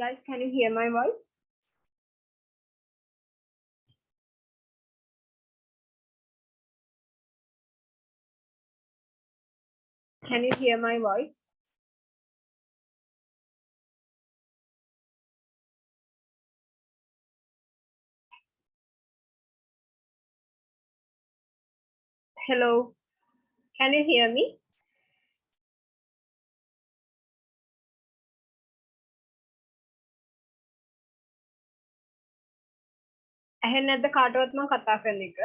Guys, can you hear my voice? Can you hear my voice? Hello, can you hear me? ඇහෙන්නේ නැද්ද කාටවත් මම කතා කරන එක?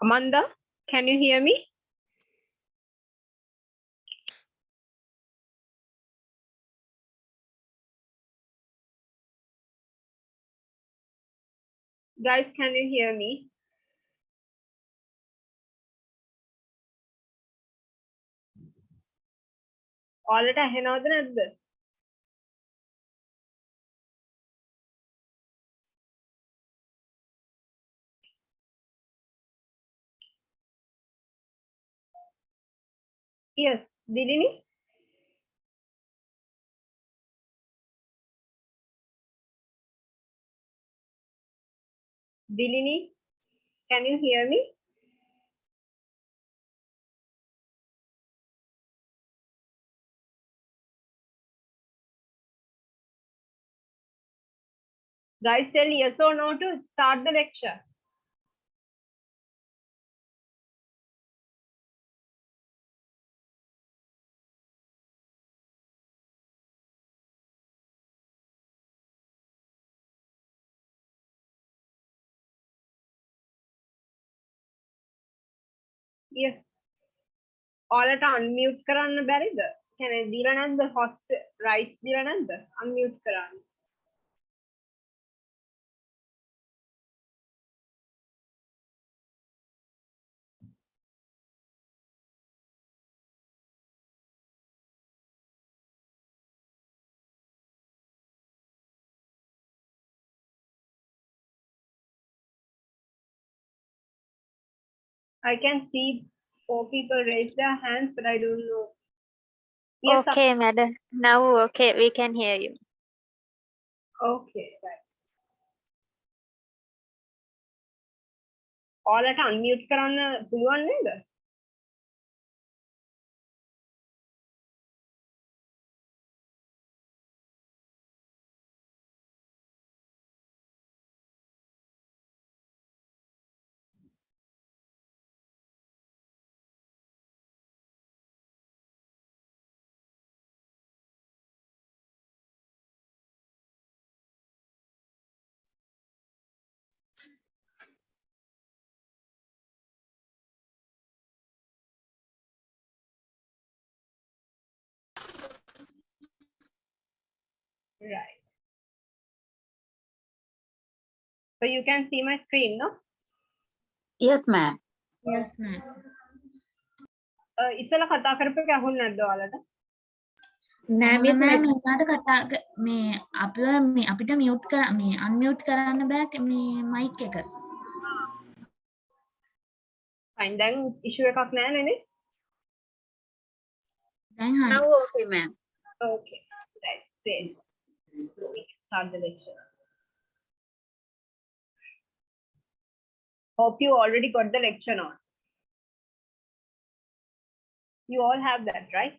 Amanda, can you hear me? Guys, can you hear me? ඔයාලට ඇහෙනවද නැද්ද? Yes, Dilini? Dilini, can you hear me? Guys, tell yes or no to start the lecture. Yes. ඔයාලට unmute කරන්න බැරිද? කියන්නේ දීලා නැද්ද host rights දීලා නැද්ද? unmute කරන්න. I can see 4 people raise their hands, but I don't know. Yes, Okay, madam. Now, okay, we can hear you. Okay, right. ඔයාලට unmute කරන්න පුළුවන් නේද? Right. So you can see my screen, no? Yes, ma'am. Yes, ma'am. ඉතල කතා කරපු එක අහුන්නේ නැද්ද ඔයාලට? නෑ Miss මම Meg- උනාට කතා මේ අපිව මේ අපිට මියුට් කර මේ අන්මියුට් කරන්න බෑ මේ මයික් එක. Fine, දැන් issue එකක් නැහැ නේ? දැන් හරි. Now, okay, ma'am. Okay. Right. Great. We can start the lecture. Hope you already got the lecture note. You all have that, right?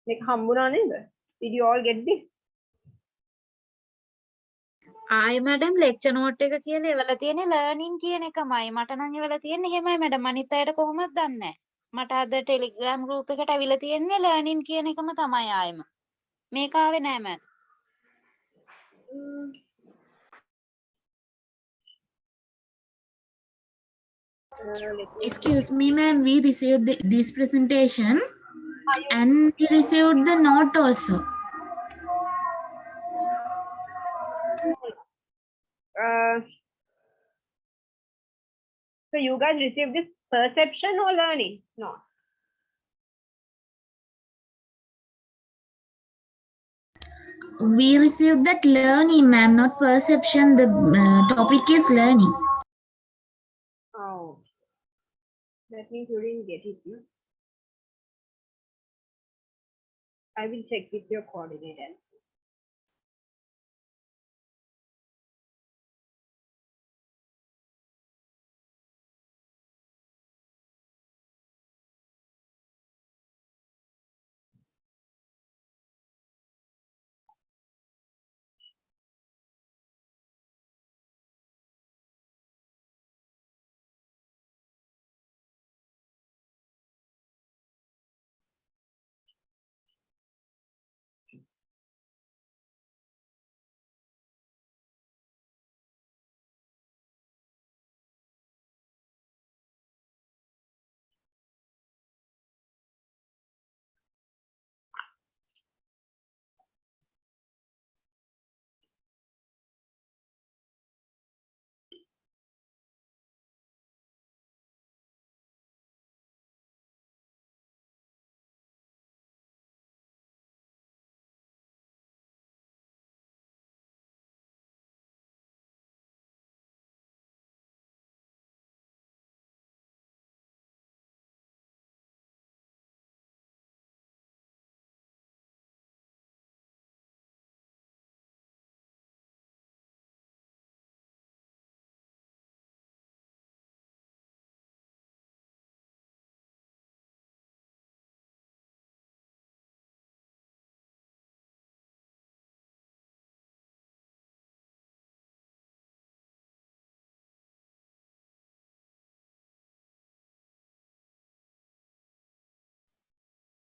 Like හම්බුණා නේද? Did you all get this? ආයි madam lecture note එක කියලා එවලා තියෙන්නේ learning කියන එකමයි. මට නම් එවලා තියෙන්නේ එහෙමයි මැඩම්. අනිත් අයට කොහොමද දන්නේ නැහැ. මට අද ටෙලිග්‍රෑම් ගෲප් එකට ඇවිල්ලා තියෙන්නේ ලර්නින් කියන එකම තමයි ආයෙම. මේක ආවේ නැහැ madam. Excuse me, ma'am. We received this presentation and we received the note also. So you guys received this perception or learning? No. We received that learning, ma'am, not perception. The topic is learning. Oh, that means you didn't get it. No? I will check with your coordinator.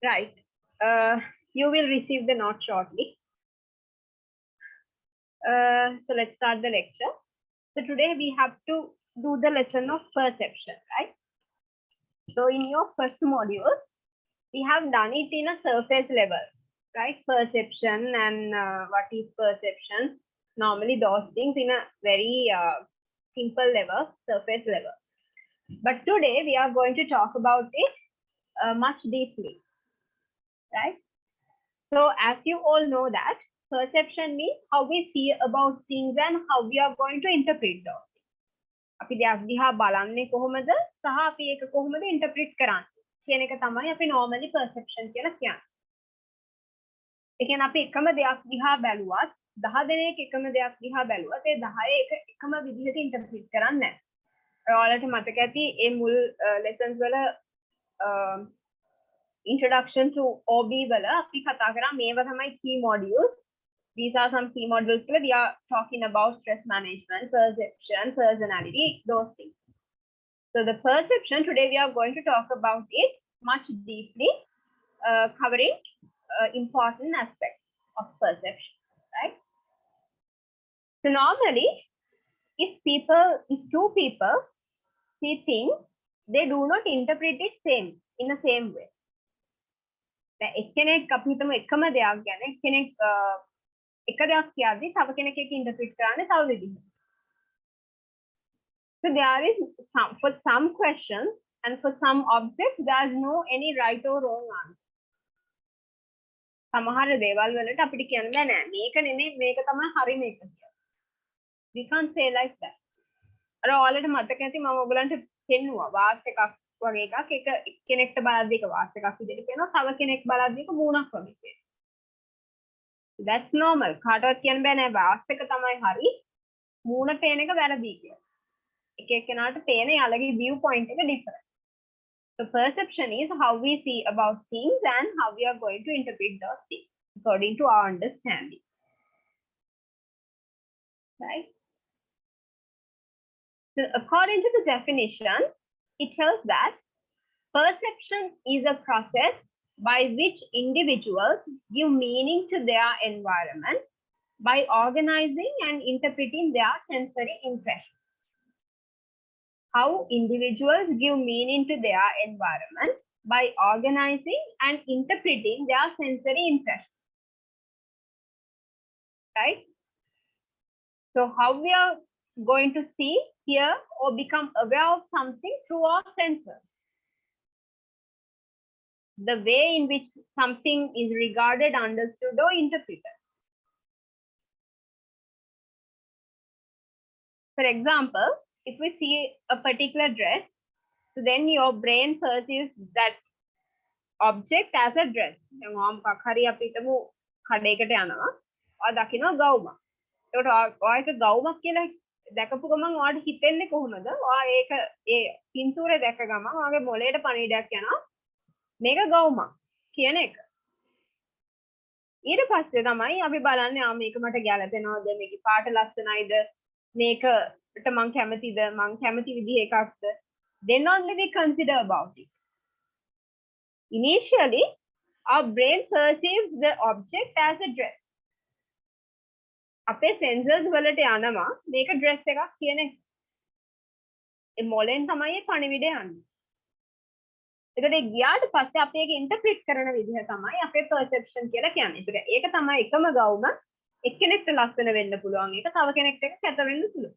Right. You will receive the note shortly. So let's start the lecture. So today we have to do the lesson of perception, right? So in your first module, we have done it in a surface level, right? Perception and what is perception. Normally those things in a very simple level, surface level. But today we are going to talk about it much deeply, right? So as you all know that perception means how we see about things and how we are going to interpret those. අපි දෙයක් දිහා බලන්නේ කොහොමද සහ අපි ඒක කොහොමද interpret කරන්නේ කියන එක තමයි අපි normally perception කියලා කියන්නේ. ඒ කියන්නේ අපි එකම දෙයක් දිහා බැලුවත් 10 දෙනෙක් එකම දෙයක් දිහා බැලුවත් ඒ 10 එක එකම විදිහට ඉන්ටර්ප්‍රිට් කරන්නේ නැහැ. ඔයාලට මතක ඇති ඒ මුල් lessons වල introduction to OB වල අපි කතා කරා මේවා තමයි key modules. These are some key modules where we are talking about stress management, perception, personality, those things. So the perception, today we are going to talk about it much deeply, covering important aspects of perception, right? So normally, if two people see things, they do not interpret it in the same way. එක්කෙනෙක් අපි හිතමු එකම දෙයක් ගැන එක්කෙනෙක් එක දෙයක් කියද්දි තව කෙනෙක් ඒක ඉන්ටර්ප්‍රිට් කරන්නේ තව විදිහකට. So there is for some questions and for some objects there is no any right or wrong answer. සමහර දේවල් වලට අපිට කියන්න බෑ නෑ මේක නෙමෙයි මේක තමයි හරි මේක කියලා. We can't say like that. අර ඔයාලට මතක ඇති මම ඔයගලන්ට පෙන්නුවා වාස් එකක් වගේ එකක් එක කෙනෙක්ට බලද්දී එක වාස් එකක් විදිහට පේනවා තව කෙනෙක් බලද්දී එක මූණක් වගේ පේනවා. That's normal. කාටවත් කියන්න බෑ නෑ වාස් එක තමයි හරි මූණ පේන එක වැරදි කියලා. එක එක්කෙනාට පේන යාළගේ view point එක different. So perception is how we see about things and how we are going to interpret those things according to our understanding. Right? So according to the definition, it tells that perception is a process by which individuals give meaning to their environment by organizing and interpreting their sensory impressions. How individuals give meaning to their environment by organizing and interpreting their sensory impressions. Right? So how we are going to see, hear, or become aware of something through our senses. The way in which something is regarded, understood, or interpreted. For example, if we see a particular dress, so then your brain perceives that object as a dress. දැන් ඔහම මොකක් හරි අපි හිතමු කඩේකට යනවා. ඔයා දකිනවා ගවුමක්. ඒකට ඔයා ඒක ගවුමක් කියලා දැකපු ගමන් ඔයාට හිතෙන්නේ කොහොමද? ඔයා ඒක ඒ පින්තූරේ දැක ගමන් ඔයාගේ මොළයට පණිවිඩයක් යනවා. මේක ගවුමක් කියන එක. ඊට පස්සේ තමයි අපි බලන්නේ ආ මේක මට ගැලපෙනවද? මේකේ පාට ලස්සනයිද? මේකට මං කැමතිද? මං කැමති විදිහ එකක්ද? Then only we consider about it. Initially, our brain perceives the object as a dress. අපේ sensors වලට යනවා මේක dress එකක් කියන එක. ඒ මොලෙන් තමයි පණිවිඩය යන්නේ. ඒකට ගියාට පස්සේ අපි ඒක ඉන්ටර්ප්‍රිට් කරන විදිහ තමයි අපේ perception කියලා කියන්නේ. ඒක තමයි එකම ගවුම එක්කෙනෙක්ට ලස්සන වෙන්න පුළුවන්. ඒක තව කෙනෙක්ට එක කැත වෙන්න පුළුවන්.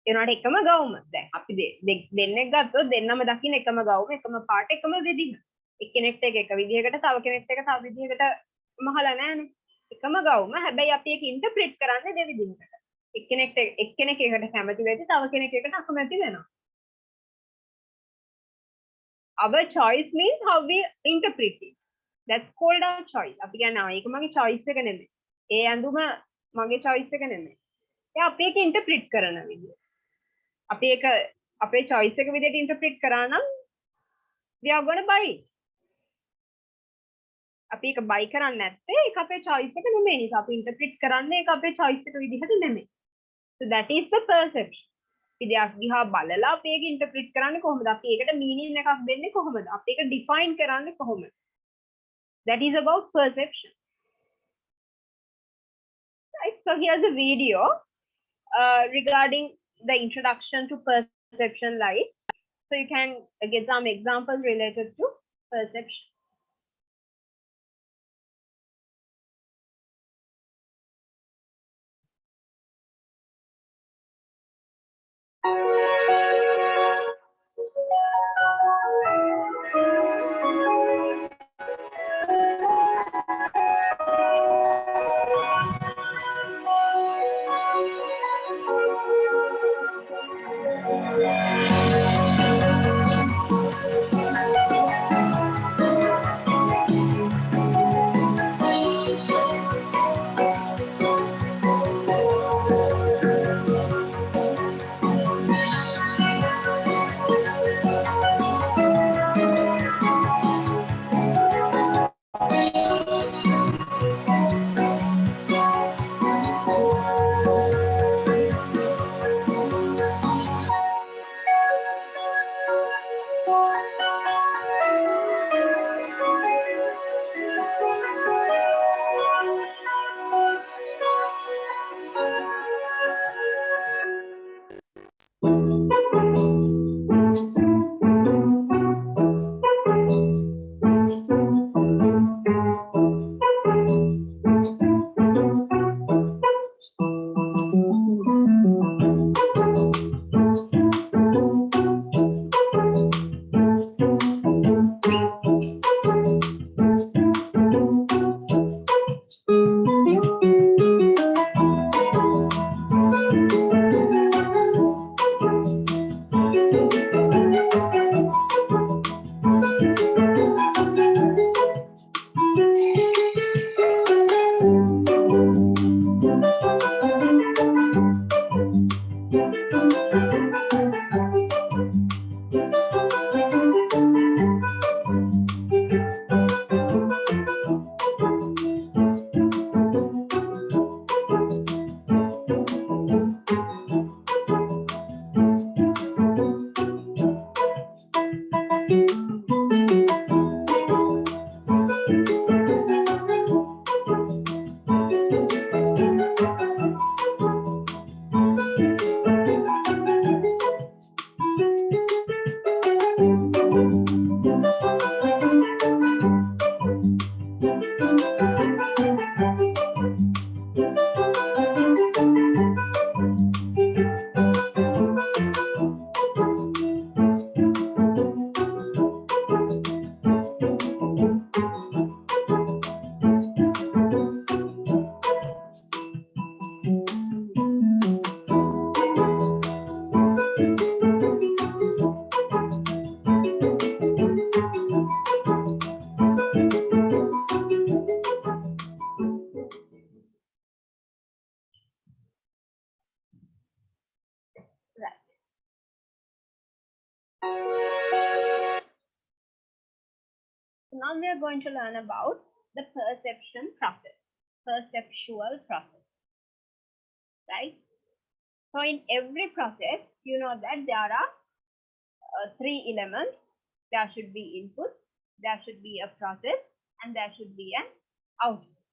ඒනට එකම ගවුම. දැන් අපි දෙන්නෙක් ගත්තොත් දෙන්නම දකින්න එකම ගවුම, එකම පාට, එකම විදිහ. එක්කෙනෙක්ට එක විදිහකට තව කෙනෙක්ට එක තව විදිහකට මහලා නැහැනේ. එකම ගවුම. හැබැයි අපි ඒක ඉන්ටර්ප්‍රිට් කරන්නේ දෙවිදිහකට. එක්කෙනෙක් එකට කැමති වෙද්දි තව කෙනෙක් එකට අකමැති වෙනවා. Our choice means how we interpret it. That's called our choice. අපි කියන්නේ ඒක මගේ choice එක නෙමෙයි. ඒ ඇඳුම මගේ choice එක නෙමෙයි. ඒ අපි ඒක interpret කරන විදිය. අපි ඒක අපේ choice එක විදිහට interpret කරා නම් we are going to buy it. අපි ඒක buy කරන්නේ නැත්නම් ඒක අපේ choice එක නෙමෙයි. ඒක අපි interpret කරන්නේ ඒක අපේ choice එක විදිහට නෙමෙයි. So that is the perception. ඉතින් දිහා බලලා අපි ඒක ඉන්ටර්ප්‍රිට් කරන්නේ කොහොමද? අපි ඒකට මීනින් එකක් දෙන්නේ කොහොමද? අපි ඒක ඩිෆයින් කරන්නේ කොහොමද? That is about perception. Right? So here's a video regarding the introduction to perception light. So you can get some examples related to perception. now we are going to learn about the perception process, perceptual process, right? So in every process, you know that there are three elements. There should be input, there should be a process, and there should be an output.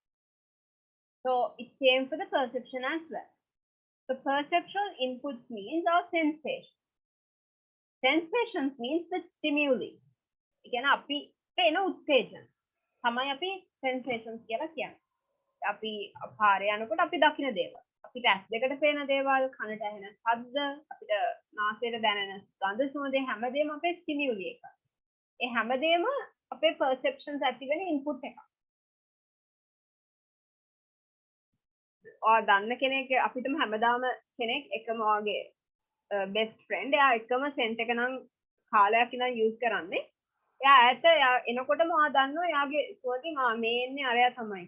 So it same for the perception as well. The perceptual inputs means our sensation. Sensations means the stimuli. Again, අපි පේන උත්තේජන තමයි අපි sensations කියලා කියන්නේ. අපි පාරේ යනකොට අපි දකින දේවල්. අපිට ඇස් දෙකට පේන දේවල්, කනට ඇහෙන ශබ්ද, අපිට නාසයට දැනෙන ගඳ සුවඳ හැමදේම අපේ stimuli එක. ඒ හැමදේම අපේ perceptions ඇති වෙන input එක. දන්න කෙනෙක් අපිටම හැමදාම කෙනෙක් එකම වගේ best friend එයා එකම scent එක නම් කාලයක් ඉඳන් use කරන්නේ. එයා ඈත එනකොටම ඔයා දන්නවා එයාගේ සුවඳින් මේ එන්නේ අරයා තමයි.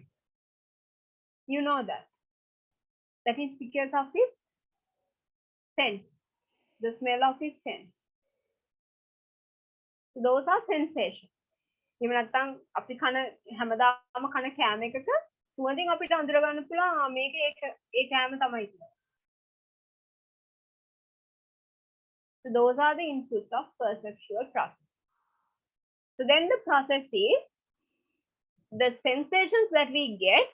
You know that. That is because of his scent. The smell of his scent. So those are sensations. එහෙම නැත්නම් අපි කන හැමදාම කන කෑම එකක සුවඳින් අපිට අඳුර ගන්න පුළුවන් මේක ඒ කෑම තමයි කියලා. So those are the inputs of perceptual process. So then the process is the sensations that we get,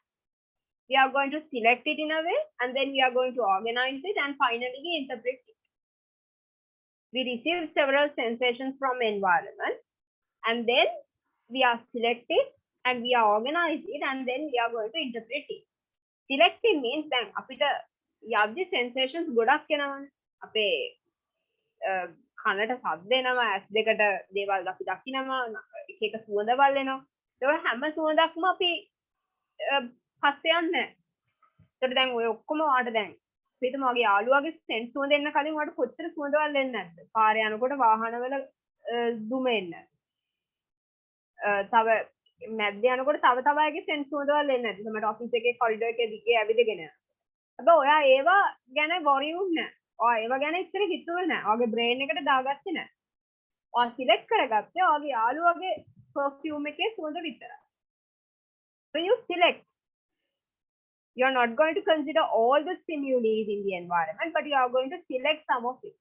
we are going to select it in a way, and then we are going to organize it, and finally we interpret it. We receive several sensations from environment, and then we are selected and we are organized it, and then we are going to interpret it. Selecting means then අපිට යද්දි sensations ගොඩක් එනවනේ. අපේ කනට ශබ්ද එනවා, ඇස් දෙකට දේවල් අපි දකිනවා, එක එක සුවඳවල් එනවා. ඒක හැම සුවඳක්ම අපි පස්සේ යන්නේ. ඒකට දැන් ඔය ඔක්කොම වාට දැන් හිතමු වගේ යාළුවාගේ සෙන්ට් සුවඳ එන්න කලින් වාට කොච්චර සුවඳවල් එන්නේ නැද්ද? පාරේ යනකොට වාහනවල දුම එන්නේ. තව මැද්ද යනකොට තව අයගේ සෙන්ට් සුවඳවල් එන්නේ නැද්ද? මට ඔෆිස් එකේ කොරිඩර් එකේ දිගේ ඇවිදගෙන යනවා. හැබැයි ඔයා ඒවා ගැන worry වුන්නේ නැහැ. ඔයා ඒවා ගැන ඉස්සර හිතුවේ නැහැ. ඔයාගේ brain එකට දාගත්තේ නැහැ. ඔයා select කරගත්තේ ඔයාගේ යාළුවාගේ perfume එකේ සුවඳ විතරයි. So you select. You are not going to consider all the stimuli in the environment, but you are going to select some of it.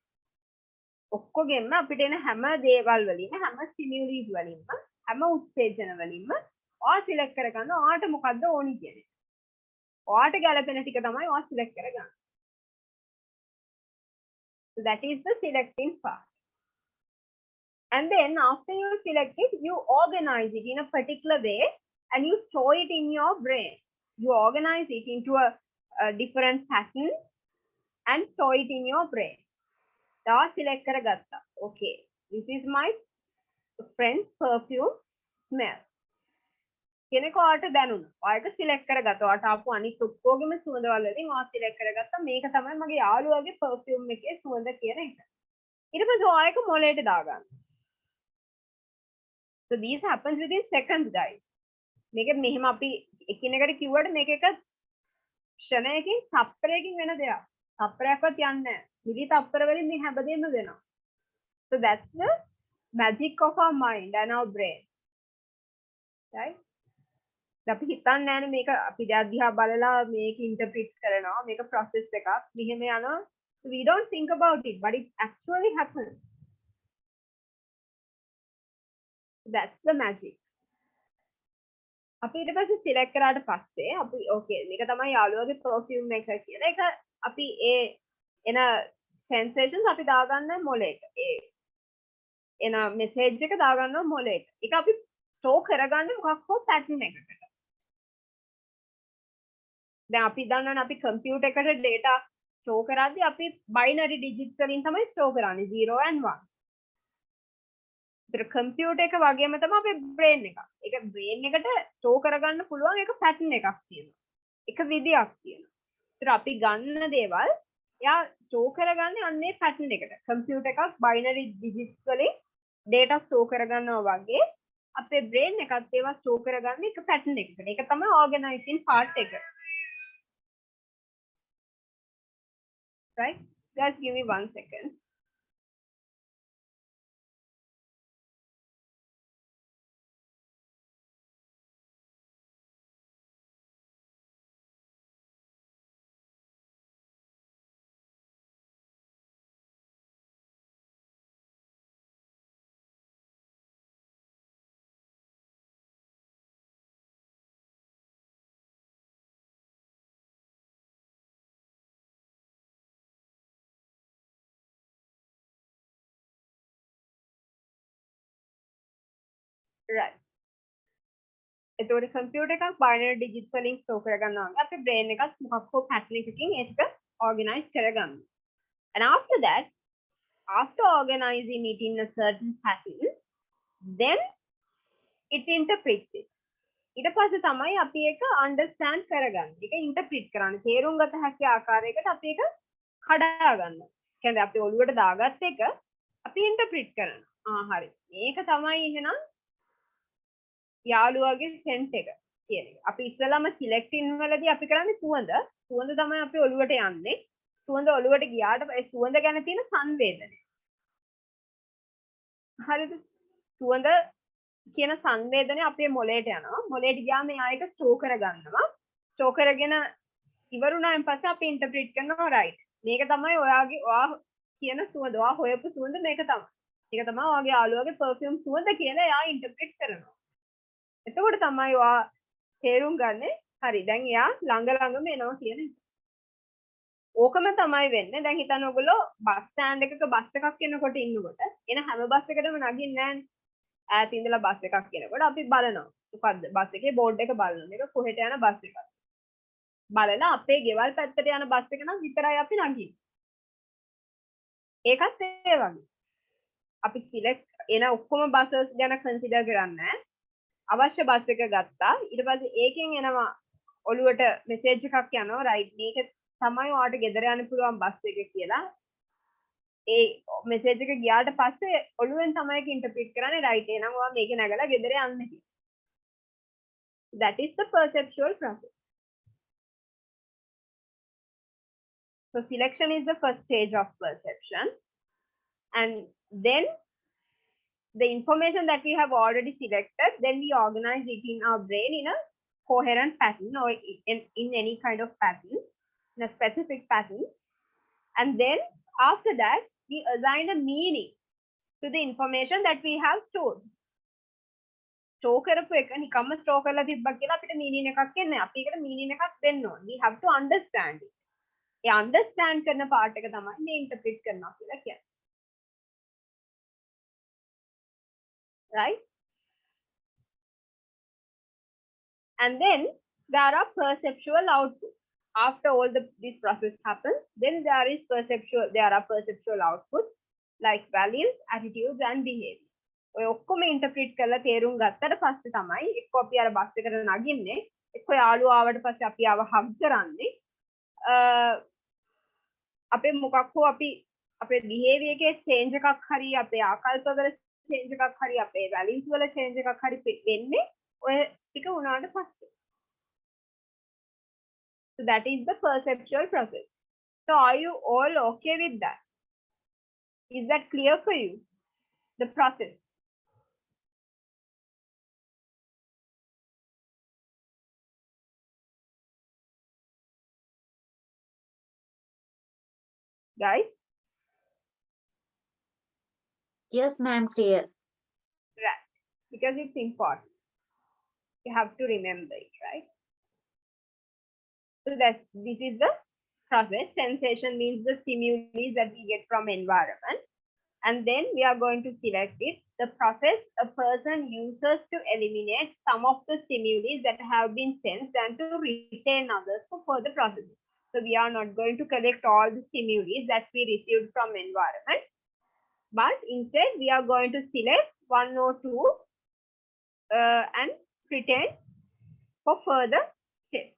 ඔක්කොගෙම අපිට එන හැම දේවල් වලින්ම හැම stimuli වලින්ම හැම උත්තේජන වලින්ම ඔයා select කරගන්න ඔයාට මොකද්ද ඕනි කියන්නේ. ඔයාට ගැලපෙන ටික තමයි ඔයා select කරගන්න. So that is the selecting part. And then after you select it, you organize it in a particular way and you store it in your brain. You organize it into a different pattern and store it in your brain. Now select karagatta. Okay, this is my friend's perfume smell. කෙනෙක් ඔයාට දැනුණා. ඔයාට select කරගත්තා. ඔයාට ආපු අනිත් ඔක්කොගෙම සුවඳවල වලින් ඔයා select කරගත්තා. මේක තමයි මගේ යාළුවාගේ perfume එකේ සුවඳ කියන එක. ඊට පස්සේ ඔයා ඒක මොලේට දාගන්න. So these happens within seconds, guys. මේක මෙහෙම අපි එකිනෙකට කිව්වට මේක එක ක්ෂණයකින් තප්පරයකින් වෙන දෙයක්. තප්පරයක්වත් යන්නේ නැහැ. මිලි තප්පර වලින් මේ හැමදේම වෙනවා. So that's the magic of our mind and our brain. Right? අපි හිතන්නේ නැහැ මේක අපි දිහා බලලා මේක interpret කරනවා. මේක process එකක්. මෙහෙම යනවා. We don't think about it, but it actually happens. That's the magic. අපි ඊට පස්සේ select කරාට පස්සේ අපි okay මේක තමයි යාළුවාගේ perfume එක කියලා. ඒක අපි ඒ එන sensations අපි දාගන්න මොලේට. ඒ එන message එක දාගන්නවා මොලේට. ඒක අපි store කරගන්නේ මොකක් හෝ pattern එකකට. දැන් අපි දන්නවනේ අපි computer එකට data store කරද්දී අපි binary digits වලින් තමයි store කරන්නේ 0 and 1. ඒතර computer එක වගේම තමයි අපේ brain එක. ඒක brain එකට store කරගන්න පුළුවන් එක pattern එකක් තියෙනවා. එක විදියක් තියෙනවා. ඒතර අපි ගන්න දේවල් එයා store කරගන්නේ අන්නේ pattern එකට. computer එකක් binary digits වලින් data store කරගන්නවා වගේ අපේ brain එකත් ඒවා store කරගන්නේ එක pattern එකකට. ඒක තමයි organizing part එක. Right? Guys, give me 1 second. right. එතකොට කම්පියුටර් එකක් binary digits වලින් store කරගන්නවා වගේ අපේ brain එකත් මොකක් හෝ pattern එකකින් ඒක organize කරගන්න. And after that, after organizing it in a certain pattern, then it interprets it. ඊට පස්සේ තමයි අපි ඒක understand කරගන්නේ. ඒක interpret කරන්නේ. තේරුම් ගත හැකි ආකාරයකට අපි ඒක කඩා ගන්නවා. කියන්නේ අපි ඔළුවට දාගත්ත එක අපි interpret කරනවා. හරි. මේක තමයි එහෙනම් යාළුවාගේ sense එක කියන එක. අපි ඉස්සෙල්ලාම selecting වලදී අපි කරන්නේ සුවඳ. සුවඳ තමයි අපි ඔළුවට යන්නේ. සුවඳ ඔළුවට ගියාට ඒ සුවඳ ගැන තියෙන සංවේදනය. හරිද? සුවඳ කියන සංවේදනය අපේ මොළයට යනවා. මොළයට ගියාම එයා ඒක ස්ටෝර් කරගන්නවා. ස්ටෝර් කරගෙන ඉවරුණායින් පස්සේ අපි ඉන්ටර්ප්‍රීට් කරනවා right. මේක තමයි ඔයා කියන සුවඳ. ඔයා හොයපු සුවඳ මේක තමයි. ඒක තමයි ඔයාගේ යාළුවාගේ perfume සුවඳ කියලා එයා ඉන්ටර්ප්‍රීට් කරනවා. එතකොට තමයි ඔයා තේරුම් ගන්නේ හරි දැන් එයා ළඟම එනවා කියන එක. ඕකම තමයි වෙන්නේ. දැන් හිතන්න ඔයගොල්ලෝ බස් ස්ටෑන්ඩ් එකක බස් එකක් එනකොට ඉන්නකොට එන හැම බස් එකකටම නගින්නේ නැහැ. ඈත ඉඳලා බස් එකක් එනකොට අපි බලනවා. මොකද්ද? බස් එකේ බෝඩ් එක බලනවා. මේක කොහෙට යන බස් එකක්ද? බලලා අපේ ගෙවල් පැත්තට යන බස් එක නම් විතරයි අපි නගින්නේ. ඒකත් ඒ වගේ. අපි සිලෙක්ට් එන ඔක්කොම බසස් ගැන කන්සිඩර් කරන්නේ නැහැ. අවශ්‍ය බස් එක ගත්තා. ඊට පස්සේ ඒකෙන් එනවා ඔළුවට මෙසේජ් එකක් යනවා රයිට් මේක තමයි ඔයාලට ගෙදර යන්න පුළුවන් බස් එක කියලා. ඒ මෙසේජ් එක ගියාට පස්සේ ඔළුවෙන් තමයි ඒක ඉන්ටර්ප්‍රීට් කරන්නේ රයිට් එහෙනම් ඔයා මේක නැගලා ගෙදර යන්න කියලා. That is the perceptual process. So selection is the first stage of perception, and then the information that we have already selected, then we organize it in our brain in a coherent pattern or in any kind of pattern, in a specific pattern. And then after that, we assign a meaning to the information that we have stored. Store කරපු එක නිකම්ම store කරලා තිබ්බා කියලා අපිට meaning එකක් එන්නේ නැහැ. අපි ඒකට meaning එකක් දෙන්න ඕනේ. We have to understand it. A understand කරන part එක තමයි මේ interpret කරනවා කියලා කියන්නේ. Right? And then there are perceptual outputs. After all this process happens, then there are perceptual outputs like values, attitudes and behavior. ඔය ඔක්කොම interpret කරලා තේරුම් ගත්තට පස්සේ තමයි එක්ක අපි අර බස් එකට නගින්නේ එක්ක යාළුවා ආවට පස්සේ අපි ආව හග් කරන්නේ අපේ මොකක් හෝ අපි අපේ behavior එකේ change එකක් හරි අපේ ආකල්ප වල change එකක් හරි අපේ values වල change එකක් හරි වෙන්නේ ඔය ටික උනාට පස්සේ. So that is the perceptual process. So are you all okay with that? Is that clear for you? The process. Guys? Yes, ma'am, clear. Right. Because it's important. You have to remember it, right? So this is the process. Sensation means the stimuli that we get from environment. And then we are going to select it. The process a person uses to eliminate some of the stimuli that have been sensed and to retain others for further processing. So we are not going to collect all the stimuli that we received from environment. But instead we are going to select one or two and retain for further steps.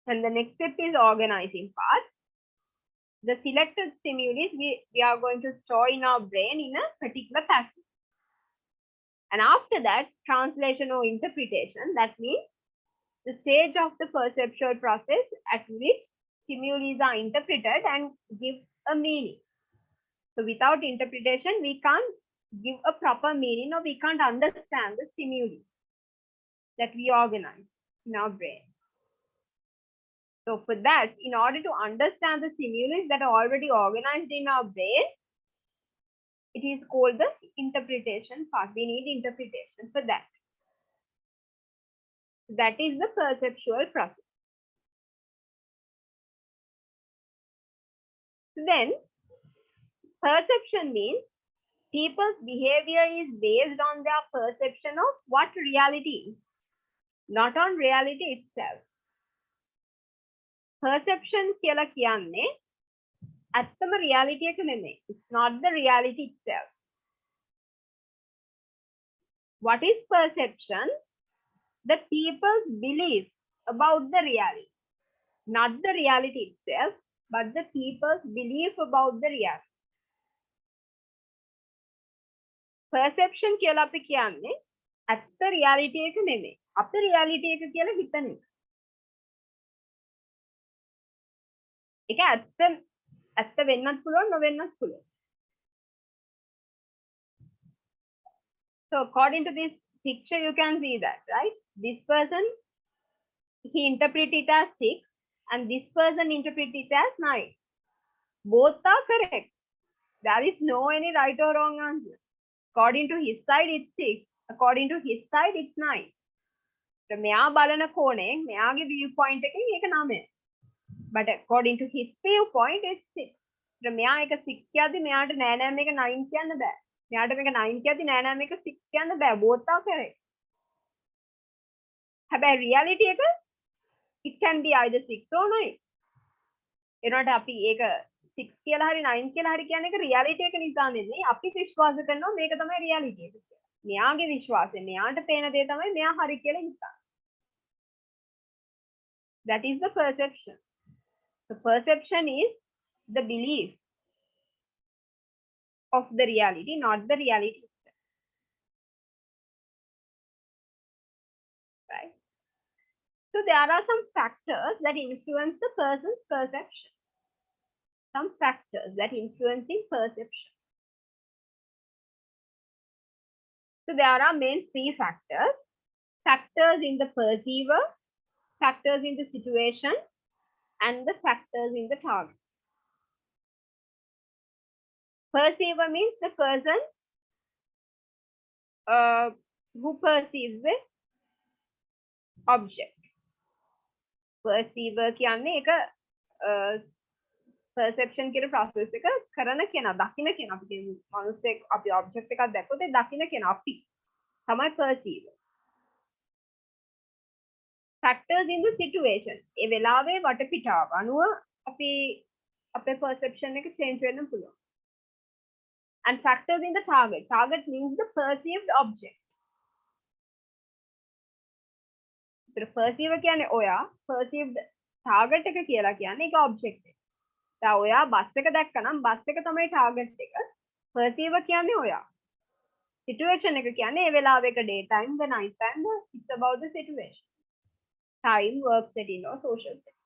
And the next step is organizing part. The selected stimuli we are going to store in our brain in a particular pattern. And after that, translation or interpretation, that means the stage of the perceptual process at which stimuli are interpreted and give a meaning. So without interpretation, we can't give a proper meaning or we can't understand the stimuli that we organize in our brain. So for that, in order to understand the stimuli that are already organized in our brain, it is called the interpretation part. We need interpretation for that. That is the perceptual process. Then perception means People's behavior is based on their perception of what reality is, not on reality itself. Perception කියලා කියන්නේ ඇත්තම reality එක නෙමෙයි. It's not the reality itself. What is perception? The people's belief about the reality. Not the reality itself, but the people's belief about the reality. Perception කියලා අපි කියන්නේ ඇත්ත reality එක නෙමෙයි. අපේ reality එක කියලා හිතන එක. ඒක ඇත්ත වෙන්නත් පුළුවන් නොවෙන්නත් පුළුවන්. So according to this picture, you can see that, right? This person, he interprets it as 6 and this person interprets it as 9. Both are correct. There is no any right or wrong answer. According to his side, it's 6. According to his side, it's 9. So මෙයා බලන කෝණයෙන් මෙයාගේ viewpoint එකෙන් ඒක 9. But according to his viewpoint, it's 6. So මෙයා එක 6 කියද්දි මෙයාට නෑ නෑ මේක 9 කියන්න බෑ. මෙයාට මේක 9 කියද්දි නෑ නෑ මේක 6 කියන්න බෑ. both are correct. හැබැයි reality එක it can be either 6 or 9. එනකොට අපි ඒක 6 කියලා හරි 9 කියලා හරි කියන්නේ ඒක reality එක නිසා නෙමෙයි. අපි විශ්වාස කරනවා මේක තමයි reality එක කියලා. මෙයාගේ විශ්වාසය මෙයාට පේන දේ තමයි මෙයා හරි කියලා හිතන්නේ. That is the perception. The perception is the belief of the reality, not the reality itself. Right? So there are some factors that influence the person's perception. Some factors that influencing perception. So there are main 3 factors. Factors in the perceiver, factors in the situation, and the factors in the target. Perceiver means the person who perceives the object. Perceiver කියන්නේ එක perception කියන process එක කරන කෙනා, දකින්න කෙනා. අපි කියන්නේ මනුස්සයෙක් අපි object එකක් දැක්කොත් ඒ දකින්න කෙනා අපි තමයි perceiver. Factors in the situation. ඒ වෙලාවේ වටපිටාව අනුව අපි අපේ perception එක change වෙන්න පුළුවන්. And factors in the target. Target means the perceived object. So perceiver කියන්නේ ඔයා, perceived target එක කියලා කියන්නේ ඒක object එක. දැන් ඔයා බස් එක දැක්කනම් බස් එක තමයි target එක. perceiver කියන්නේ ඔයා. Situation එක කියන්නේ ඒ වෙලාවේ එක day time, the night time, it's about the situation. Time, work setting or social setting.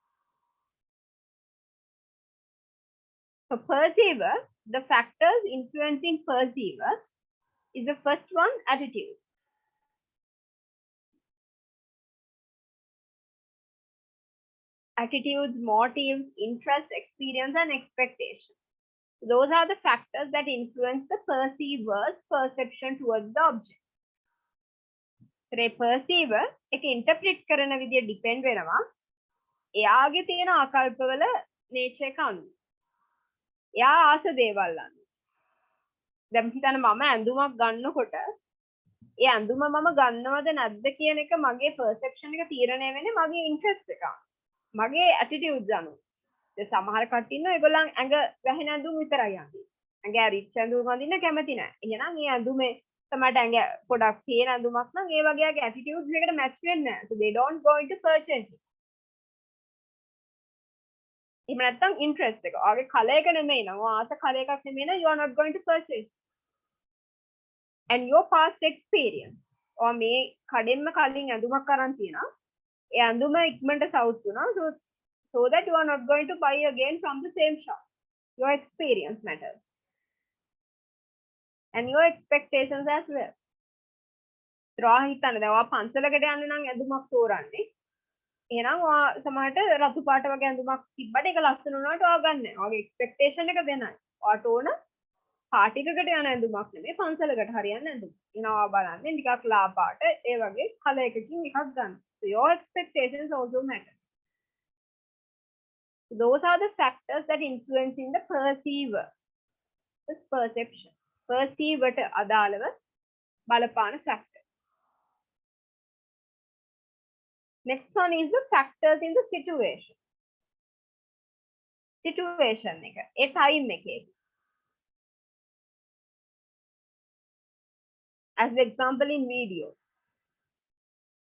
For perceiver, the factors influencing perceiver is the first one, attitude. Attitudes, motives, interests, experience, and expectations. Those are the factors that influence the perceiver's perception towards the object. So, a perceiver එක interpret කරන විදිය depend වෙනවා එයාගේ තියෙන ආකල්පවල nature එක අනුව. එයා ආස දේවල් අනුව. දැන් හිතන්න මම ඇඳුමක් ගන්නකොට ඒ ඇඳුම මම ගන්නවද නැද්ද කියන එක මගේ perception එක තීරණය වෙන්නේ මගේ interest එක අනුව. මගේ attitudes අනුව. දැන් සමහර කට්ටිය ඉන්නවා ඒගොල්ලන් ඇඟ වැහෙන ඇඳුම් විතරයි අඳින්නේ. ඇඟ ඇරිච්ච ඇඳුම් අඳින්න කැමති නැහැ. එහෙනම් මේ ඇඳුමේ තමයි ඇඟ පොඩක් තියෙන ඇඳුමක් නම් ඒ වගේගේ attitudes එකට match වෙන්නේ නැහැ. So they don't go into purchase it. එහෙම නැත්නම් interest එක. ඔයාගේ color එක නෙමෙයි නම් ඔයා ආස color එකක් නෙමෙයි නම් you are not going to purchase. And your past experience. ඔයා මේ කඩෙන්ම කලින් ඇඳුමක් අරන් තියෙනවා. ඒ ඇඳුම ඉක්මනට සවුත් වුණා. So that you are not going to buy again from the same shop. Your experience matters. And your expectations as well. රා හිතන්න දැන් ඔයා පන්සලකට යන්න නම් ඇඳුමක් තෝරන්නේ. එහෙනම් ඔයා සමහරට රතු පාට වගේ ඇඳුමක් තිබ්බට ඒක ලස්සන වුණාට ඔයා ගන්න නැහැ. ඔයාගේ expectation එක වෙනයි. ඔයාට ඕන පාටි එකකට යන ඇඳුමක් නෙමෙයි පන්සලකට හරියන්න ඇඳුම. එහෙනම් ඔයා බලන්නේ ටිකක් ලා පාට ඒ වගේ කලර් එකකින් එකක් ගන්න. So your expectations also matter. Those are the factors that influence in the perceiver, this perception. perceive වට අදාළව බලපාන factor. Next one is the factors in the situation. Situation එක. ඒ time එකේ. As the example in video.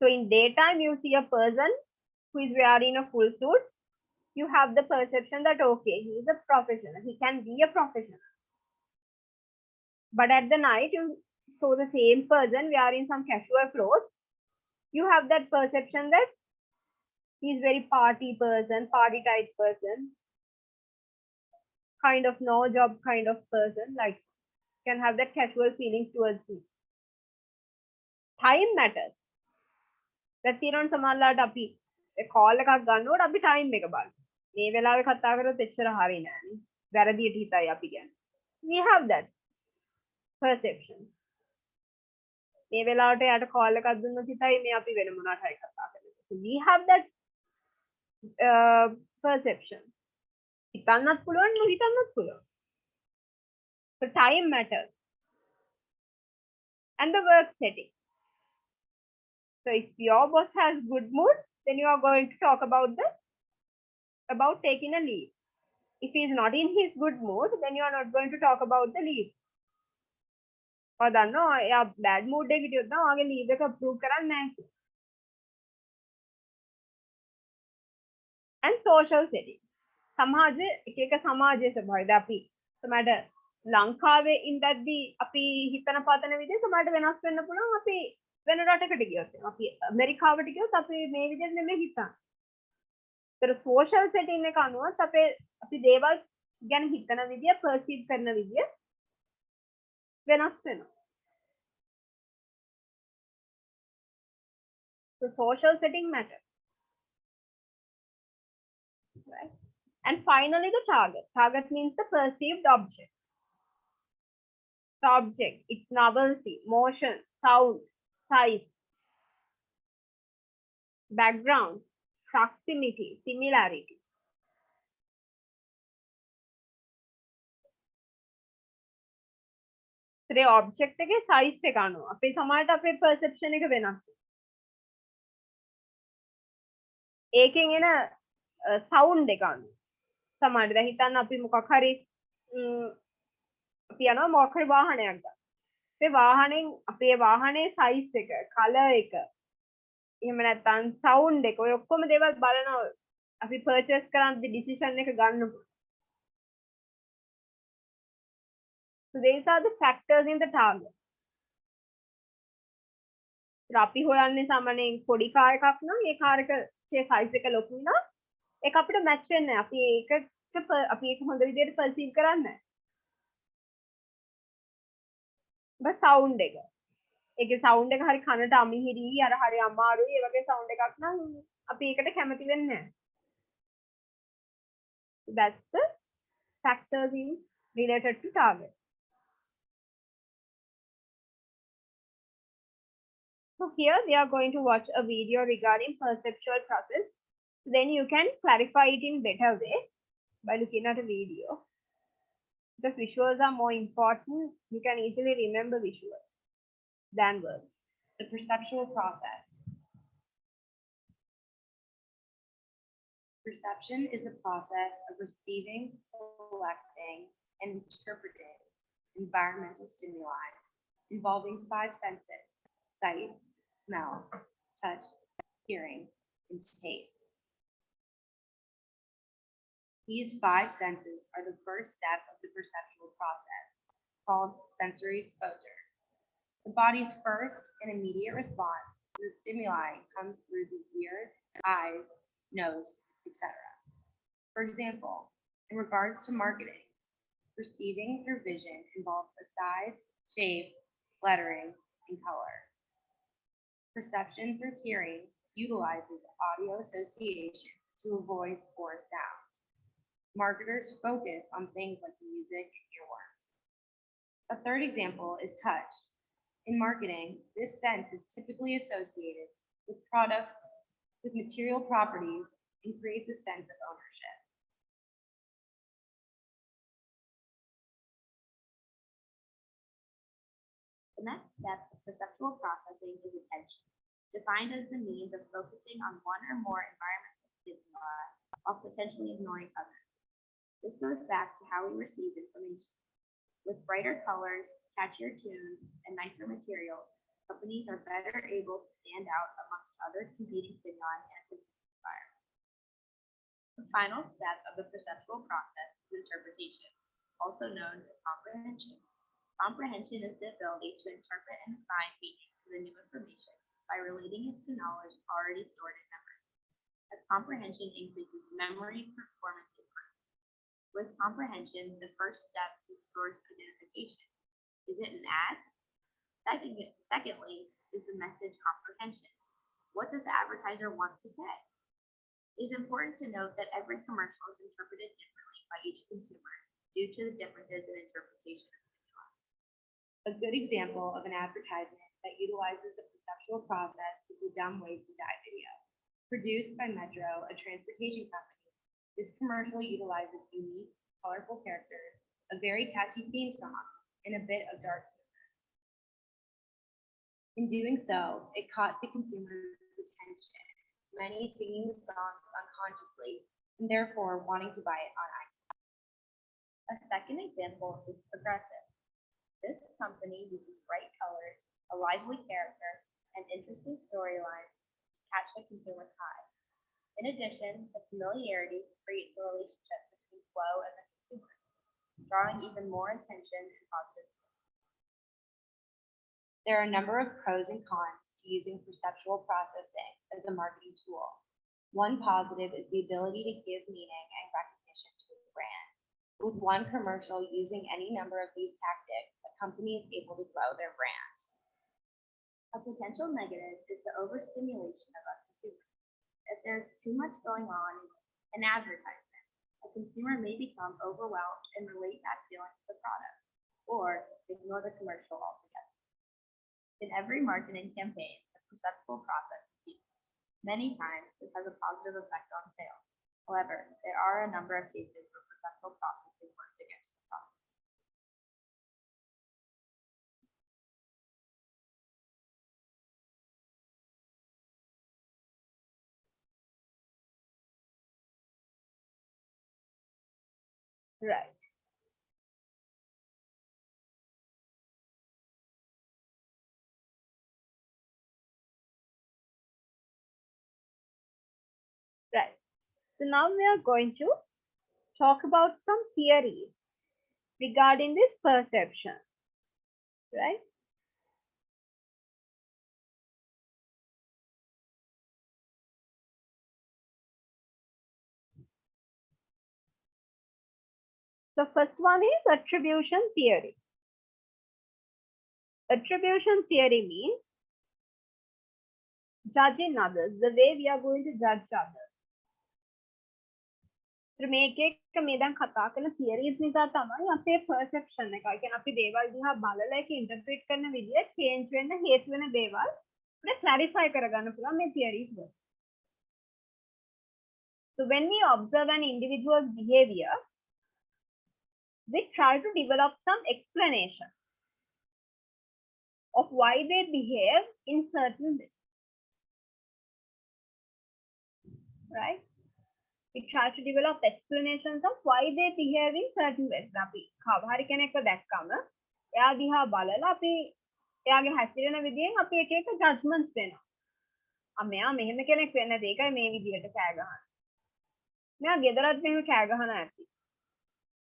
So in daytime you see a person who is wearing a full suit. You have the perception that okay, he is a professional. He can be a professional. But at the night you saw the same person wearing some casual clothes. You have that perception that he is very party person, party type person, kind of no job kind of person, like can have that casual feelings towards you. Time matters. That's the සමහරලාට අපි call එකක් ගන්නකොට අපි time එක බලමු. මේ වෙලාවේ කතා කරොත් එච්චර හරිය නෑනේ. වැරදියට හිතයි අපි කියන්නේ. We have that perception. මේ වෙලාවට යාට call එකක් දුන්නොත් හිතයි මේ අපි වෙන මොනවට හරි කතා කරන්නේ. So we have that perception. හිතන්නත් පුළුවන් නොහිතන්නත් පුළුවන්. So time matters. And the work setting. So if your boss has good mood, then you are going to talk about taking a leave. If he is not in his good mood, then you are not going to talk about the leave. Or no, yeah, bad mood day video na aage leave එක approve කරන්නේ නැහැ. And social setting. සමාජයේ එක එක සමාජයේ ස්වභාවය. අපි සමහරට ලංකාවේ ඉඳද්දී අපි හිතන පතන විදිහ සමහරට වෙනස් වෙන්න පුළුවන්. අපි වෙන රටකට ගියොත් අපි ඇමරිකාවට ගියොත් අපි මේ විදිහට නෙමෙයි හිතන්නේ. ඒතර social setting එක අනුව අපි දේවල් ගැන හිතන විදිය, perceive කරන විදිය වෙනස් වෙනවා. So social setting matters. Right? And finally the target. Target means the perceived object. The object, its novelty, motion, sound, size, background, proximity, similarity. So the object එකේ size එක අනුව අපේ සමහරට අපේ perception එක වෙනස්. ඒකෙන් එන sound එක අනුව සමහරට දැන් හිතන්න අපි මොකක් හරි අපි යනවා මොකක් හරි වාහනයක් ගන්න. ඒ වාහනේ අපේ වාහනේ size එක, color එක, එහෙම නැත්නම් sound එක ඔය ඔක්කොම දේවල් බලනවා අපි purchase කරන්න decision එක ගන්නකොට. So these are the factors in the target. අපි හොයන්නේ සාමාන්‍යයෙන් පොඩි කාර් එකක් නම් ඒ කාර් එකේ size එක ලොකු නම් ඒක අපිට match වෙන්නේ නැහැ. අපි ඒක හොඳ විදිහට perceive කරන්නේ නැහැ. බස් sound එක. ඒකේ sound එක හරි කනට අමිහිරි අර හරි අමාරුයි ඒ වගේ sound එකක් නම් අපි ඒකට කැමති වෙන්නේ නැහැ. That's the factors in related to target. So here we are going to watch a video regarding perceptual process. Then you can clarify it in better way by looking at a video. Because visuals are more important, you can easily remember visuals than words. The perceptual process. Perception is the process of receiving, selecting, and interpreting environmental stimuli involving 5 senses: sight, smell, touch, hearing, and taste. These 5 senses are the first step of the perceptual process, called sensory exposure. The body's first and immediate response to the stimuli comes through the ears, eyes, nose, etc. For example, in regards to marketing, perceiving through vision involves the size, shape, lettering, and color. Perception through hearing utilizes audio associations to a voice or a sound. Marketers focus on things like music and earworms. A third example is touch. In marketing, this sense is typically associated with products with material properties and creates a sense of ownership. The next step of perceptual processing is attention, defined as the means of focusing on one or more environmental stimuli while potentially ignoring others. This goes back to how we receive information. With brighter colors, catchier tunes, and nicer materials, companies are better able to stand out amongst other competing stimuli in a consumer environment. The final step of the perceptual process is interpretation, also known as comprehension. Comprehension is the ability to interpret and assign meaning to the new information by relating it to knowledge already stored in memory. As comprehension increases, memory performance improves. With comprehension, the first step is source identification. Is it an ad? Secondly, is the message comprehension. What does the advertiser want to say? It is important to note that every commercial is interpreted differently by each consumer due to the differences in interpretation of stimuli. A good example of an advertisement that utilizes the perceptual process is the Dumb Ways to Die video. Produced by Metro, a transportation company, this commercial utilizes unique, colorful characters, a very catchy theme song, and a bit of dark humor. In doing so, it caught the consumer's attention, many singing the songs unconsciously, and therefore wanting to buy it on iTunes. A second example is Progressive. This company uses bright colors, a lively character, and interesting storylines to catch the consumer's eye. In addition, the familiarity creates a relationship between Flo and the consumer, drawing even more attention and positive. There are a number of pros and cons to using perceptual processing as a marketing tool. One positive is the ability to give meaning and recognition to a brand. With one commercial using any number of these tactics, a company is able to grow their brand. A potential negative is the overstimulation of a consumer. If there's too much going on in an advertisement, a consumer may become overwhelmed and relate that feeling to the product, or ignore the commercial altogether. In every marketing campaign, the perceptual process is used. Many times, this has a positive effect on sales. However, there are a number of cases where perceptual processing works against the product. Right. Right. So now we are going to talk about some theories regarding this perception, right? The first one is attribution theory. Attribution theory means judging others, the way we are going to judge others. මේක එක මේ දැන් කතා කරන theories නිසා තමයි අපේ perception එක. ඒ කියන්නේ අපි දේවල් දිහා බලලා ඒක interpret කරන විදිය change වෙන්න හේතු වෙන දේවල් අපිට clarify කරගන්න පුළුවන් මේ theories වල. So when we observe an individual's behavior, we try to develop some explanation of why they behave in certain ways. Right? We try to develop explanations of why they behave in certain ways. අපි කවහරි කෙනෙක්ව දැක්කම එයා දිහා බලලා අපි එයාගේ හැසිරෙන විදියෙන් අපි එක එක judgments දෙනවා. මෙයා මෙහෙම කෙනෙක් වෙන්න දෙයකයි මේ විදියට කෑ ගහන්නේ. මෙයා ගෙදරත් මෙහෙම කෑ ගහන ඇති.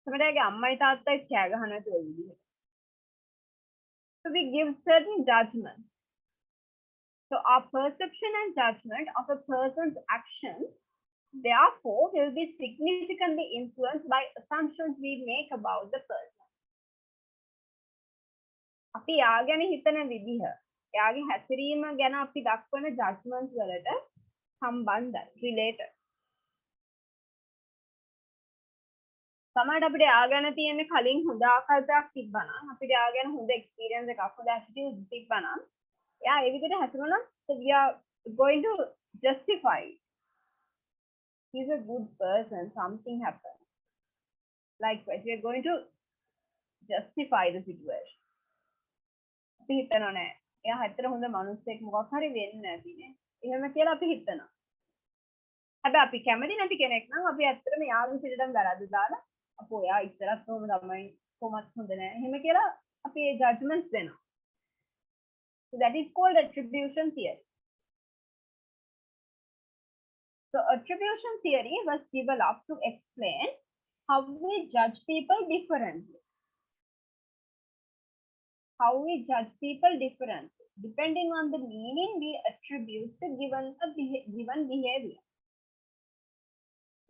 සමහරවිට අම්මයි තාත්තයි කෑ ගහන ඇති ඔය විදිහට. So we give certain judgments. So our perception and judgment of a person's actions, therefore, will be significantly influenced by assumptions we make about the person. අපි යා ගැන හිතන විදිහ, එයාගේ හැසිරීම ගැන අපි දක්වන judgments වලට සම්බන්ධයි, related. සමහරවිට අපිට යා ගැන තියෙන කලින් හොඳ ආකල්පයක් තිබ්බනම්, අපිට යා ගැන හොඳ experience එකක්, හොඳ attitude තිබ්බනම්, එයා ඒ විදිහට හැසිරුණා so we are going to justify it. He's a good person, something happened. Likewise, we are going to justify the situation. අපි හිතනවා නෑ එයා හැතර හොඳ මිනිස්සෙක් මොකක් හරි වෙන්න නැතිනේ එහෙම කියලා අපි හිතනවා හැබැයි අපි කැමති නැති කෙනෙක් නම් අපි ඇත්තටම යාළු පිළිදම් වැරද්ද දාලා අපෝ එයා ඉස්සරත් කොහොම තමයි කොහොමත් හොඳ නෑ එහෙම කියලා අපි ඒ ජජ්මන්ට්ස් දෙනවා so that is called attribution theory so attribution theory was developed to explain how we judge people differently how we judge people differently depending on the meaning we attribute to given behavior.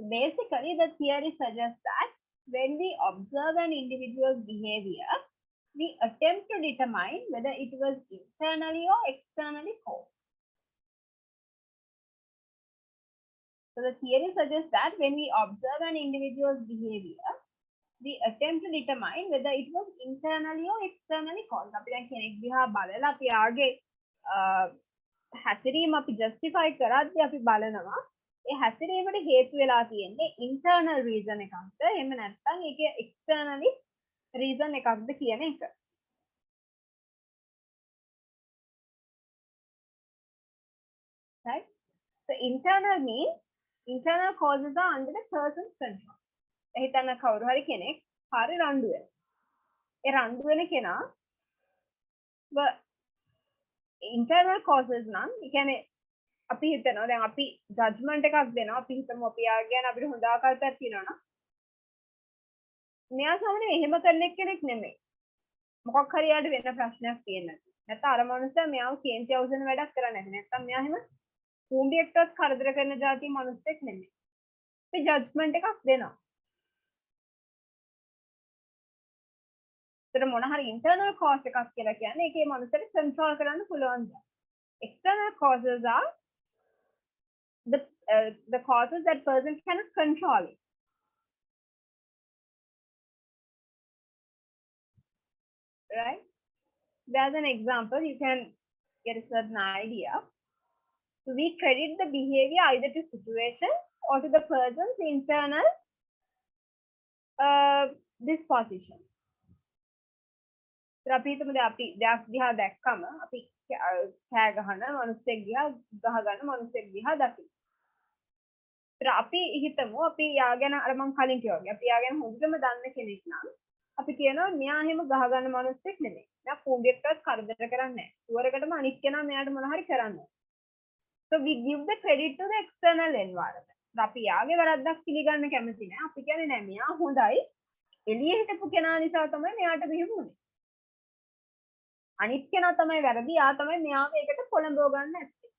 Basically, the theory suggests that when we observe an individual's behavior, we attempt to determine whether it was internally or externally caused. So the theory suggests that when we observe an individual's behavior, we attempt to determine whether it was internally or externally caused. අපි දැන් කෙනෙක් දිහා බලලා අපි ආගේ හැසිරීම අපි justify කරද්දී අපි බලනවා ඒ හැසිරීමට හේතු වෙලා තියෙන්නේ internal reason එකක්ද එහෙම නැත්නම් ඒකේ externally reason එකක්ද කියන එක. Right? So internal means internal causes are under the person's control. හිතන්න කවුරු හරි කෙනෙක් හරි රණ්ඩු වෙනවා. ඒ රණ්ඩු වෙන කෙනා internal causes නම් ඒ කියන්නේ අපි හිතනවා දැන් අපි judgment එකක් දෙනවා අපි හිතමු අපි යා ගැන අපිට හොඳ ආකල්පයක් තියෙනවා නම් මෙයා සමහරවිට එහෙම කරන කෙනෙක් නෙමෙයි. මොකක් හරි යාට වෙන ප්‍රශ්නයක් තියෙනවා. නැත්නම් අර මනුස්සයා මෙයාව කේන්ති අවසන් වැඩක් කරන්නේ නැහැ. නැත්නම් මෙයා එහෙම කුඹියකටත් කරදර කරන જાති මනුස්සෙක් නෙමෙයි. අපි judgment එකක් දෙනවා. So මොන හරි internal cause එකක් කියලා කියන්නේ ඒකේ මනුස්සයට control කරන්න පුළුවන් දේ. External causes are the causes that person cannot control it. Right? There's an example you can get a certain idea. So we credit the behavior either to situation or to the person's internal disposition. අපි හිතමු දැන් අපි දෙයක් දිහා දැක්කම අපි කෑ ගහන මනුස්සයෙක් දිහා ගහ ගන්න මනුස්සයෙක් දිහා දකි. ඒත් අපි හිතමු අපි යා ගැන අර මං කලින් කිව්වා වගේ අපි යා ගැන හොඳටම දන්න කෙනෙක් නම් අපි කියනවා මෙයා එහෙම ගහ ගන්න මනුස්සයෙක් නෙමෙයි. මෙයා කුඹියකටත් කරදර කරන්නේ නැහැ. සුවරකටම අනිත් කෙනා මෙයාට මොන හරි කරන්නේ. So we give the credit to the external environment. අපි යාගේ වැරද්දක් පිළිගන්න කැමති නැහැ. අපි කියන්නේ නෑ මෙයා හොඳයි. එළියේ හිටපු කෙනා නිසා තමයි මෙයාට මෙහෙම වුනේ. අනිත් කෙනා තමයි වැරදි යා තමයි මෙයාව ඒකට පොළඹව ගන්න ඇත්තේ.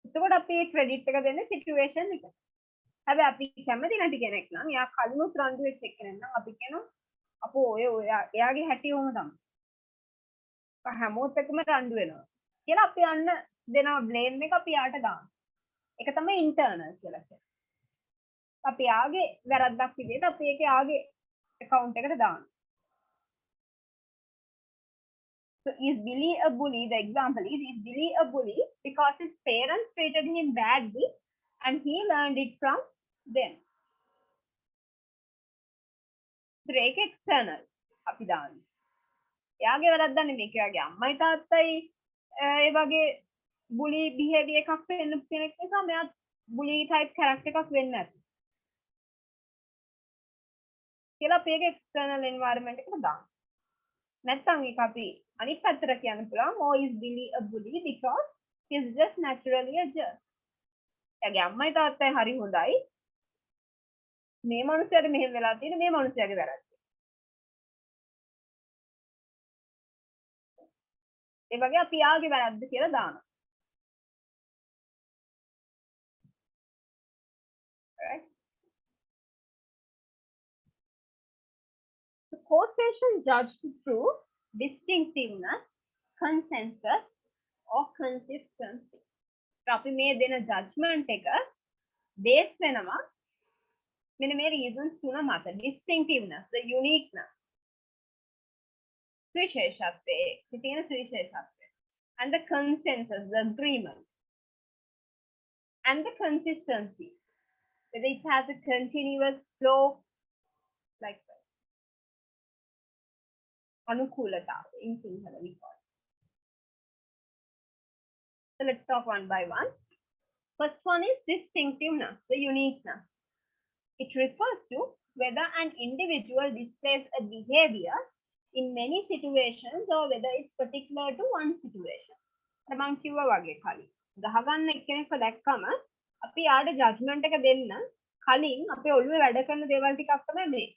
එතකොට අපි ඒ ක්‍රෙඩිට් එක දෙන්නේ සිටුේෂන් එකට. හැබැයි අපි කැමති නැති කෙනෙක් නම් යා කලිනුත් රණ්ඩු වෙච්ච කෙනෙක් නම් අපි කියනවා අපෝ ඔය එයාගේ හැටි ඕම තමයි. හැමෝත් එක්කම රණ්ඩු වෙනවා. කියලා අපි යන්න දෙනවා බ්ලේම් එක අපි යාට දානවා. ඒක තමයි ඉන්ටර්නල් කියලා කියන්නේ. අපි යාගේ වැරද්දක් විදිහට අපි ඒක යාගේ account එකට දානවා. So is Billy a bully? The example is Billy a bully because his parents treated him badly and he learned it from them. Break external. අපි දාන්නේ. එයාගේ වැරද්ද නෙමෙයි එයාගේ අම්මයි තාත්තයි ඒ වගේ bully behavior එකක් වෙන්න කෙනෙක් නිසා මෙයා bully type character එකක් වෙන්නේ නැති. කියලා අපි ඒක external environment එකට දානවා. නැත්නම් ඒක අපි අනිත් පැත්තට කියන්න පුළුවන් oh is Billy a bully because he is just naturally a jerk. එයාගේ අම්මයි තාත්තයි හරි හොඳයි. මේ මනුස්සයාට මෙහෙම වෙලා තියෙන මේ මනුස්සයාගේ වැරද්ද. ඒ වගේ අපි යාගේ වැරද්ද කියලා දානවා. Right? The causation judged through distinctiveness, consensus or consistency. අපි මේ දෙන judgment එක base වෙනවා මෙන්න මේ reasons තුන මත. Distinctiveness, the uniqueness. Suisheshatve, and the consensus, the agreement, and the consistency, whether it has a continuous flow like that, අනුකූලතාවය in Sinhala we call it. So let's talk one by one. First one is distinctiveness, the uniqueness. It refers to whether an individual displays a behavior in many situations or whether it's particular to one situation. මම කිව්වා වගේ කලින් ගහගන්න එක්කෙනෙක්ව දැක්කම අපි යාට judgement එක දෙන්න කලින් අපේ ඔළුවේ වැඩ කරන දේවල් ටිකක් තමයි මේ.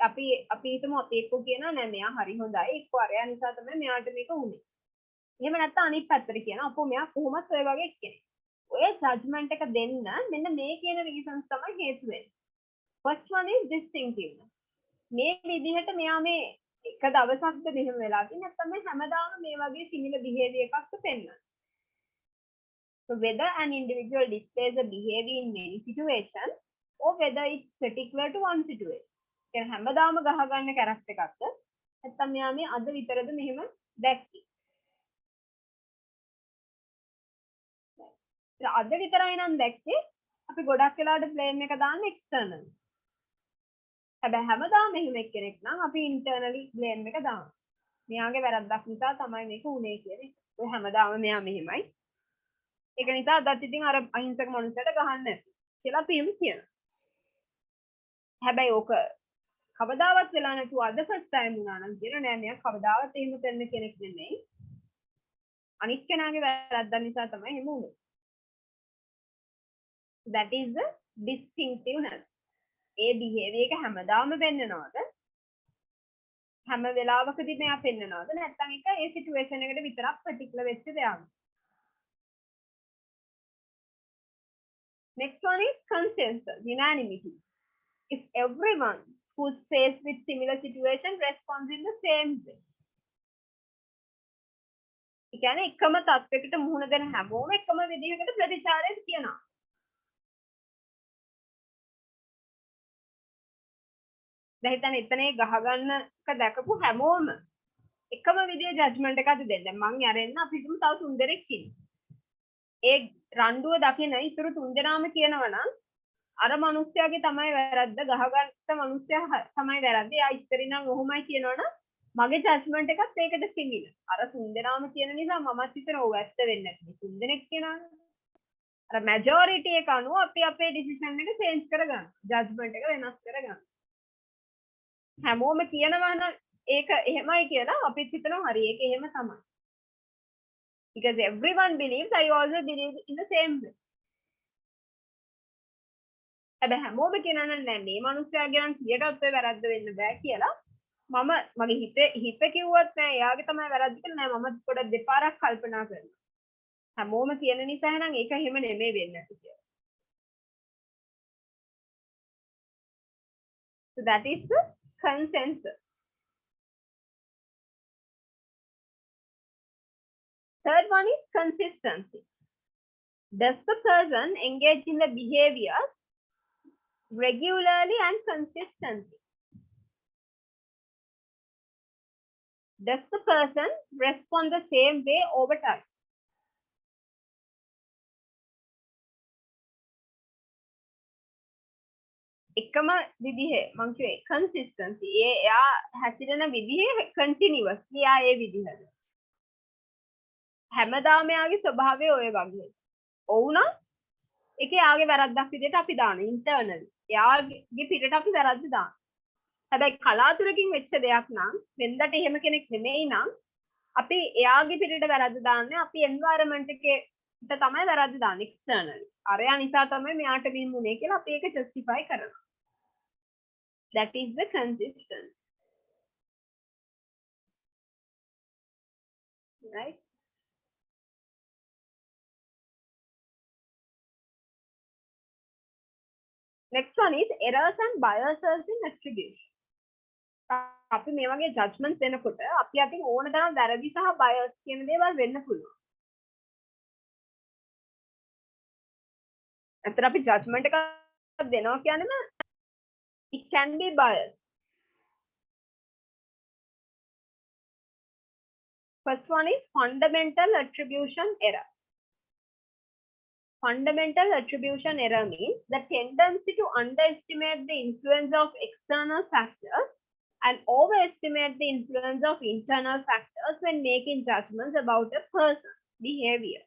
අපි හිතමු අපි එක්ක කියනවා නෑ මෙයා හරි හොඳයි එක්ක අරයා නිසා තමයි මෙයාට මේක උනේ. එහෙම නැත්නම් අනිත් පැත්තට කියනවා අපෝ මෙයා කොහොමත් ඔය වගේ කෙනෙක්. ඔය ජජ්මන්ට් එක දෙන්න මෙන්න මේ කියන රීසන්ස් තමයි හේතු වෙන්නේ. First one is distinctiveness. මේ විදිහට මෙයා මේ එක දවසක්ද මෙහෙම වෙලා තියෙන්නේ නැත්නම් මේ හැමදාම මේ වගේ similar behavior එකක්ද පෙන්නන. So whether an individual displays a behavior in many situations or whether it's particular to one situation. කියන්නේ හැමදාම ගහ ගන්න කැරක්ටර් එකක්ද නැත්නම් මෙයා මේ අද විතරද මෙහෙම දැක්කේ. අද විතරයි නම් දැක්කේ අපි ගොඩක් වෙලාවට blame එක දාන්න external. හැබැයි හැමදාම මෙහෙම එක්කෙනෙක් නම් අපි internally blame එක දානවා. මෙයාගේ වැරද්දක් නිසා තමයි මේක උනේ කියලා. ඔය හැමදාම මෙයා මෙහෙමයි. ඒක නිසා අදත් ඉතින් අර අහිංසක මනුස්සයට ගහන්න නැති කියලා අපි එහෙම කියනවා. හැබැයි ඕක කවදාවත් වෙලා නැතුව අද first time වුණා නම් කියන නෑ මෙයා කවදාවත් එහෙම කරන කෙනෙක් නෙමෙයි. අනිත් කෙනාගේ වැරද්දක් නිසා තමයි එහෙම උනේ. That is the distinctiveness. A behavior එක හැමදාම පෙන්නනවාද? හැම වෙලාවකදී මෙයා පෙන්නනවාද? නැත්නම් ඒක ඒ situation එකට විතරක් particular වෙච්ච දෙයක්. Next one is consensus, unanimity. If everyone who's faced with similar situation responds in the same way. ඒ කියන්නේ එකම තත්යකට මුහුණ දෙන හැමෝම එකම විදිහකට ප්‍රතිචාරය කියනවා. දැන් හිතන්න එතනේ ගහගන්නක දැකපු හැමෝම එකම විදිහේ ජජ්මන්ට් එකක් දෙන්න. දැන් මං යරෙන්න අපි හිතමු තව 3 දෙනෙක් ඉන්නේ. ඒ රණ්ඩුව දකින ඉතුරු 3 දෙනාම කියනවනම් අර මිනිස්සයාගේ තමයි වැරද්ද ගහගත්ත මිනිස්සයා තමයි වැරද්ද. එයා ඉස්සරින් නම් ඔහොමයි කියනවනම් මගේ ජජ්මන්ට් එකත් ඒකට සිමිල. අර 3 දෙනාම කියන නිසා මමත් හිතන ඔව් ඇත්ත වෙන්නේ නැති. 3 දෙනෙක් කියනවනේ. අර මැජොරිටි එක අනුව අපි අපේ ඩිසිෂන් එක චේන්ජ් කරගන්න. ජජ්මන්ට් එක වෙනස් කරගන්න. හැමෝම කියනවා නම් ඒක එහෙමයි කියලා අපිත් හිතනවා හරි ඒක එහෙම තමයි. Because everyone believes, I also believe in the same way. හැබැයි හැමෝම කියනවා නෑ මේ මිනිස්සයාගේ නම් 100ට ඔය වැරද්ද වෙන්න බෑ කියලා. මම මගේ හිත කිව්වත් නෑ එයාගේ තමයි වැරද්ද කියලා නෑ මම පොඩක් දෙපාරක් කල්පනා කරනවා. හැමෝම කියන නිසා නම් ඒක එහෙම නෙමෙයි වෙන්නේ කියලා. So that is the consensus. Third one is consistency. Does the person engage in the behavior regularly and consistently? Does the person respond the same way over time? එකම විදිහේ මං කිව්වේ consistency. එයා හැසිරෙන විදිහේ continuously එයා ඒ විදිහද. හැමදාම එයාගේ ස්වභාවය ඔය වගේ. ඔවුනම් ඒක එයාගේ වැරද්දක් විදිහට අපි දාන internally. එයාගේ පිටට අපි වැරද්ද දාන. හැබැයි කලාතුරකින් වෙච්ච දෙයක් නම් වෙනදට එහෙම කෙනෙක් නෙමෙයි නම් අපි එයාගේ පිටට වැරද්ද දාන්නේ අපි environment එකේ තමයි වැරද්ද දාන්නේ externally. අරයා නිසා තමයි මෙයාට මෙහෙම උනේ කියලා අපි ඒක justify කරනවා. That is the consistency. Right? Next one is errors and biases in attribution. අපි මේ වගේ judgments දෙනකොට අපි අතින් ඕන තරම් වැරදි සහ bias කියන දේවල් වෙන්න පුළුවන්. අතර අපි judgment එකක් දෙනවා කියන්නේම it can be biased. First one is fundamental attribution error. Fundamental attribution error means the tendency to underestimate the influence of external factors and overestimate the influence of internal factors when making judgments about a person's behavior.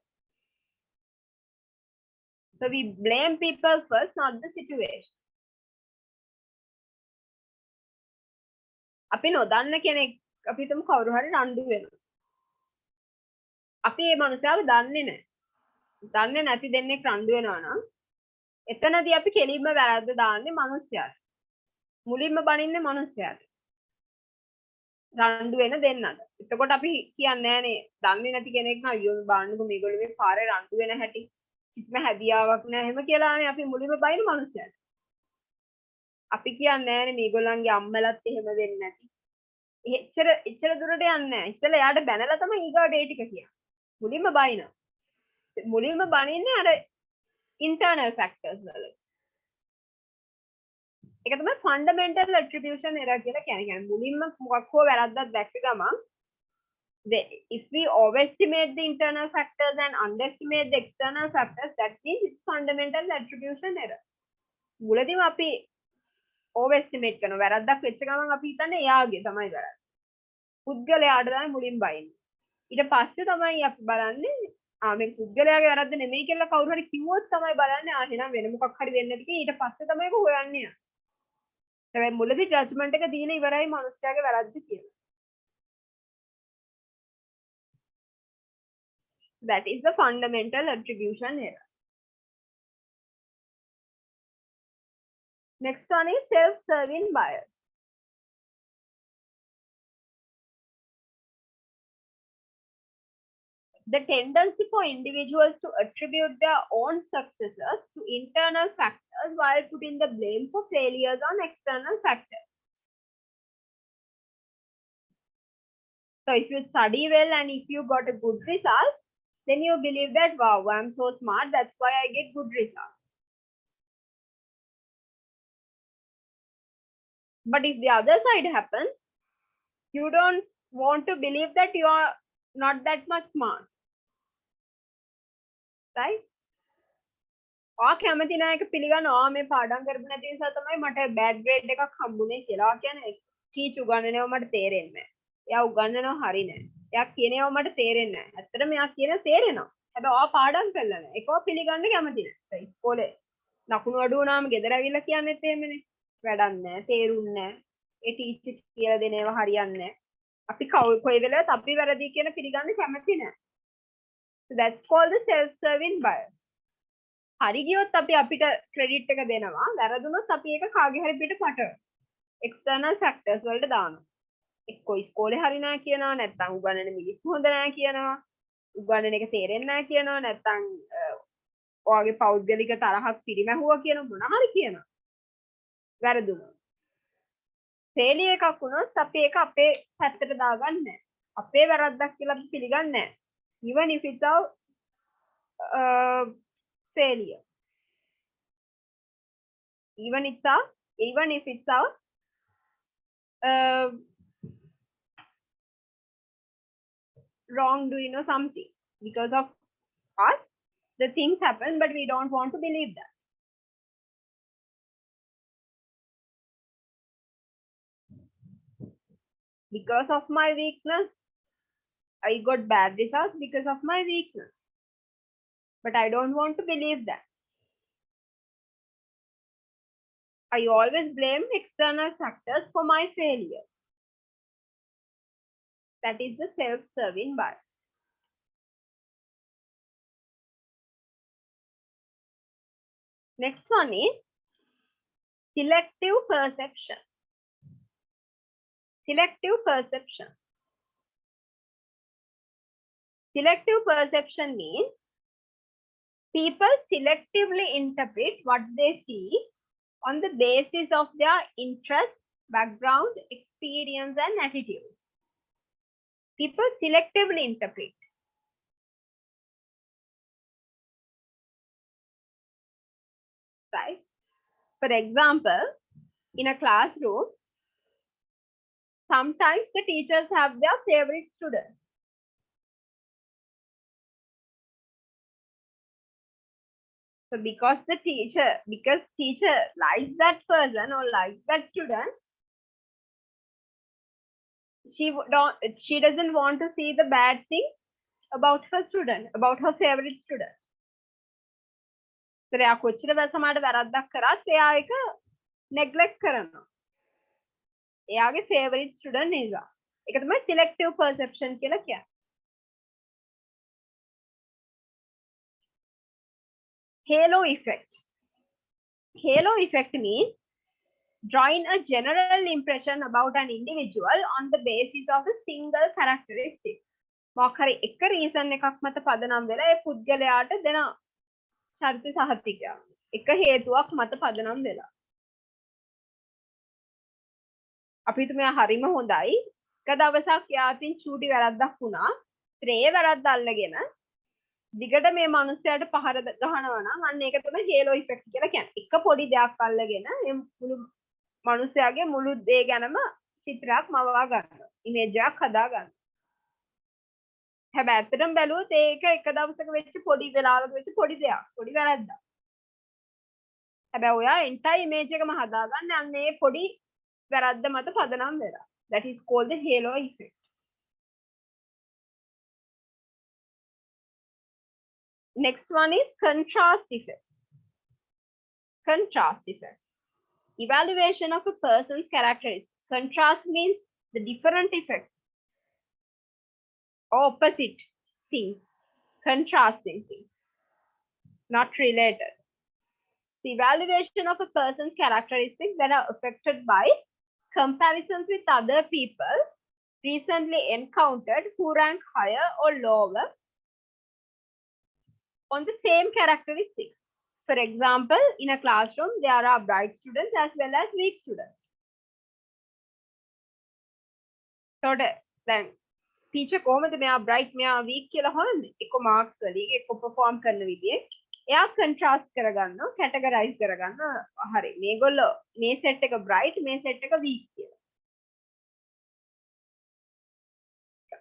So we blame people first, not the situation. අපි නොදන්න කෙනෙක් අපි හිතමු කවුරු හරි රණ්ඩු වෙනවා. අපි මේ මනුස්සයාව දන්නේ නැහැ. දන්නේ නැති දෙන්නෙක් රණ්ඩු වෙනවා නම් එතනදී අපි කෙලින්ම වැරද්ද දාන්නේ මනුස්සයාට. මුලින්ම බනින්නේ මනුස්සයාට. රණ්ඩු වෙන දෙන්නට. එතකොට අපි කියන්නේ නෑනේ දන්නේ නැති කෙනෙක් නම් අයියෝ බාන්නකො මේගොල්ලෝ මේ පාරේ රණ්ඩු වෙන හැටි කිසිම හැදියාවක් නැහැ එහෙම කියලානේ අපි මුලින්ම බයින මනුස්සයාට. අපි කියන්නේ නෑනේ මේගොල්ලන්ගේ අම්මලත් එහෙම වෙන්නේ නැති. එච්චර දුරට යන්නේ නැහැ. ඉතල යාට බැනලා තමයි ඊගා ඩේ ටික කියන්නේ. මුලින්ම බයින. මුලින්ම බනින්නේ අර internal factors වල. ඒක තමයි fundamental attribution error කියලා කියන්නේ. මුලින්ම මොකක් හෝ වැරද්දක් දැක්ක ගමන් if we overestimate the internal factors and underestimate the external factors, that means it's fundamental attribution error. මුලදීම අපි overestimate කරනවා. වැරද්දක් වෙච්ච ගමන් අපි හිතන්නේ එයාගේ තමයි වැරද්ද. පුද්ගලයාට තමයි මුලින් බයින්නේ. ඊට පස්සේ තමයි අපි බලන්නේ මේ පුද්ගලයාගේ වැරද්ද නෙමෙයි කියලා කවුරු හරි කිව්වොත් තමයි බලන්නේ එහෙනම් වෙන මොකක් හරි වෙන්නේ නැති කියලා ඊට පස්සේ තමයි ඒක හොයන්නේ. හැබැයි මුලදී ජජ්මන්ට් එක දීලා ඉවරයි මනුස්සයාගේ වැරද්ද කියලා. That is the fundamental attribution error. Next one is self-serving bias. The tendency for individuals to attribute their own successes to internal factors while putting the blame for failures on external factors. So if you study well and if you got a good result, then you believe that, wow, I'm so smart, that's why I get good results. But if the other side happens, you don't want to believe that you are not that much smart. Right? කැමති නෑ එක පිළිගන්නවා මේ පාඩම් කරපු නැති නිසා තමයි මට බෑඩ් ග්‍රේඩ් එකක් හම්බුනේ කියලා. කියන්නේ ටීච් උගන්වනවා මට තේරෙන්නේ නෑ. එයා උගන්වනවා හරි නෑ. එයා කියනවා මට තේරෙන්නේ නෑ. ඇත්තටම එයා කියන තේරෙනවා. හැබැයි ඔයා පාඩම් කරලා නෑ. ඒකව පිළිගන්න කැමති නෑ. ඉස්කෝලේ ලකුණු අඩු වුණාම ගෙදර ඇවිල්ලා කියන්නේත් එහෙමනේ. වැඩක් නෑ, තේරුන්නේ නෑ. ඒ ටීචර් කියලා දෙන ඒවා හරියන්නේ නෑ. අපි කොයි වෙලාවෙත් අපි වැරදි කියන පිළිගන්න කැමති නෑ. So that's called the self-serving bias. හරි ගියොත් අපි අපිට ක්‍රෙඩිට් එක දෙනවා. වැරදුනොත් අපි ඒක කාගේ හරි පිට පටව. external factors වලට දානවා. එක්ක ඉස්කෝලේ හරි නෑ කියනවා, නැත්නම් උගන්නන මිනිස්සු හොඳ නෑ කියනවා. උගන්නන එක තේරෙන්නේ නෑ කියනවා, නැත්නම් ඔයාගේ පෞද්ගලික තරහක් පිරිමැහුවා කියන මොන හරි කියනවා. වැරදුනොත්. ෆේලියර් එකක් වුණොත් අපි ඒක අපේ පැත්තට දාගන්නේ නෑ. අපේ වැරද්දක් කියලා අපි පිළිගන්නේ නෑ. Even if it's our failure, even if it's our wrongdoing or something, because of us the things happen, but we don't want to believe that. Because of my weakness, I got bad results because of my weakness. But I don't want to believe that. I always blame external factors for my failure. That is the self-serving bias. Next one is selective perception. Selective perception. Selective perception means people selectively interpret what they see on the basis of their interest, background, experience, and attitude. People selectively interpret. Right? For example, in a classroom, sometimes the teachers have their favorite students. So because teacher likes that person or likes that student, she doesn't want to see the bad thing about her student, about her favorite student. So එයා කොච්චර සමාඩ වැරද්දක් කරත් එයා ඒක neglect කරනවා. එයාගේ favorite student නිසා. ඒක තමයි selective perception කියලා කියන්නේ. Halo effect. Halo effect means drawing a general impression about an individual on the basis of a single characteristic. මොකක් හරි එක reason එකක් මත පදනම් වෙලා ඒ පුද්ගලයාට දෙන චරිත සහතිකයක්. එක හේතුවක් මත පදනම් වෙලා. අපි හිතමු හරිම හොඳයි. එක දවසක් යාතින් චූටි වැරද්දක් වුණා. ඒ වැරද්ද අල්ලගෙන දිගට මේ මිනිස්සයාට පහර ගහනවා නම් අන්න ඒක තමයි හේලෝ ඉෆෙක්ට් කියලා කියන්නේ. එක පොඩි දෙයක් අල්ලගෙන මේ මුළු මිනිස්සයාගේ මුළු දේ ගැනම චිත්‍රයක් මවා ගන්නවා. ඉමේජ් එකක් හදා ගන්නවා. හැබැයි ඇත්තටම බැලුවොත් ඒක එක දවසක වෙච්ච පොඩි වෙලාවක වෙච්ච පොඩි දෙයක්. පොඩි වැරද්දක්. හැබැයි ඔයා එන්ටයි ඉමේජ් එකම හදාගන්නේ අන්න ඒ පොඩි වැරද්ද මත පදනම් වෙලා. That is called the halo effect. Next one is contrast effect. Contrast effect. Evaluation of a person's characteristics. Contrast means the different effects. Opposite things. Contrasting things. Not related. The evaluation of a person's characteristics that are affected by comparisons with other people recently encountered who rank higher or lower on the same characteristics. For example, in a classroom, there are bright students as well as weak students. So then, teacher කොහොමද මෙයා bright මෙයා weak කියලා හොයන්නේ? එක්ක marks වලින් එක්ක perform කරන විදිහේ එයා contrast කරගන්නවා, categorize කරගන්නවා. හරි. මේගොල්ලෝ මේ set එක bright, මේ set එක weak කියලා.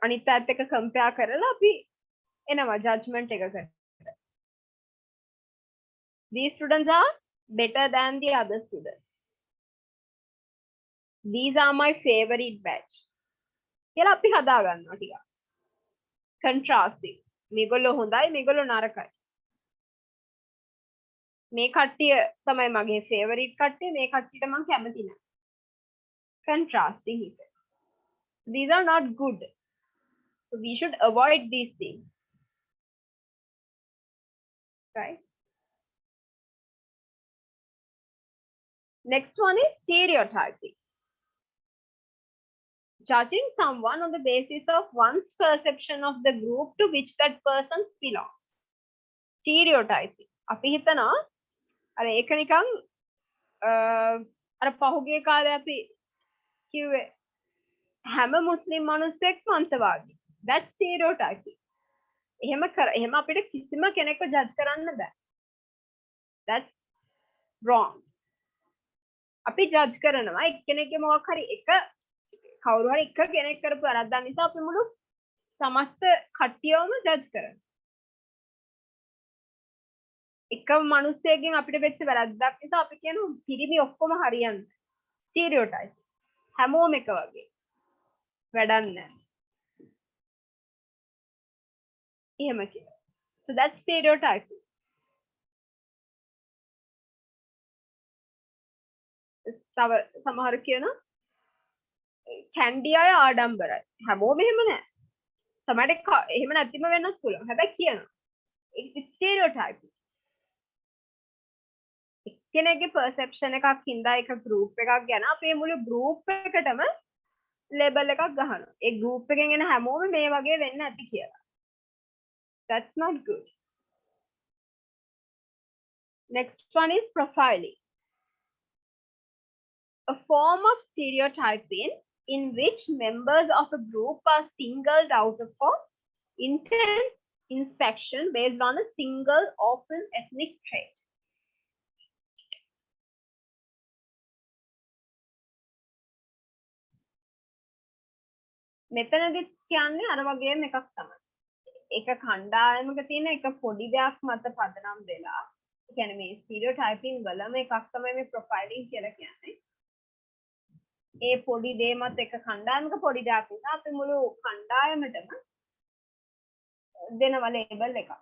අනිත් පැත්ත එක compare කරලා අපි එනවා judgment එකකට. These students are better than the other students. These are my favorite batch. කියලා අපි හදා ගන්නවා ටිකක්. Contrasting. මේගොල්ලෝ හොඳයි, මේගොල්ලෝ නරකයි. මේ කට්ටිය තමයි මගේ favorite කට්ටිය, මේ කට්ටියට මම කැමති නැහැ. Contrasting effect. These are not good. So we should avoid these things. Right? Next one is stereotyping. Judging someone on the basis of one's perception of the group to which that person belongs. Stereotyping. අපි හිතනවා අර ඒක නිකන් අර පහුගිය කාලේ අපි කිව්වේ හැම මුස්ලිම් මිනිස්සෙක්ම අන්තවාදී. That's stereotyping. එහෙම අපිට කිසිම කෙනෙක්ව ජජ් කරන්න බෑ. That's wrong. අපි ජජ් කරනවා එක්කෙනෙක්ගේ මොකක් හරි එක කවුරු හරි එක කෙනෙක් කරපු වැරද්දක් නිසා අපි මුළු සමස්ත කට්ටියවම ජජ් කරනවා. එක මිනිස්සෙක්ගෙන් අපිට වෙච්ච වැරද්දක් නිසා අපි කියනවා පිරිමි ඔක්කොම හරියන්නේ. ස්ටීරියෝටයිප්. හැමෝම එක වගේ. වැඩක් නැහැ. එහෙම කියනවා. So that's stereotyping. තව සමහර කියන කැන්ඩි අය ආඩම්බරයි. හැමෝම එහෙම නෑ. සමහරට එහෙම නැතිම වෙන්නත් පුළුවන්. හැබැයි කියනවා. it's stereotyping. එක්කෙනෙක්ගේ perception එකක් හින්දා එක group එකක් ගැන අපේ මුළු group එකටම label එකක් ගහනවා. ඒ group එකෙන් එන හැමෝම මේ වගේ වෙන්න ඇති කියලා. That's not good. Next one is profiling. A form of stereotyping in which members of a group are singled out for intense inspection based on a single, often ethnic trait. මෙතනදි කියන්නේ අර වගේම එකක් තමයි. එක කණ්ඩායමක තියෙන එක පොඩි දෙයක් මත පදනම් වෙලා, ඒ කියන්නේ මේ ස්ටීරියෝටයිපින් වලම එකක් තමයි මේ ප්‍රොෆයිලින් කියලා කියන්නේ. ඒ පොඩි දේමත් එක කණ්ඩායමක පොඩි දෙයක් නිසා අපි මුළු කණ්ඩායමටම දෙනවා ලේබල් එකක්.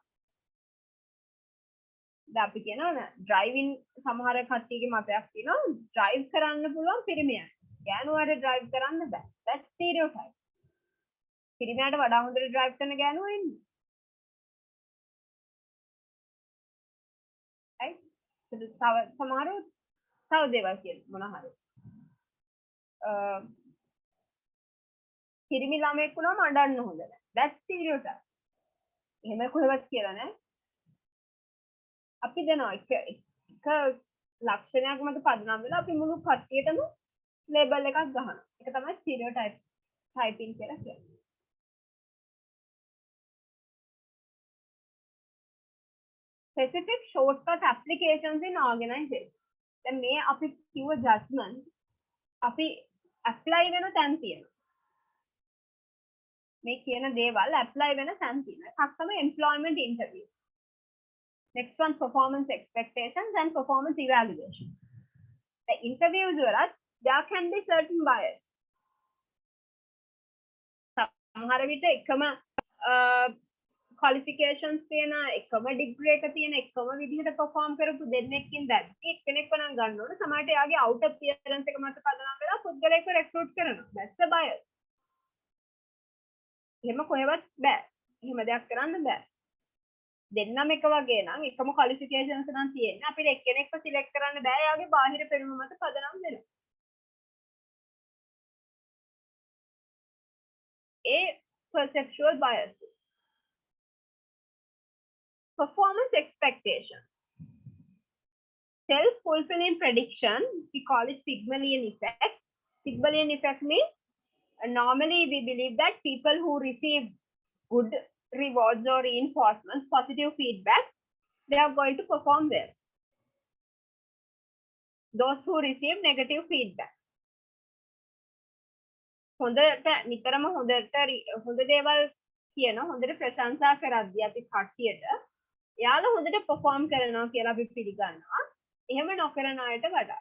දැන් අපි කියනවා ඩ්‍රයිවිං සමහර කට්ටියගේ මතයක් තියෙනවා ඩ්‍රයිව් කරන්න පුළුවන් පිරිමියන්. ගෑනුවාට ඩ්‍රයිව් කරන්න බෑ. that's stereotype. පිරිමියාට වඩා හොඳට ඩ්‍රයිව් කරන ගෑනුවෝ ඉන්නේ. right? සමහරව තව දේවල් කියන මොන හරි. පිරිමි ළමයෙක් වුණාම අඬන්න හොඳ නැහැ. that's stereotype. එහෙම කොහෙවත් කියලා නැහැ. අපි දෙනවා එක ලක්ෂණයක් මත පදනම් වෙලා අපි මුළු කට්ටියටම ලේබල් එකක් ගහනවා. ඒක තමයි ස්ටීරියෝටයිප් ටයිපින් කියලා කියන්නේ. specific shortcut applications in organization. දැන් මේ අපි කිව්ව judgment අපි apply වෙන තැන් තියෙනවා. මේ කියන දේවල් apply වෙන තැන් තියෙනවා. එකක් තමයි employment interview. Next one, performance expectations and performance evaluation. The interviews were there can be certain bias. සමහර විට එකම qualifications තියෙන එකම degree එක තියෙන එකම විදිහට perform කරපු දෙන්නෙක්ින් දැක්කේ එක්කෙනෙක්ව නම් ගන්න ඕන. සමහරට එයාගේ out appearance එක මත පදනම් වෙලා පුද්ගලයෙක්ව recruit කරනවා. That's a bias. එහෙම කොහෙවත් බෑ. එහෙම දෙයක් කරන්න බෑ. දෙන්නම එක වගේ නම් එකම qualifications නම් තියෙන්නේ අපිට එක්කෙනෙක්ව select කරන්න බෑ එයාගේ බාහිර පෙනුම මත පදනම් වෙනවා. A perceptual bias. Performance expectation. Self-fulfilling prediction, we call it Pygmalion effect. Pygmalion effect means normally we believe that people who receive good rewards or reinforcements, positive feedback, they are going to perform well. Those who receive negative feedback. හොඳට නිතරම හොඳ දේවල් කියන හොඳට ප්‍රශංසා කරද්දී අපි කට්ටියට එයාලා හොඳට perform කරනවා කියලා අපි පිළිගන්නවා. එහෙම නොකරන අයට වඩා.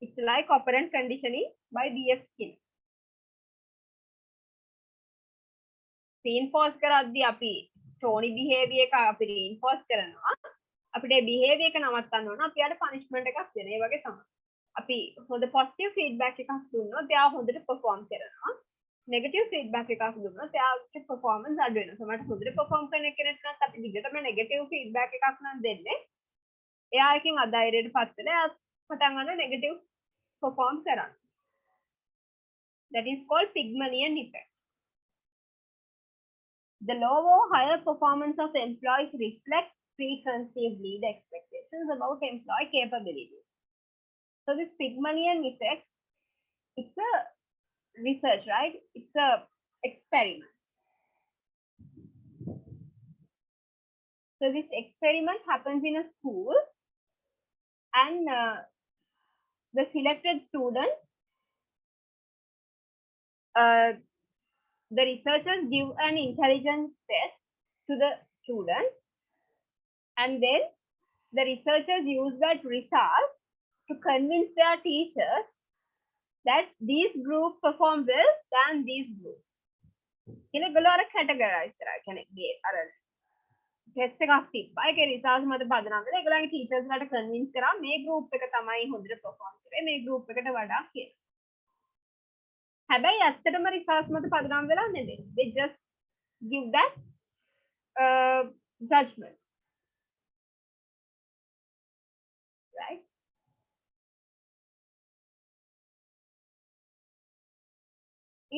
It's like operant conditioning by B.F. Skinner. reinforce කරද්දී අපි stony behavior එක අපි reinforce කරනවා. අපිට behavior එක නවත්තන්න ඕන. අපි යාට punishment එකක් දෙන. ඒ වගේ තමයි. අපි හොඳ positive feedback එකක් දුන්නොත් එයා හොඳට perform කරනවා. negative feedback එකක් දුන්නොත් එයාගේ performance අඩු වෙනවා. සමහරට හොඳට perform කරන කෙනෙක් නම් අපි දිගටම negative feedback එකක් නම් දෙන්නේ. එයා එකකින් අධෛර්යයට පත් වෙලා එයා පටන් ගන්න negative perform කරන්න. That is called Pygmalion effect. The low or higher performance of employees reflects preconceived lead expectations about employee capabilities. So this Pygmalion effect, it's a research, right? It's a experiment. So this experiment happens in a school, and the selected students, the researchers give an intelligence test to the students, and then the researchers use that result to convince their teachers that these groups perform well than these groups. Kile golora categorize kara kenekge ara test එකක් තිබ්බා. ඒකේ results මත පදනම් වෙලා ඒගොල්ලන්ගේ teachers ලාට convince කරා මේ group එක තමයි හොඳට perform කරේ මේ group එකට වඩා කියලා. හැබැයි ඇත්තටම results මත පදනම් වෙලා නෙමෙයි. They just give that judgment. Right?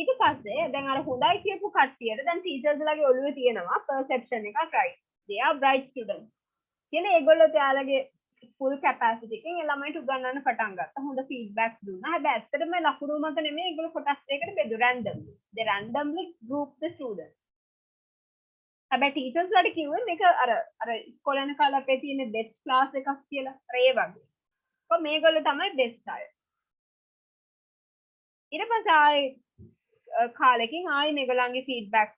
ඊට පස්සේ දැන් අර හොඳයි කියපු කට්ටියට දැන් ටීචර්ස් ලාගේ ඔළුවේ තියෙනවා perception එකක් right. They are bright students. කියලා ඒගොල්ලෝ එයාලගේ full capacity එකෙන් ඒ ළමයිට උගන්වන්න පටන් ගත්තා. හොඳ feedback දුන්නා. හැබැයි ඇත්තටම ලකුණු මත නෙමෙයි ඒගොල්ලෝ කොටස් දෙකකට බෙදුවා randomly. They randomly group the students. හැබැයි ටීචර්ස් ලාට කිව්වේ මේක අර ඉස්කෝලේ යන කාලේ අපේ තියෙන best class එකක් කියලා. අර ඒ වගේ. කොහොම මේගොල්ලෝ තමයි best අය. ඊට පස්සේ ආයේ කාලෙකින් ආයි මේගොල්ලන්ගේ feedback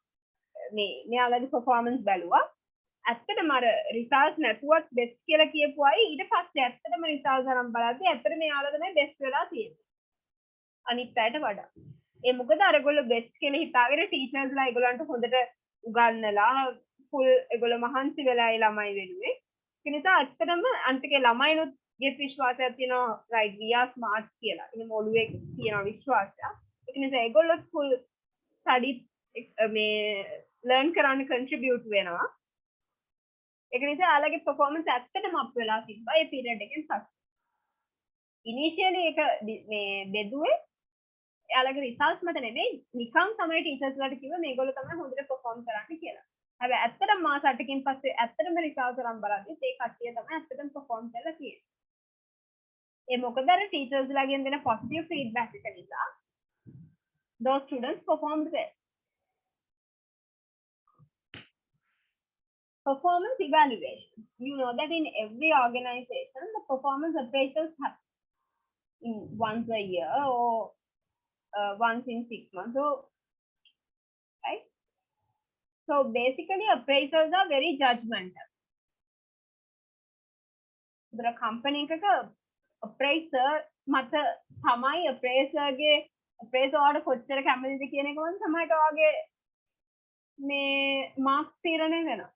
මෙයාලගේ performance බැලුවා ඇත්තටම අර රිසල්ට් නැතුවත් බෙස්ට් කියලා කියපු අය ඊට පස්සේ ඇත්තටම රිසල්ට් අරන් බලද්දී ඇත්තටම යාළුවා තමයි බෙස්ට් වෙලා තියෙන්නේ. අනිත් අයට වඩා. ඒ මොකද අරගොල්ලෝ බෙස්ට් කියලා හිතාගෙන ටීචර්ස්ලා ඒගොල්ලන්ට හොඳට උගන්වලා ෆුල් ඒගොල්ලෝ මහන්සි වෙලා ඒ ළමයි වෙනුවේ. ඒ නිසා ඇත්තටම අන්තිකේ ළමයිනුත් ගේ විශ්වාසයක් තියෙනවා right we are smart කියලා. එහෙම ඔළුවේ තියෙන විශ්වාසය. ඒක නිසා ඒගොල්ලොත් ෆුල් study මේ learn කරන්න contribute වෙනවා. ඒක නිසා යාළුවගේ performance ඇත්තටම up වෙලා තිබ්බා ඒ period එකෙන් පස්සේ. initially ඒක මේ බෙදුවේ යාළුවගේ results මත නෙමෙයි නිකන් තමයි ටීචර්ස්ලාට කිව්වේ මේගොල්ලෝ තමයි හොඳට perform කරන්නේ කියලා. හැබැයි ඇත්තටම මාස 8කින් පස්සේ ඇත්තටම results අරන් බලද්දි ඒ කට්ටිය තමයි ඇත්තටම perform කරලා තියෙන්නේ. ඒ මොකද අර ටීචර්ස්ලාගෙන් දෙන positive feedback එක නිසා those students performed well. Performance evaluation. You know that in every organization, the performance appraisals happen in once a year or once in 6 months. So, right? So basically, appraisals are very judgmental. The company appraiser මත තමයි appraiserගේ appraiser වලට කොච්චර කැමතිද කියන එක වань තමයි ඔයාගේ මේ මාක්ස් තීරණය වෙනවා.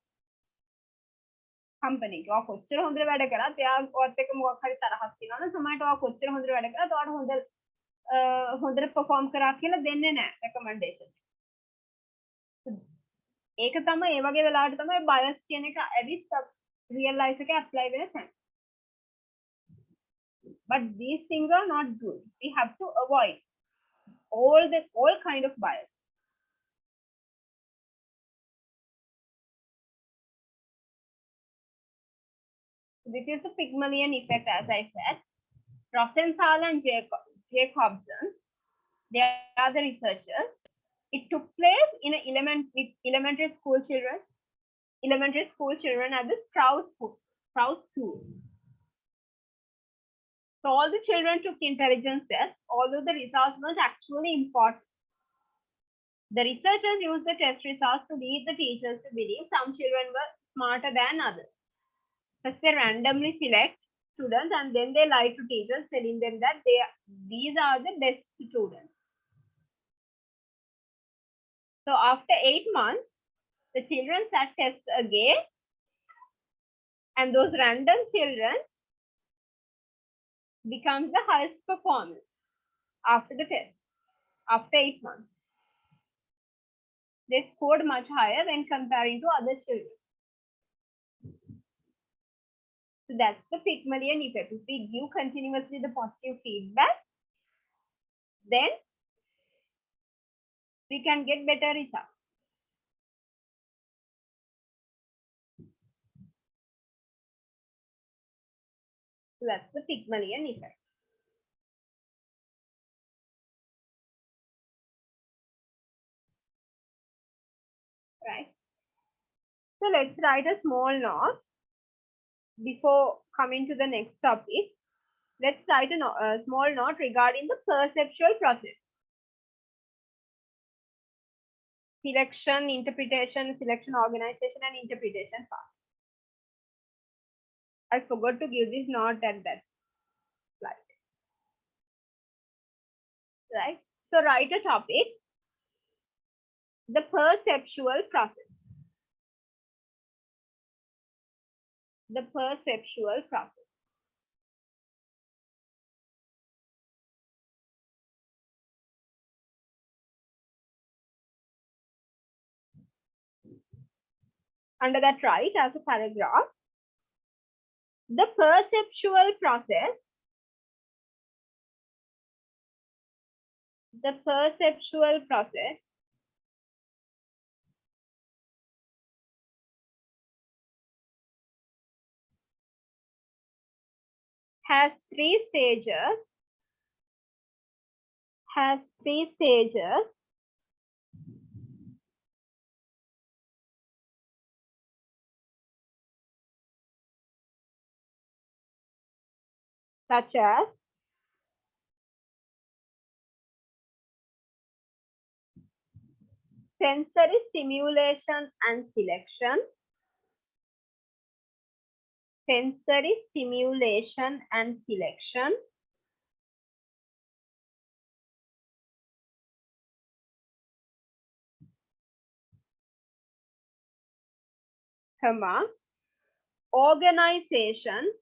company එක ඔයා කොච්චර හොඳට වැඩ කරත් එයාත් එක්ක මොකක් හරි තරහක් තියෙනවා නම් සමහරට ඔයා කොච්චර හොඳට වැඩ කරත් ඔයාට හොඳට perform කරා කියලා දෙන්නේ නැහැ recommendation. ඒක තමයි ඒ වගේ වෙලාවට තමයි bias කියන එක ඇවිත් real life එකේ apply වෙන තැන. But these things are not good. We have to avoid all kind of bias. This is the Pygmalion effect, as I said. Rosenthal and Jacobson, they are the researchers. It took place in with elementary school children at the Strauss School. So all the children took intelligence tests, although the results were actually important. The researchers used the test results to lead the teachers to believe some children were smarter than others. First, they randomly select students and then they lie to teachers, telling them that these are the best students. So after 8 months, the children sat tests again, and those random children becomes the highest performance after the test. After 8 months, they scored much higher when comparing to other children. So that's the Pygmalion effect. If we give continuously the positive feedback, then we can get better results. So that's the Pygmalion effect. Right. So let's write a small note before coming to the next topic. Let's write a small note regarding the perceptual process. Selection, interpretation, selection, organization, and interpretation part. I forgot to give this note at that slide. Right? So write a topic. The perceptual process. The perceptual process. Under that, write as a paragraph. The perceptual process. The perceptual process has 3 stages. Such as sensory stimulation and selection, sensory stimulation and selection, comma, organization,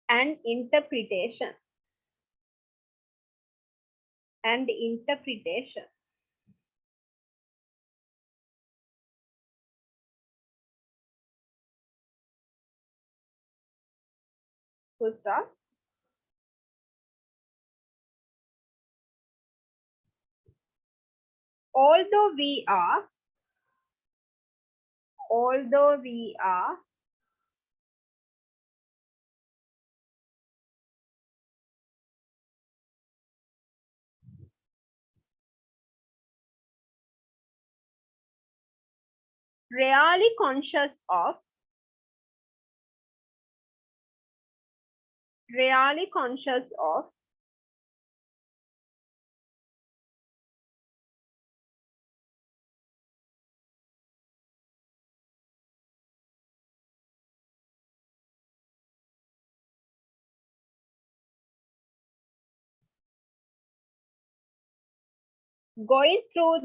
and interpretation. Full stop. Although we are really conscious of going through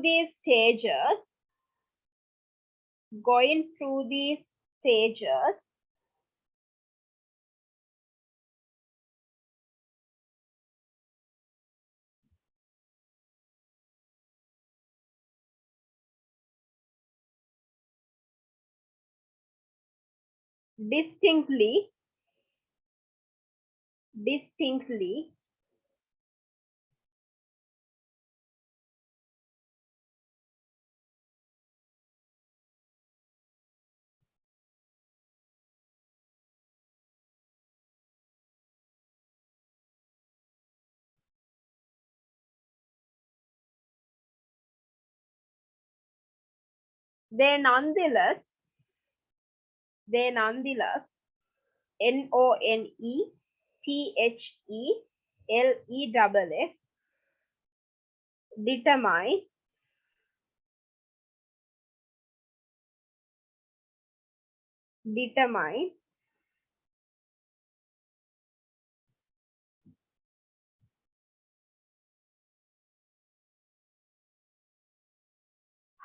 these stages, distinctly, they nonetheless, NONETHELESS, determine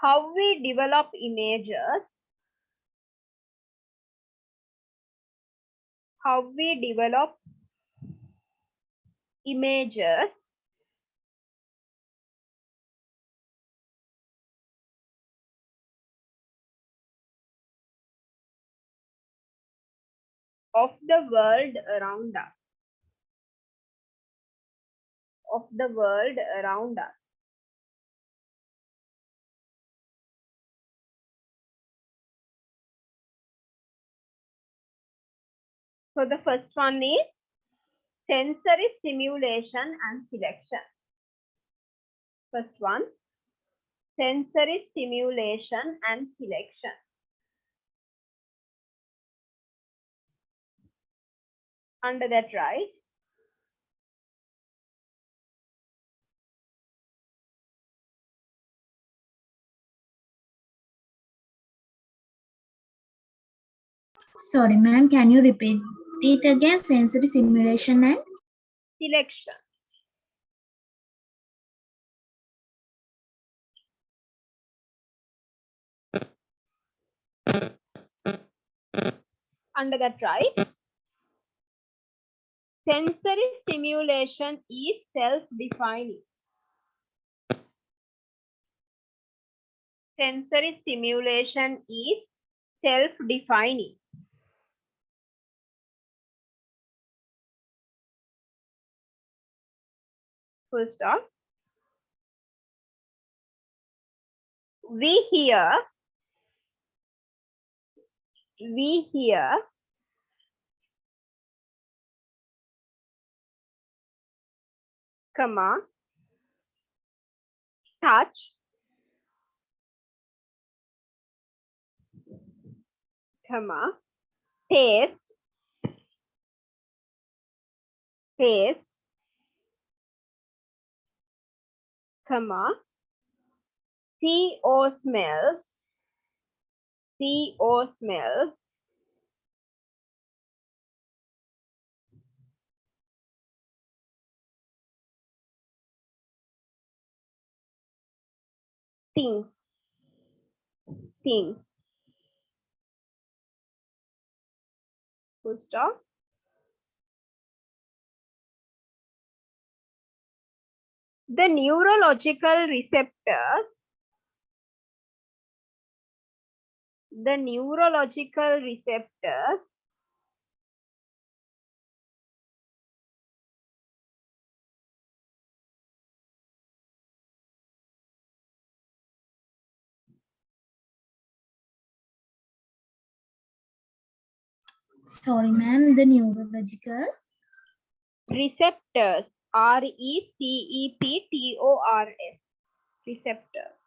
how we develop images, of the world around us. So the first one is sensory stimulation and selection. First one, sensory stimulation and selection. Under that, right? Sorry, ma'am, can you repeat it again? Sensory simulation and Selection. Under that, right? Sensory stimulation is self-defining. Sensory stimulation is self-defining. Full stop. We hear, comma, touch, comma, taste, taste, comma, see or smell, see or smell, things, things. Full stop. The neurological receptors, the neurological receptors Sorry, ma'am. The neurological. receptors, receptors, receptors,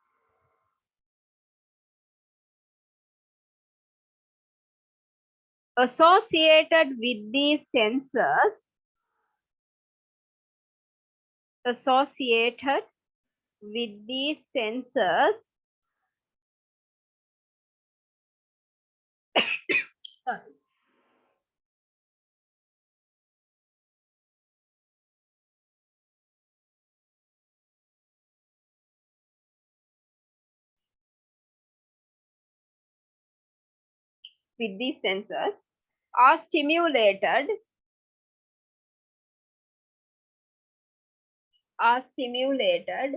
associated with these sensors, associated with these sensors, sorry, with these sensors are stimulated, are stimulated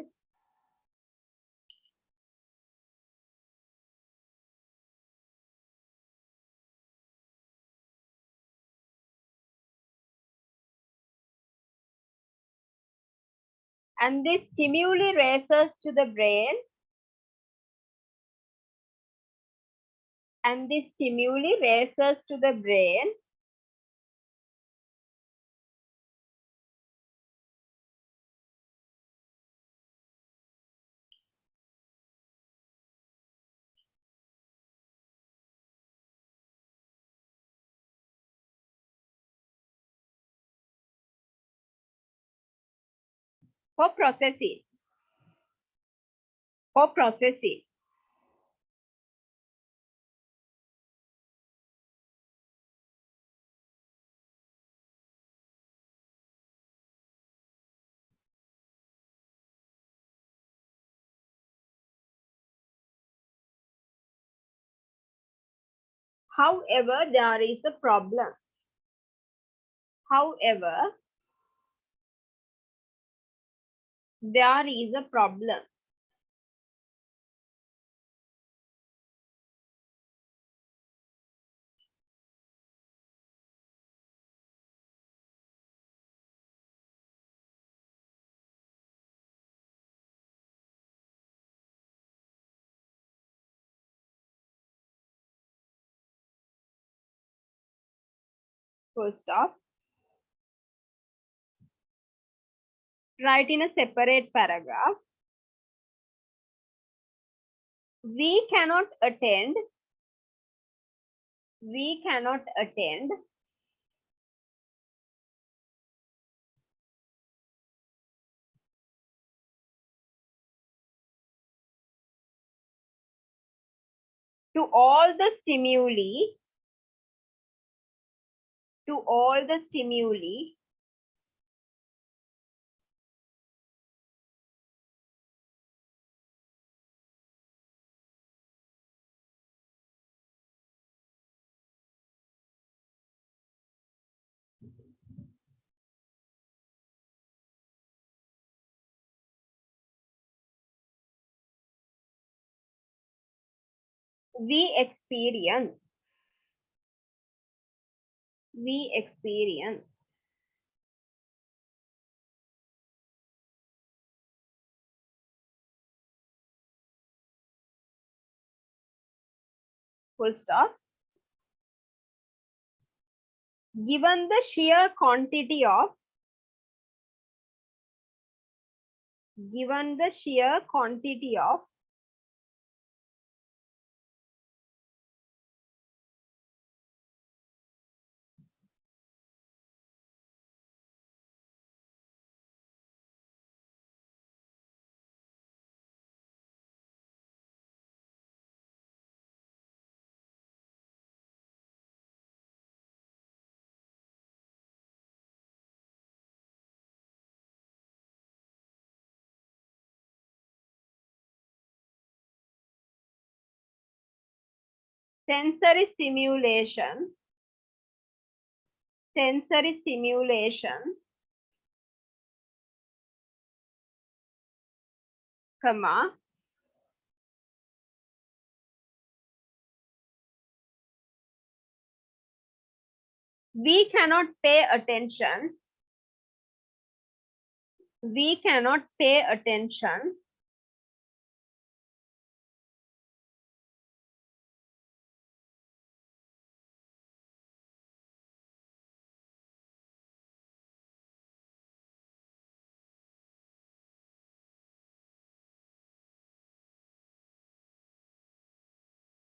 and this stimuli races to the brain, and this stimuli races to the brain for processing, for processing. However, there is a problem. However, there is a problem. Full stop. Write in a separate paragraph. We cannot attend to all the stimuli, to all the stimuli we experience, we experience. Full stop. Given the sheer quantity of, given the sheer quantity of sensory stimulation, sensory stimulation, comma, we cannot pay attention, we cannot pay attention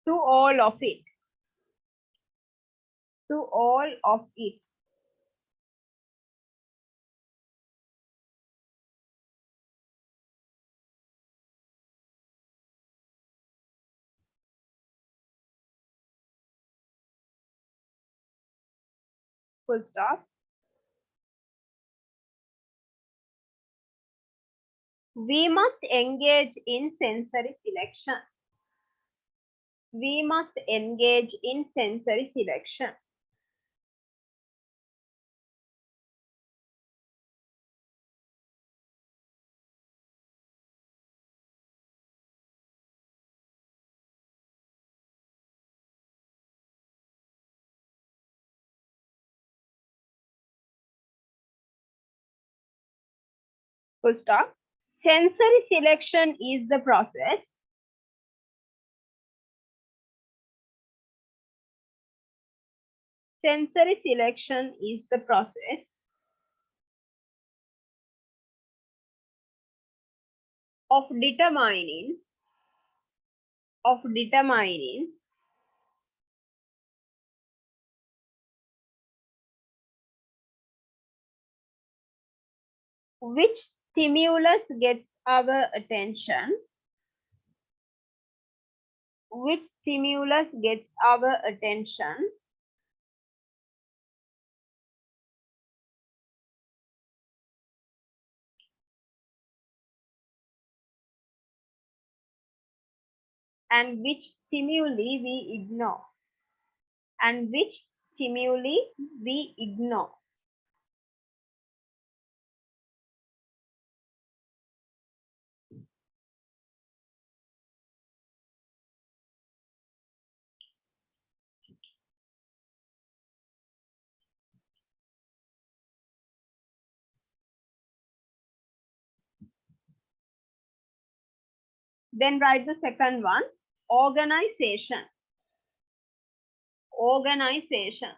to all of it, to all of it. Full stop. We must engage in sensory selection. We must engage in sensory selection. Full stop. Sensory selection is the process sensory selection is the process of determining which stimulus gets our attention, which stimulus gets our attention, and which stimuli we ignore, and which stimuli we ignore. Then write the second one, organization. Organization.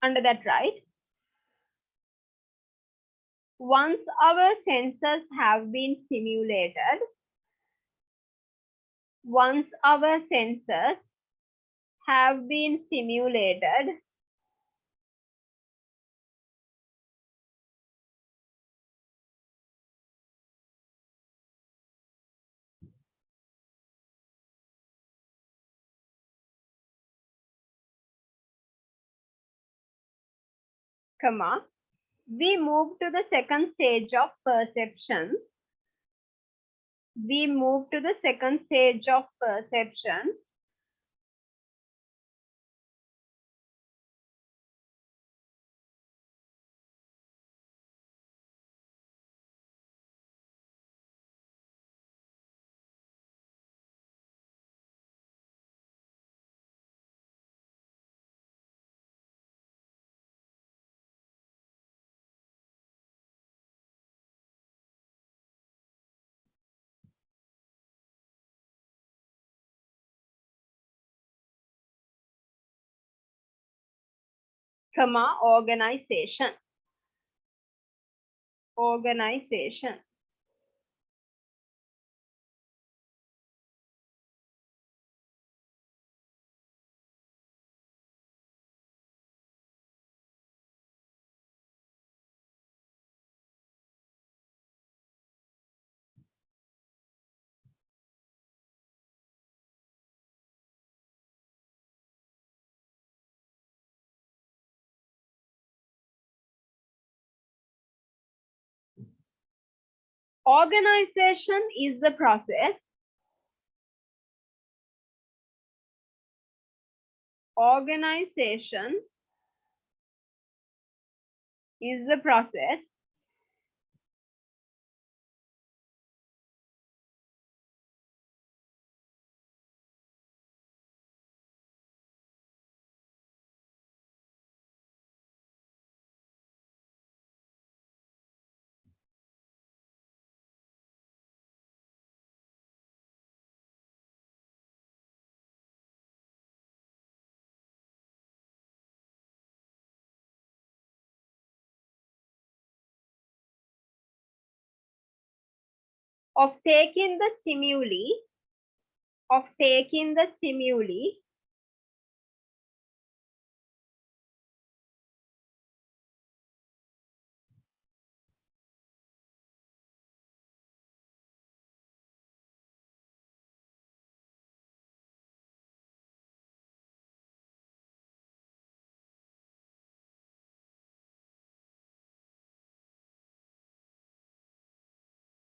Under that, write, once our senses have been stimulated, once our senses have been stimulated, comma, we move to the second stage of perception. We move to the second stage of perception. Comma, organization. Organization. Organization is the process. Organization is the process of taking the stimuli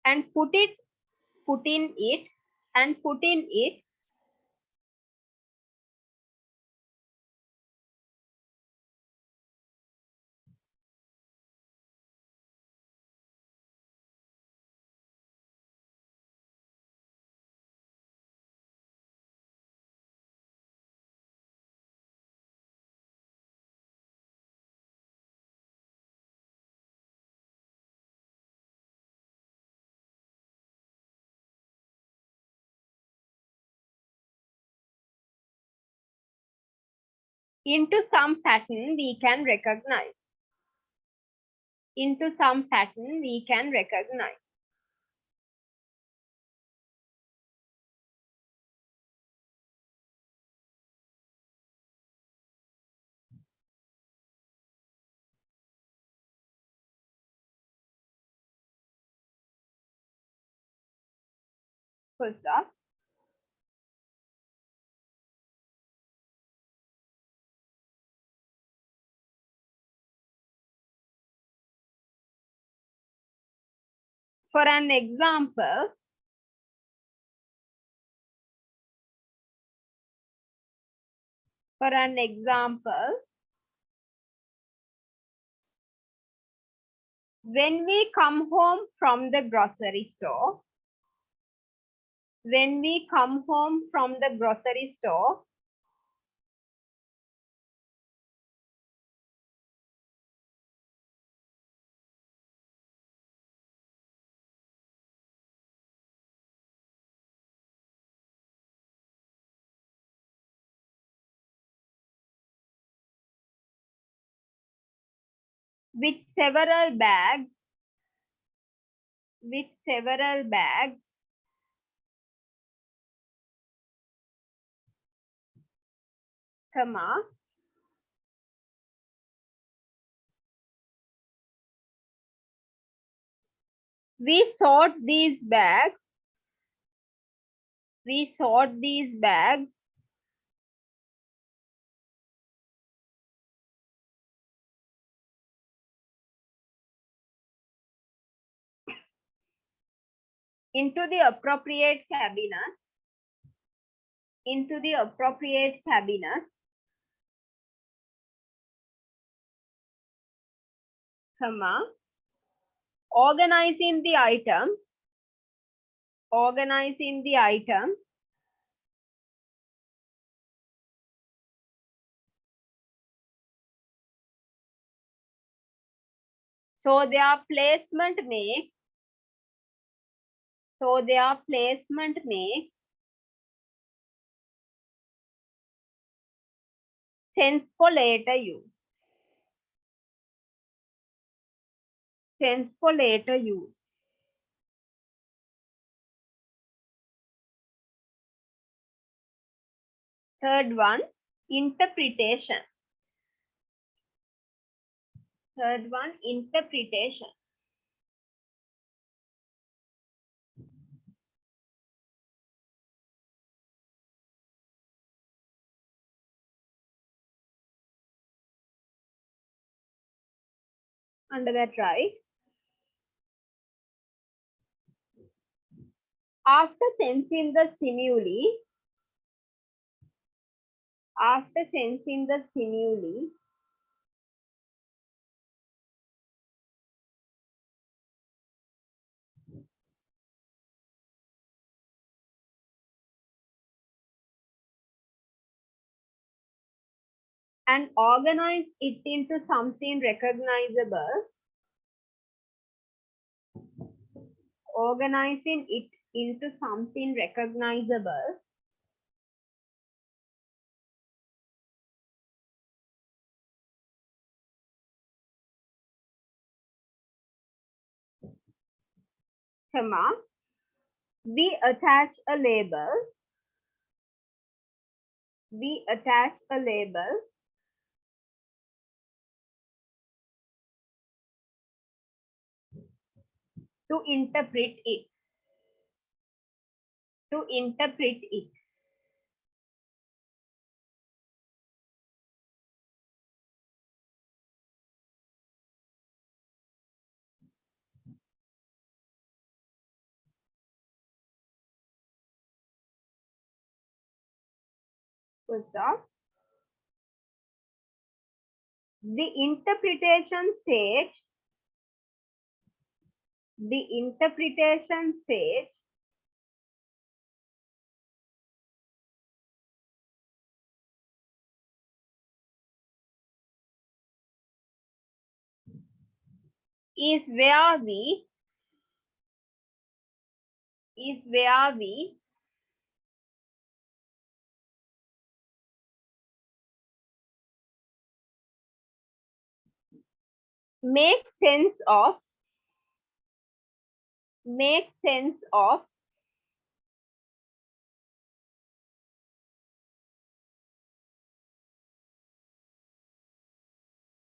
and put in it into some pattern we can recognize. First up, for an example, when we come home from the grocery store, with several bags, comma, we sort these bags into the appropriate cabinet, comma, organizing the items so their placement makes sense for later use. Third one, interpretation. Under that, right? After sensing the stimuli, and organize it into something recognizable, organizing it into something recognizable, comma, we attach a label, to interpret it, Full stop. The interpretation stage is where we make sense of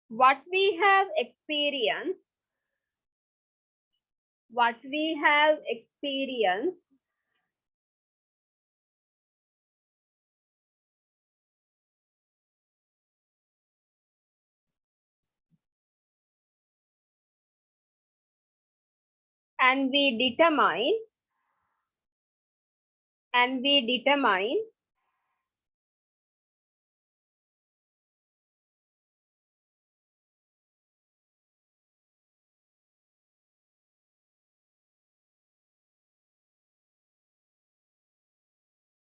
what we have experienced, and we determine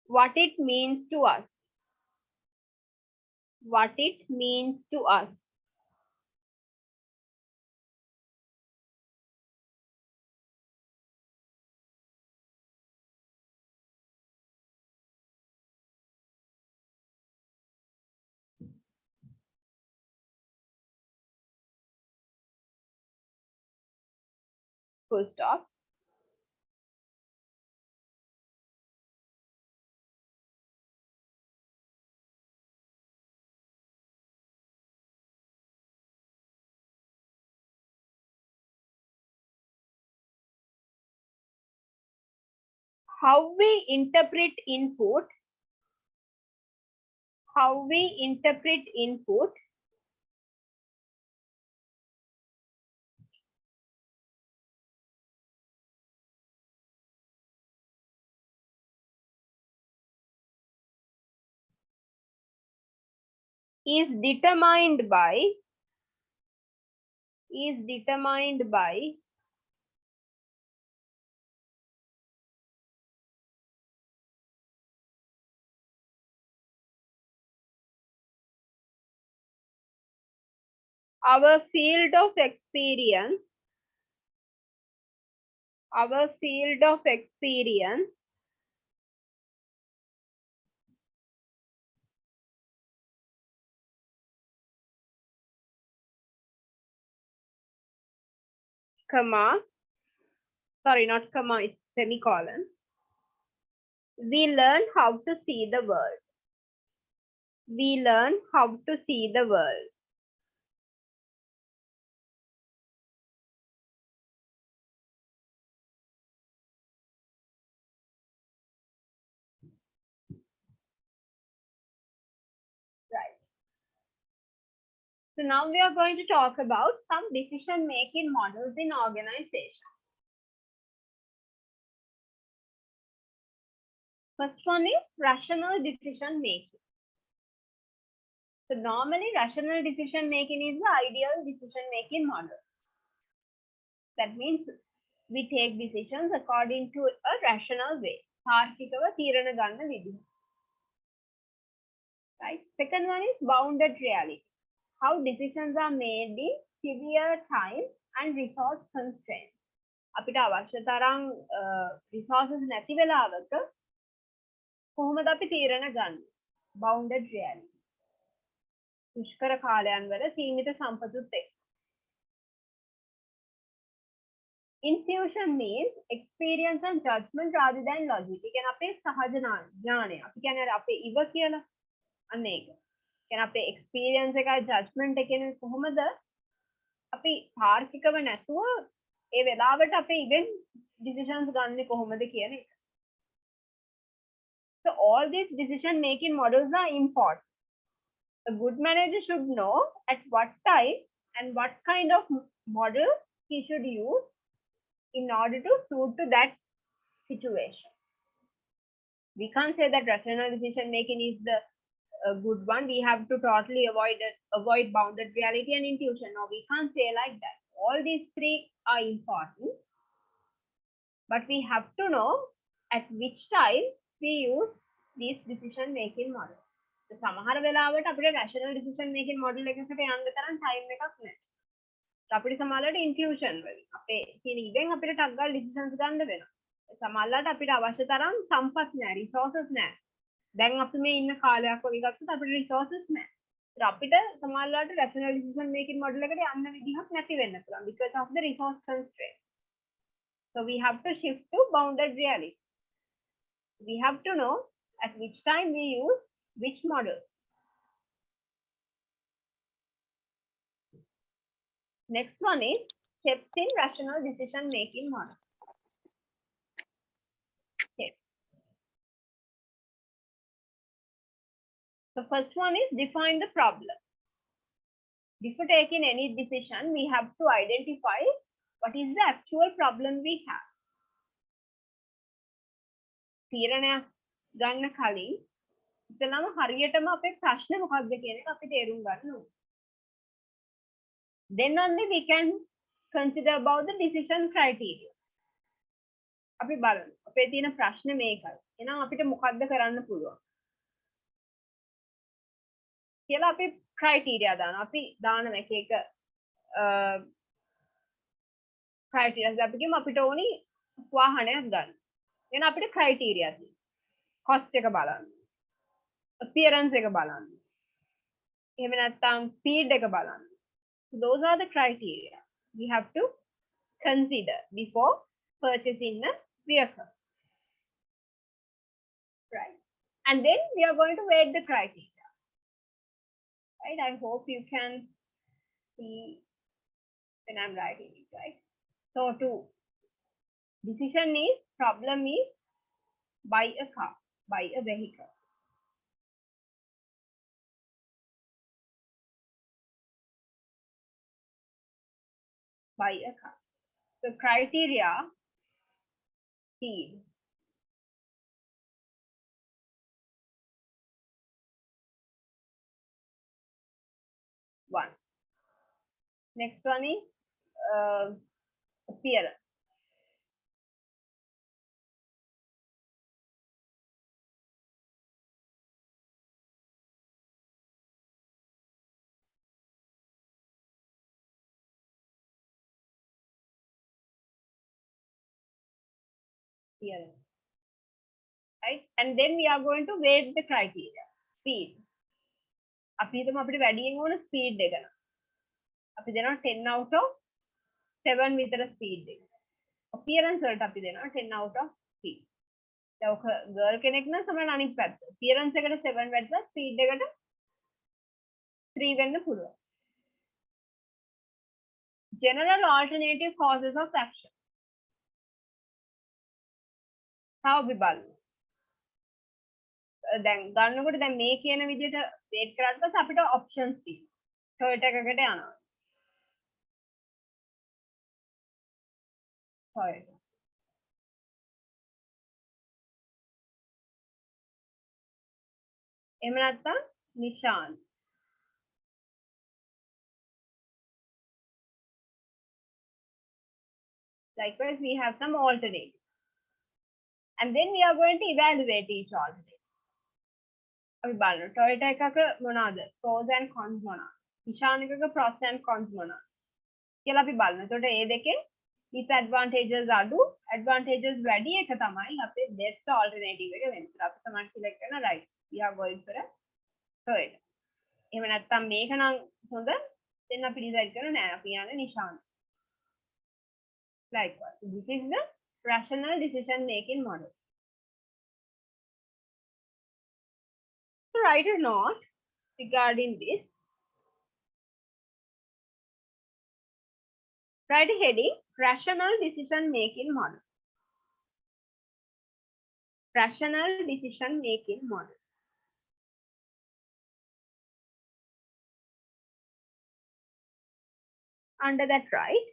what it means to us. Full stop. How we interpret input is determined by our field of experience, comma, sorry, not comma, it's semicolon. We learn how to see the world. Right. So now we are going to talk about some decision making models in organization. First one is rational decision making. So normally rational decision making is the ideal decision making model. That means we take decisions according to a rational way. තාර්කිකව තීරණ ගන්න විදිහ. Right? Second one is bounded reality. How decisions are made in severe time and resource constraints. අපිට අවශ්‍ය තරම් resources නැති වෙලාවක කොහොමද අපි තීරණ ගන්නේ? Bounded reality. දුෂ්කර කාලයන් වල සීමිත සම්පතුත් එක්ක. Intuition means experience and judgment rather than logic. ඒ කියන්නේ අපේ සහජ ඥානය. අපි කියන්නේ අපේ ඉව කියලා අන්න ඒක. කියන්නේ අපේ experience එකයි judgment එකනේ කොහොමද අපි තාර්කිකව නැතුව ඒ වෙලාවට අපේ ඉවෙන් decisions ගන්නෙ කොහොමද කියන එක. So all these decision making models are important. A good manager should know at what time and what kind of model he should use in order to suit to that situation. We can't say that rational decision making is the good one. We have to totally avoid bounded reality and intuition. No, we can't say like that. All these three are important, but we have to know at which time we use these decision making models. So සමහර වෙලාවට අපිට rational decision making model එකකට යන්න තරම් time එකක් නැහැ. අපිට සමහරවිට intuition වලින් අපේ කියන ඉවෙන් අපිට ටක් ගාලා decisions ගන්න වෙනවා. සමහරවිට අපිට අවශ්‍ය තරම් සම්පත් නැහැ, resources නැහැ. දැන් අපි මේ ඉන්න කාලයක් වගේ ගත්තොත් අපිට resources නැහැ. ඒත් අපිට සමහරවිට rational decision making model එකට යන්න විදිහක් නැති වෙන්න පුළුවන් because of the resource constraint. So we have to shift to bounded reality. We have to know at which time we use which model. Next one is steps in rational decision making model. Okay. The first one is define the problem. Before taking any decision, we have to identify what is the actual problem we have. තීරණයක් ගන්න කලින් ඉතලම හරියටම අපේ ප්‍රශ්නේ මොකක්ද කියන එක අපි තේරුම් ගන්න ඕනේ. Then only we can consider about the decision criteria. අපි බලමු අපේ තියෙන ප්‍රශ්නේ මේකයි. එහෙනම් අපිට මොකක්ද කරන්න පුළුවන් කියලා අපි criteria දානවා. අපි දාන එක එක criteria අපි කියමු අපිට ඕනි වාහනයක් ගන්න. එහෙනම් අපිට criteria තියෙනවා. cost එක බලන්න. appearance එක බලන්න. එහෙම නැත්නම් speed එක බලන්න. So those are the criteria we have to consider before purchasing a vehicle. Right. And then we are going to weight the criteria. Right. I hope you can see when I'm writing it, right? So to decision is, problem is buy a car, buy a vehicle. Buy a car. So criteria is one. Next one is appearance. Appearance. Right? And then we are going to weight the criteria. Speed. අපි හිතමු අපිට වැඩියෙන් ඕන speed එක. අපි දෙනවා 10 out of 7 විතර speed එක. appearance වලට අපි දෙනවා 10 out of 3. දැන් ඔක ගර්ල් කෙනෙක් නම් සමහර අනිත් පැත්ත. appearance එකට 7 වැටලා ස්පීඩ් එකට 3 වෙන්න පුළුවන්. general alternative causes of action. තව අපි බලමු. දැන් ගන්නකොට දැන් මේ කියන විදිහට වේට් කරාට පස්සේ අපිට ඔප්ෂන්ස් තියෙනවා. Toyota එකකට යනවා. Toyota. එහෙම නැත්නම් Nishan. Likewise, we have some alternatives. And then we are going to evaluate each alternative. අපි බලමු Toyota එකක මොනවාද? Pros and cons මොනවාද? නිශාන් එකක pros and cons මොනවාද? කියලා අපි බලමු. එතකොට මේ දෙකේ disadvantages අඩු, advantages වැඩි එක තමයි අපේ best alternative එක වෙන්නේ. අපි තමයි select කරන right. We are going for a Toyota. එහෙම නැත්නම් මේක නම් හොඳ. then අපි decide කරන නෑ අපි යන්නේ Nishan. Likewise, this is the rational decision making model. So write a note regarding this. Write a heading, rational decision making model. Rational decision making model. Under that, write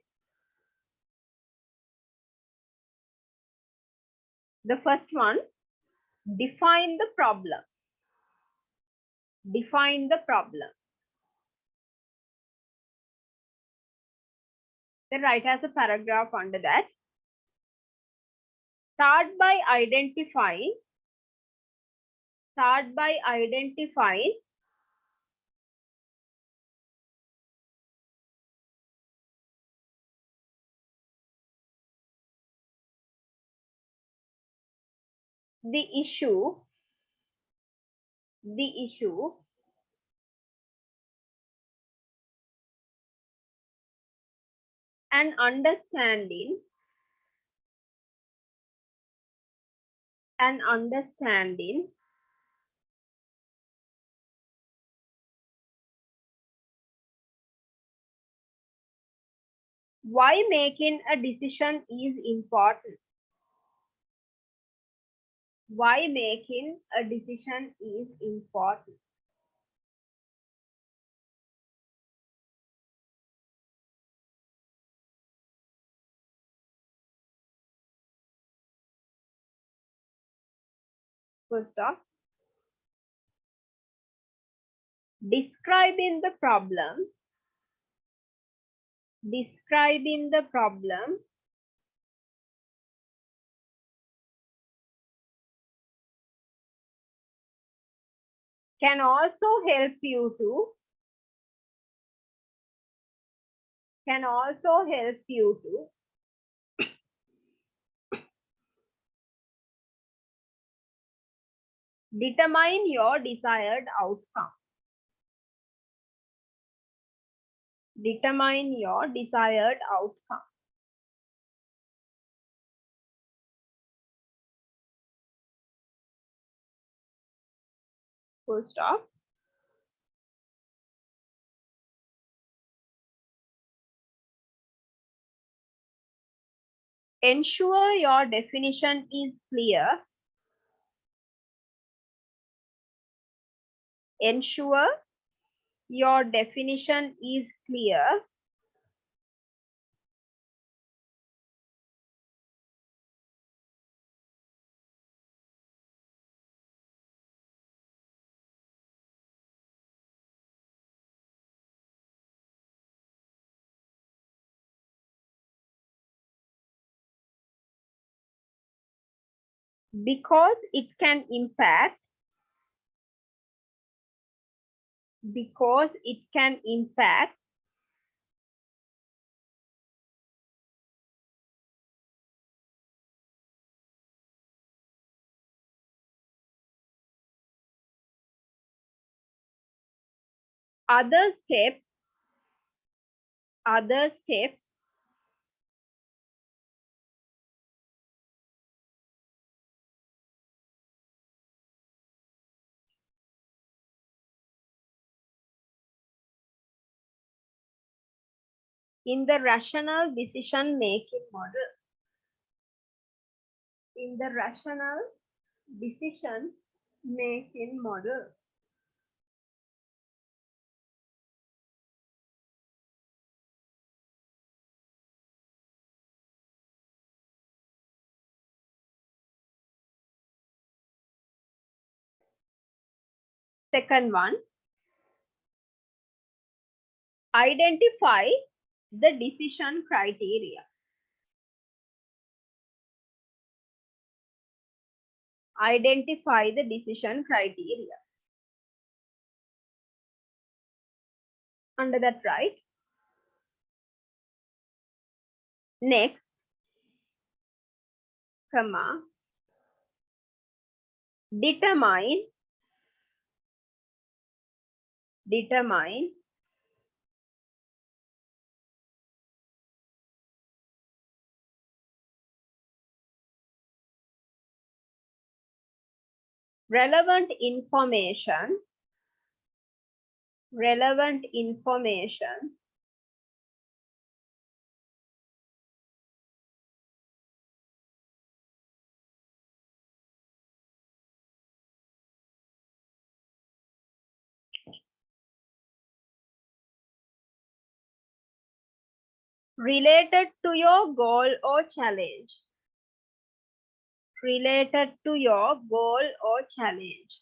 the first one, define the problem. Define the problem. Then write as a paragraph under that. Start by identifying the issue and understanding why making a decision is important. Why making a decision is important. First off, describing the problem can also help you to determine your desired outcome. Determine your desired outcome. Full stop. Ensure your definition is clear. Ensure your definition is clear. Because it can impact other steps in the rational decision making model. In the rational decision making model. Second one, identify the decision criteria. Identify the decision criteria. Under that, right? Next, comma, determine relevant information related to your goal or challenge. Related to your goal or challenge.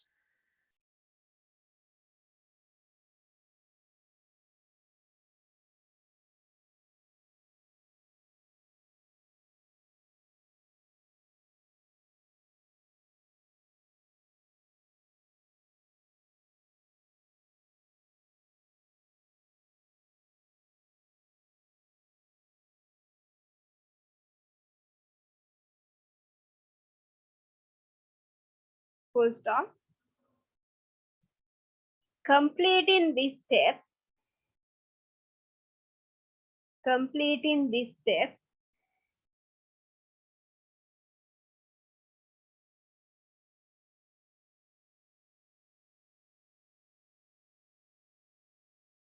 Full stop. Completing this step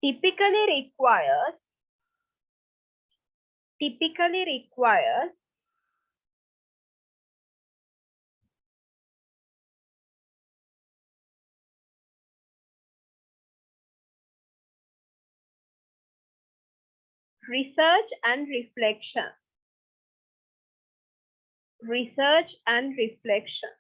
typically requires research and reflection.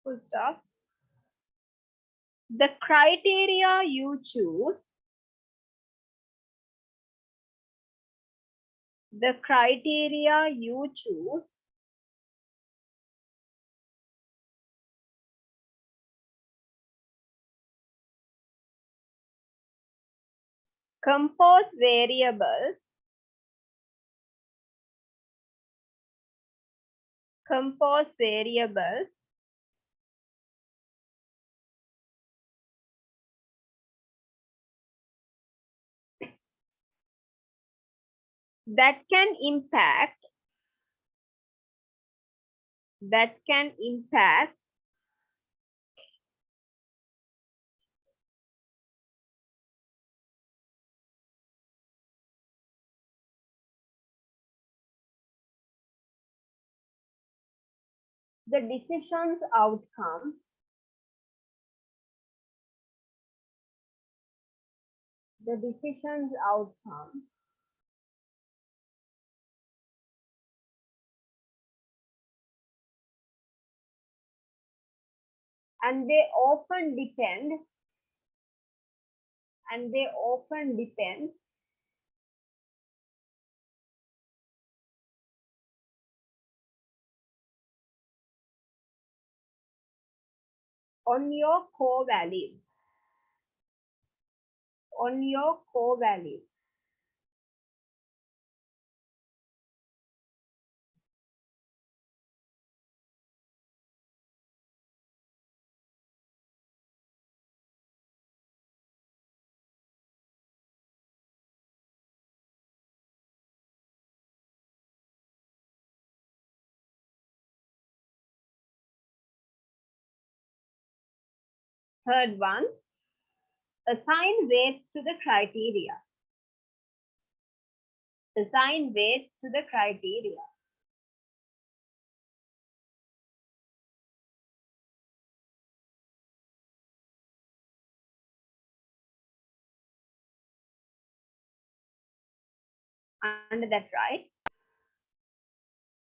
Full stop. The criteria you choose compose variables that can impact the decision's outcome and they often depend on your core values. Third one, assign weights to the criteria. under that, right?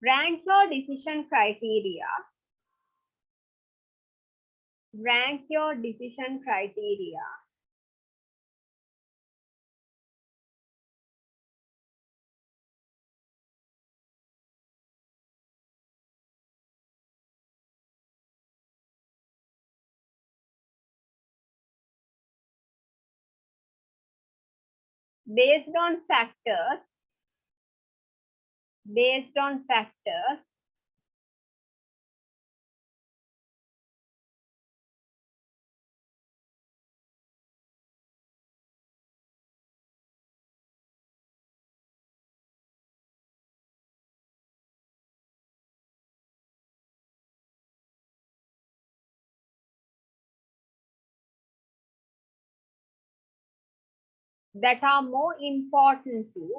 Rank your decision criteria. Rank your decision criteria based on factors that are more important to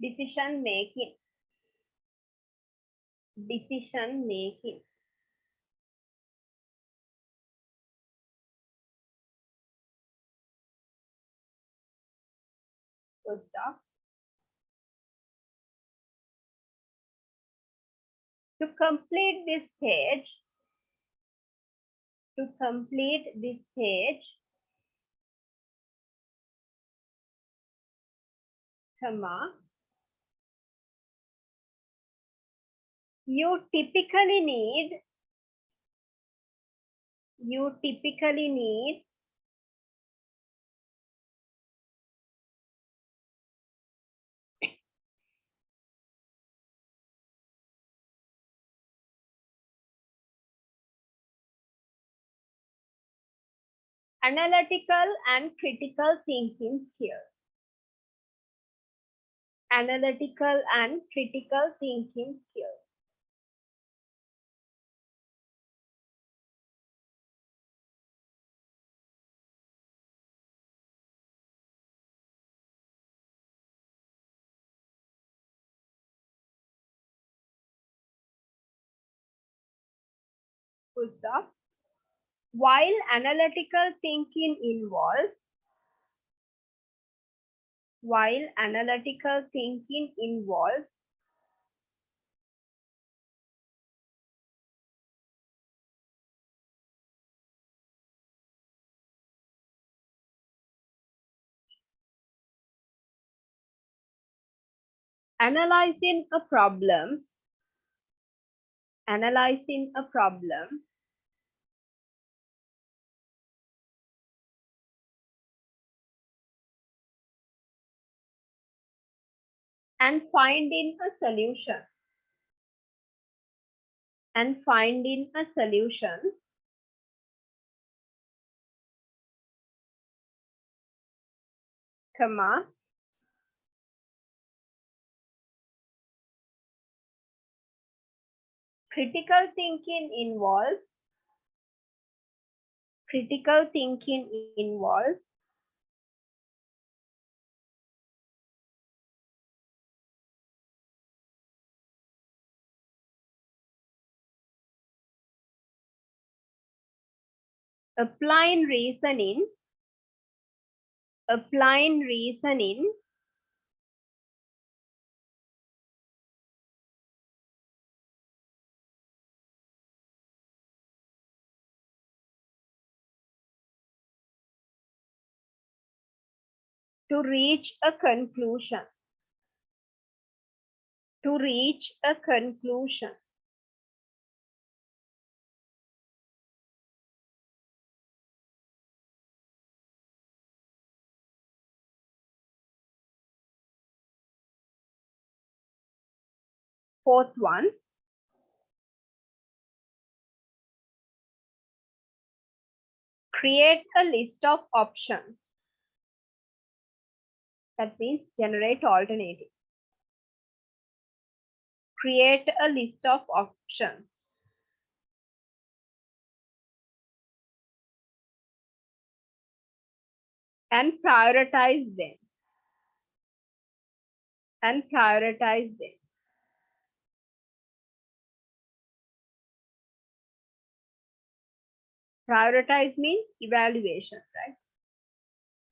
decision making. Good stuff. To complete this stage, comma, you typically need analytical and critical thinking skills. Full stop. While analytical thinking involves analyzing a problem, and finding a solution, comma, critical thinking involves applying reasoning to reach a conclusion. Fourth one, create a list of options. That means generate alternative. Create a list of options. and prioritize them. And prioritize them. Prioritize means evaluation, right?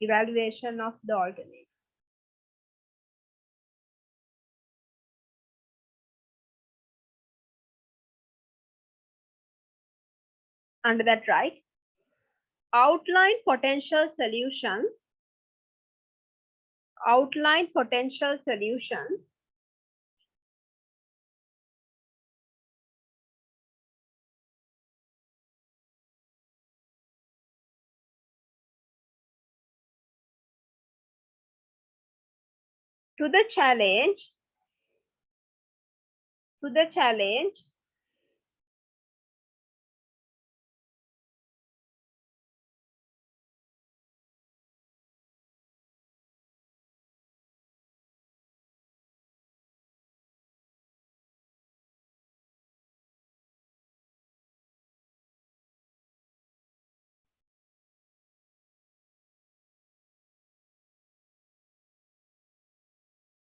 Evaluation of the alternate. Under that, right? Outline potential solutions. Outline potential solutions. To the challenge. To the challenge.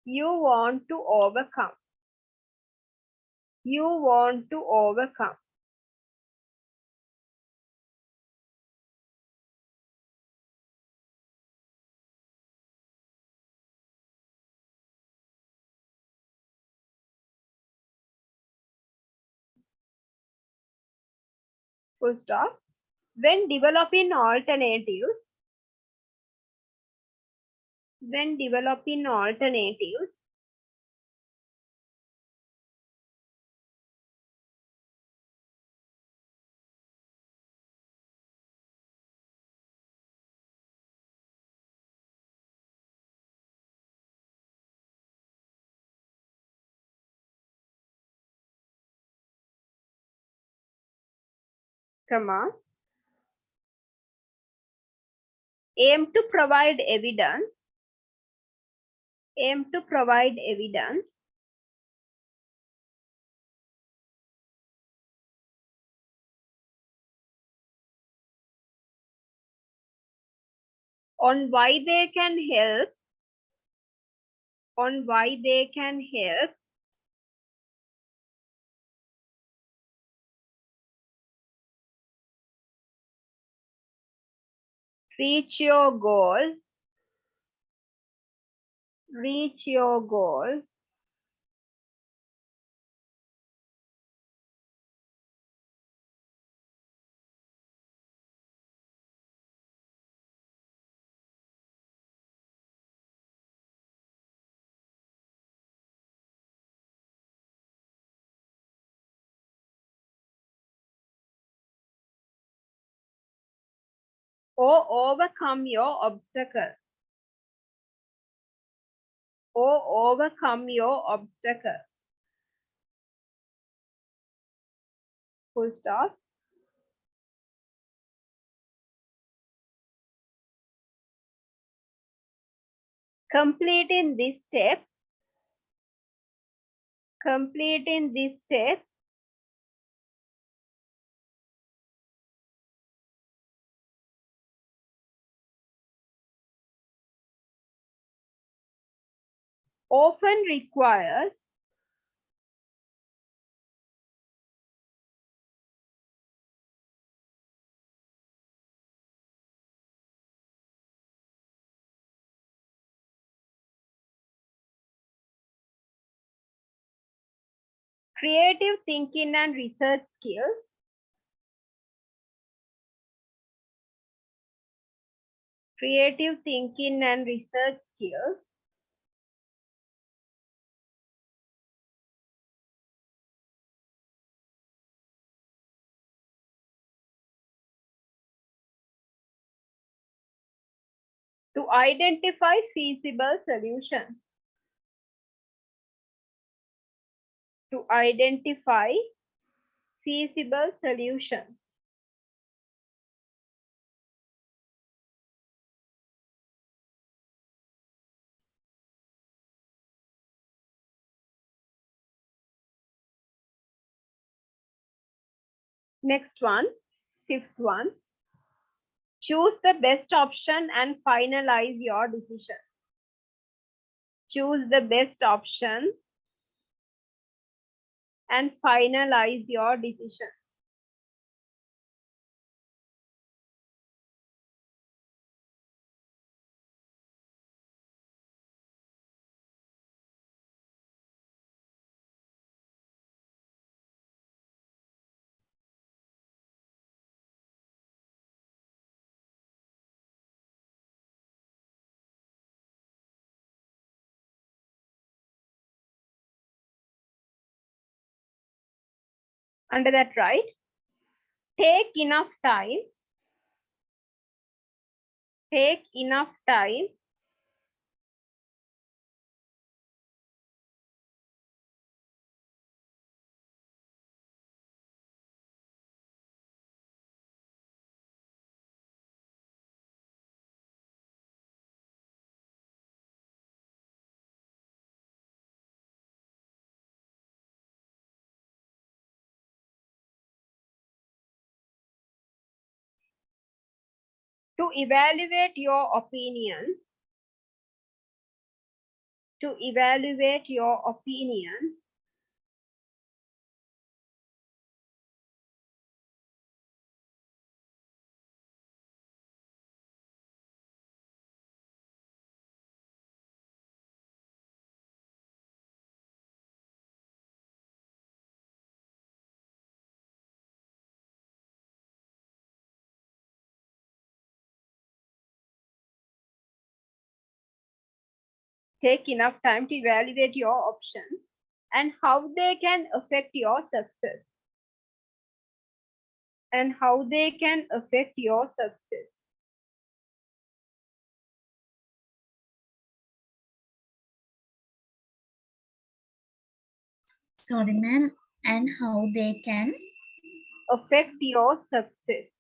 You want to overcome. You want to overcome. Full stop. When developing alternatives, comma, aim to provide evidence, aim to provide evidence on why they can help, on why they can help reach your goal, reach your goal. Or overcome your obstacle. Or overcome your obstacle. Full stop. Completing this step. Completing this step. Often requires creative thinking and research skills. Creative thinking and research skills. To identify feasible solutions. To identify feasible solutions. Next one, fifth one. Choose the best option and finalize your decision. Choose the best option and finalize your decision. Under that, right? Take enough time. Take enough time to evaluate your opinion. To evaluate your opinion. Take enough time to evaluate your options and how they can affect your success. And how they can affect your success. Sorry, ma'am. And how they can. Affect your success.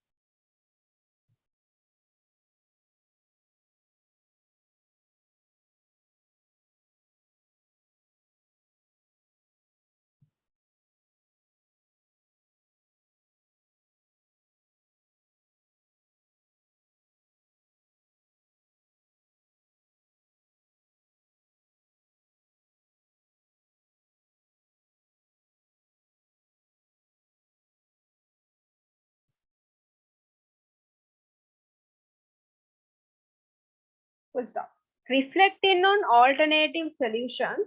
Full stop. Reflecting on alternative solutions.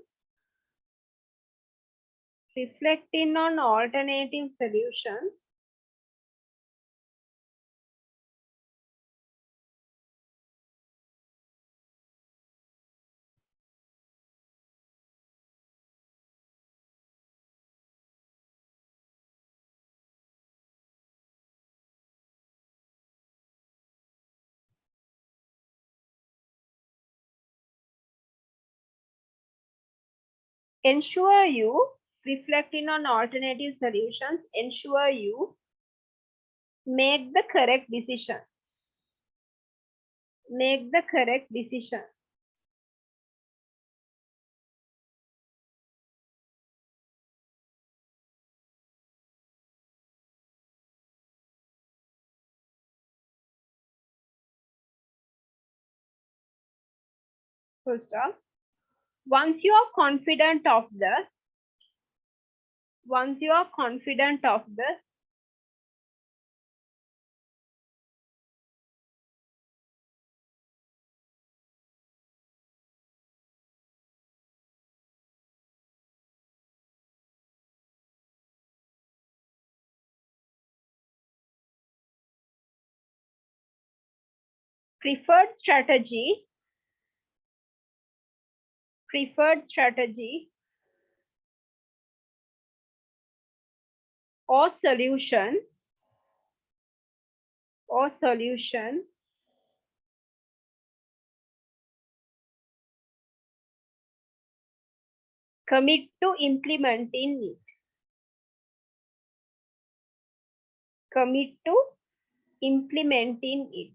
Reflecting on alternative solutions. Ensure you, reflecting on alternative solutions, ensure you make the correct decision. Make the correct decision. Full stop. Once you are confident of this, once you are confident of this, preferred strategy or solution commit to implementing it. Commit to implementing it.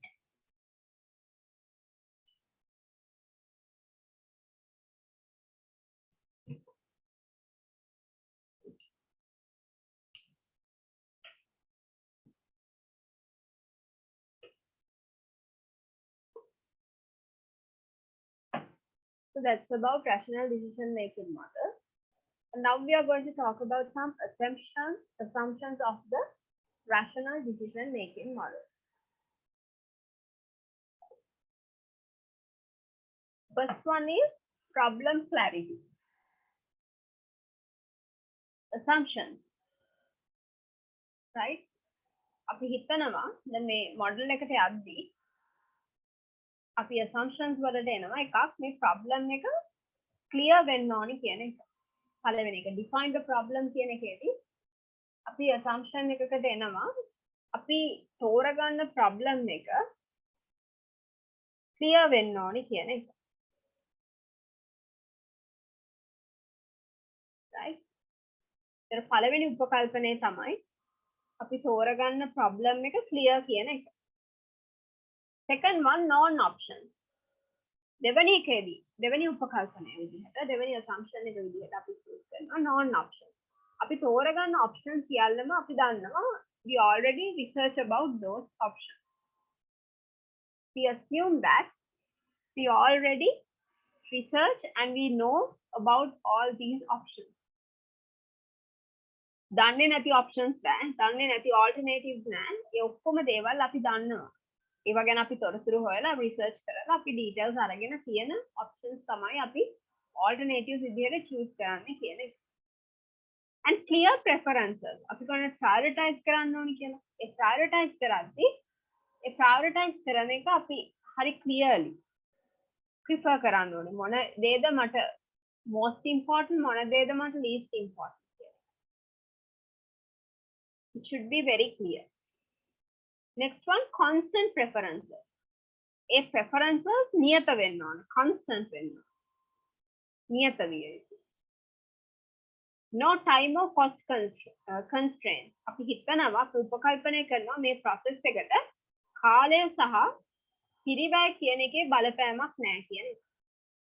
So that's about rational decision making model. And now we are going to talk about some assumptions of the rational decision making model. First one is problem clarity. Assumptions, right? අපි හිතනවා දැන් මේ model එකට යද්දී අපි assumptions වලට එනවා එකක් මේ problem එක clear වෙන්න ඕනි කියන එක. පළවෙනි එක define the problem කියන එකේදී අපි assumption එකකට එනවා අපි තෝරගන්න problem එක clear වෙන්න ඕනි කියන එක. right? ඒතර පළවෙනි උපකල්පනය තමයි අපි තෝරගන්න problem එක clear කියන එක. Second one non option. දෙවෙනි එකේදී දෙවෙනි උපකල්පනය විදිහට දෙවෙනි assumption එක විදිහට අපි choose කරනවා non option. අපි තෝරගන්න option සියල්ලම අපි දන්නවා we already research about those options. We assume that we already research and we know about all these options. දන්නේ නැති options නැහැ, දන්නේ නැති alternatives නැහැ. ඒ ඔක්කොම දේවල් අපි දන්නවා. ඒවා ගැන අපි තොරතුරු හොයලා research කරලා අපි details අරගෙන තියෙන options තමයි අපි alternatives විදිහට choose කරන්නේ කියන එක. And clear preferences. අපි කොහොමද prioritize කරන්න ඕනි කියලා. ඒ prioritize කරද්දී ඒ prioritize කරන එක අපි හරි clearly prefer කරන්න ඕනේ. මොන දේද මට most important, මොන දේද මට least important. It should be very clear. Next one, constant preferences. A preferences නියත වෙන්න ඕන, constant වෙන්න ඕන. නියත විය යුතුයි. No time or cost constraint. අපි හිතනවා අපි උපකල්පනය කරනවා මේ process එකට කාලය සහ පිරිවැය කියන එකේ බලපෑමක් නැහැ කියන එක.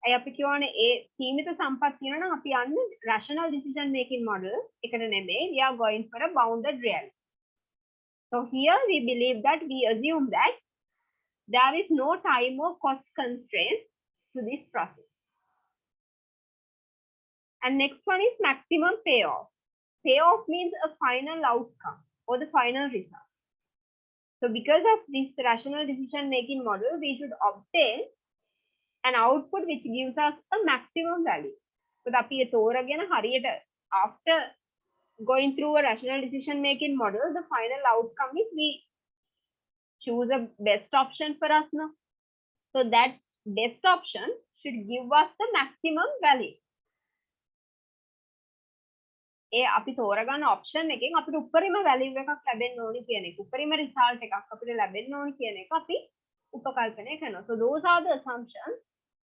අය අපි කියවනේ ඒ සීමිත සම්පත් තියෙනවා නම් අපි යන්නේ rational decision making model එකට නෙමෙයි, we are going for a bounded reality. So here we believe that we assume that there is no time or cost constraint to this process. And next one is maximum payoff. Payoff means a final outcome or the final result. So because of this rational decision making model, we should obtain an output which gives us a maximum value. So අපි ඒ තෝරගෙන හරියට after going through a rational decision making model, the final outcome is we choose a best option for us now. So that best option should give us the maximum value. ඒ අපි තෝරගන්න option එකෙන් අපිට උපරිම value එකක් ලැබෙන්න ඕනි කියන එක. උපරිම result එකක් අපිට ලැබෙන්න ඕනි කියන එක අපි උපකල්පනය කරනවා. So those are the assumptions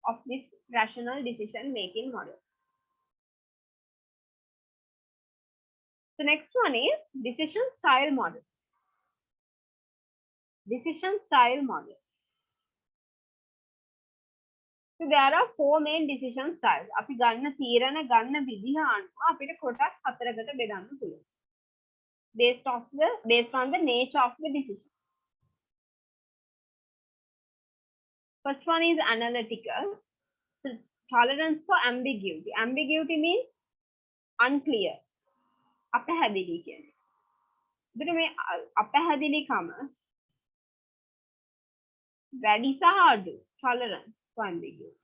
of this rational decision making model. The next one is decision style model. Decision style model. So there are four main decision styles. අපි ගන්න තීරණ ගන්න විදිහ අනුව අපිට කොටස් හතරකට බෙදන්න පුළුවන්. Based on the nature of the decision. First one is analytical. So tolerance for ambiguity. Ambiguity means unclear. අපහැදිලි කියන්නේ. ඒකට මේ අපහැදිලිකම වැඩි සහ අඩු. Tolerance for ambiguity.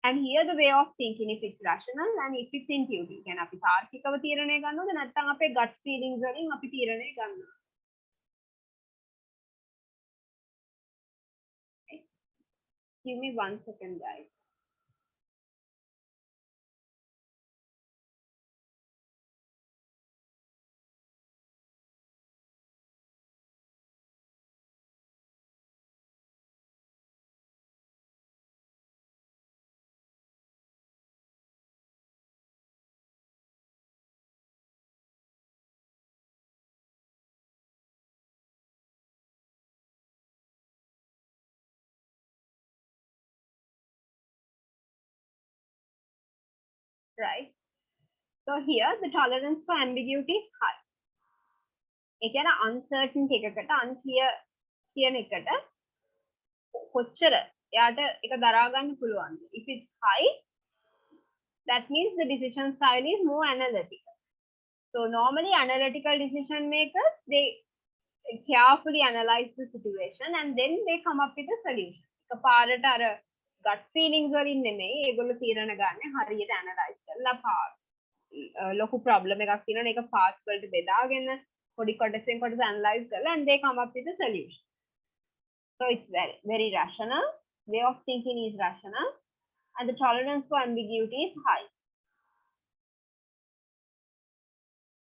And here the way of thinking, if it's rational and if it's intuitive. කියන්නේ අපි තාර්කිකව තීරණය ගන්නවද නැත්නම් අපේ gut feelings වලින් අපි තීරණය ගන්නවා. Give me 1 second, guys. Right? So here the tolerance for ambiguity is high. ඒ කියන්නේ uncertainty එකකට unclear කියන එකට කොච්චර එයාට එක දරා ගන්න පුළුවන්. If it's high, that means the decision style is more analytical. So normally analytical decision makers, they carefully analyze the situation and then they come up with a solution. එකපාරට අර gut feelings වලින් නෙමෙයි ඒගොල්ලෝ තීරණ ගන්න හරියට analyze කරලා ලොකු problem එකක් තියෙනවා ඒක parts වලට බෙදාගෙන පොඩි කොටසෙන් කොටස analyze කරලා and they come up with a solution. So it's very very rational. Way of thinking is rational and the tolerance for ambiguity is high.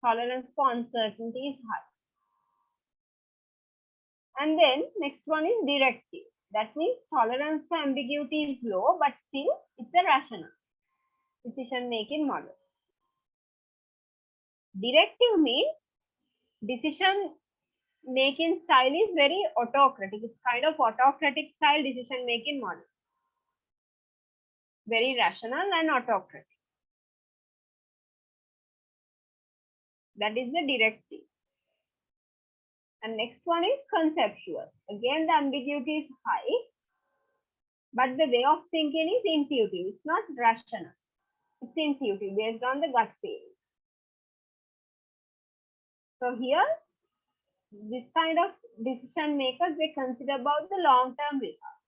Tolerance for uncertainty is high. And then next one is directive. That means tolerance for ambiguity is low, but still it's a rational decision making model. Directive means decision making style is very autocratic. It's kind of autocratic style decision making model. Very rational and autocratic. That is the directive. And next one is conceptual. Again, the ambiguity is high, but the way of thinking is intuitive. It's not rational. It's intuitive based on the gut feeling. So here, this kind of decision makers, they consider about the long-term result.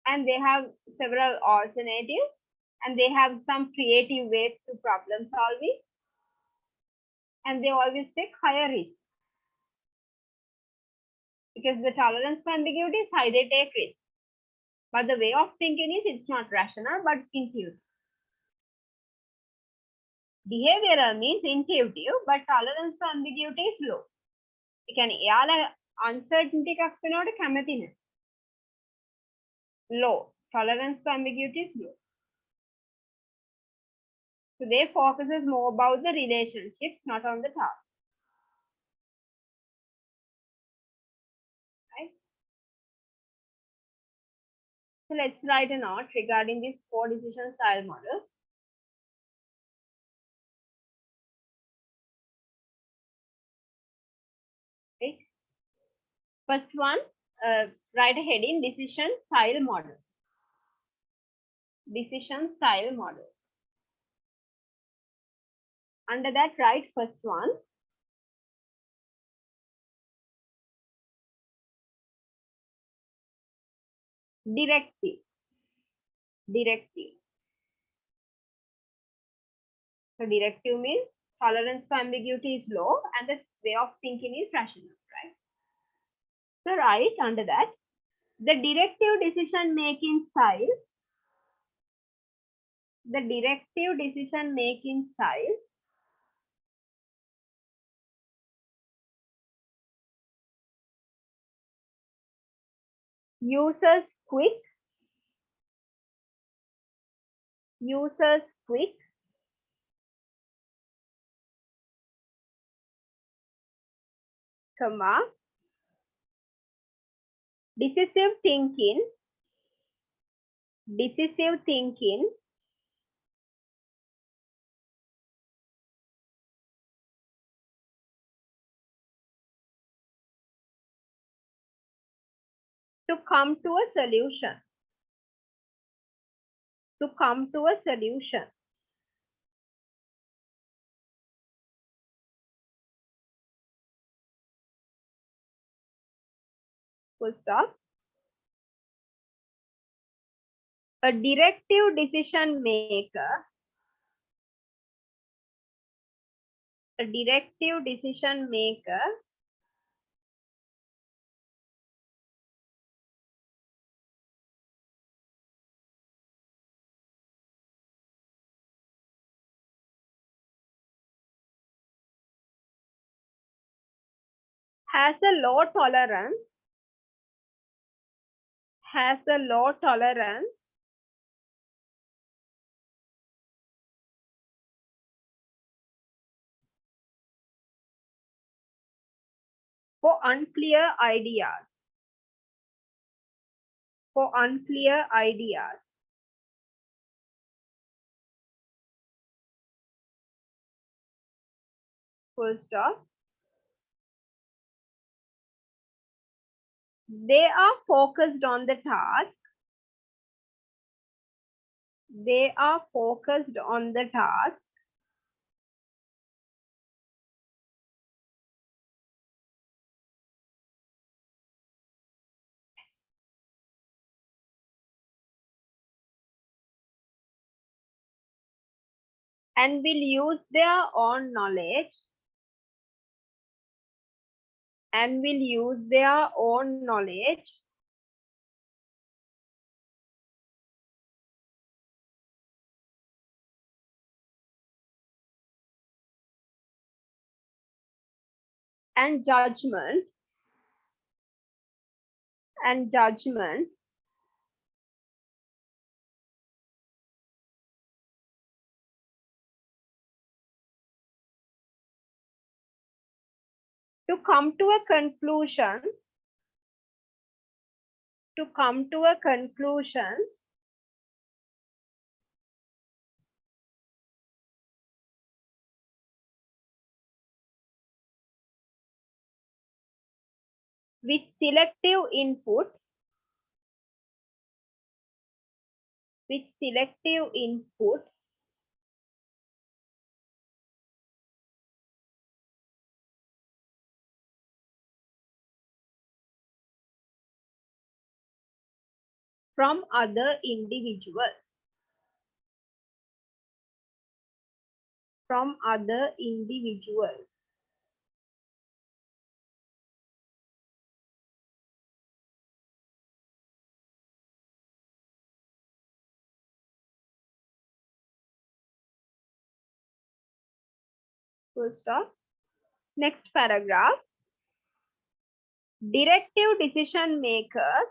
And they have several alternatives and they have some creative ways to problem solving. And they always take higher risk. Because the tolerance for ambiguity is high, they take risk. But the way of thinking is it's not rational but intuitive. Behavioral means intuitive, but tolerance for ambiguity is low. You can uncertainty කැමති low. Tolerance for ambiguity is low. So they focuses more about the relationships, not on the task. Right? So let's write a note regarding this 4 decision style model. Right? First one, write a heading, decision style model. Decision style model. Under that, write first one. Directive. Directive. So directive means tolerance for ambiguity is low and the way of thinking is rational, right? So write under that, the directive decision making style, the directive decision making style uses quick, comma, decisive thinking to come to a solution. To come to a solution. Full stop. A directive decision maker, has a low tolerance for unclear ideas. Full stop. They are focused on the task. They are focused on the task. And will use their own knowledge. And will use their own knowledge and judgment to come to a conclusion with selective input from other individuals. Full stop. Next paragraph. Directive decision makers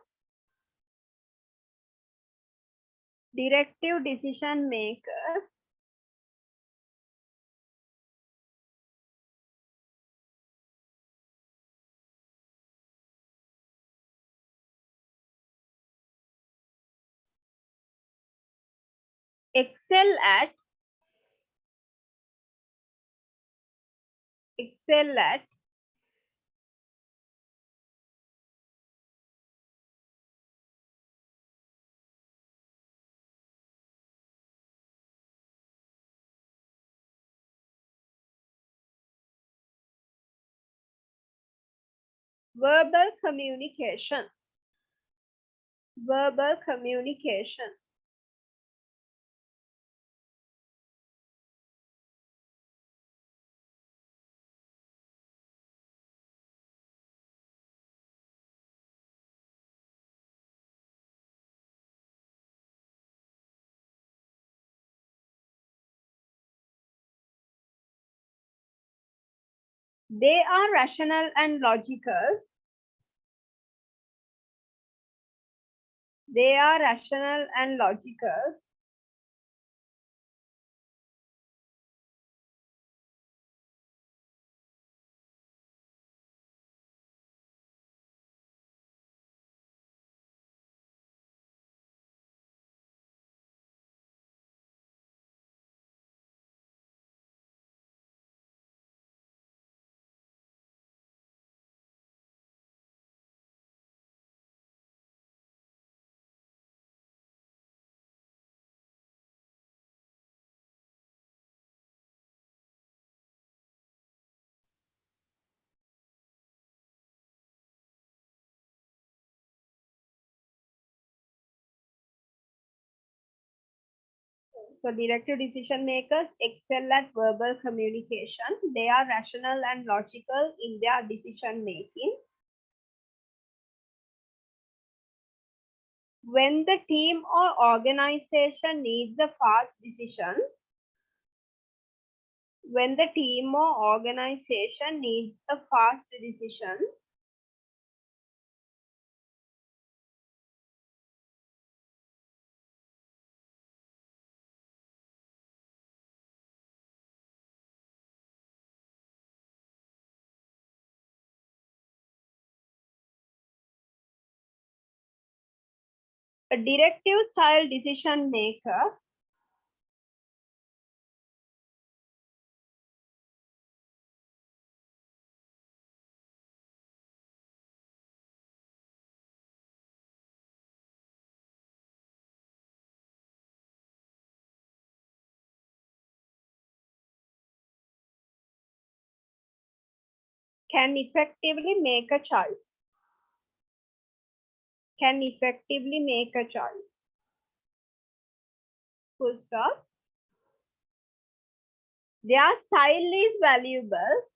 excel at verbal communication. They are rational and logical. So directive decision makers excel at verbal communication. They are rational and logical in their decision making. When the team or organization needs a fast decision, a directive style decision maker can effectively make a choice. Can effectively make a choice. Full stop. Their style is valuable.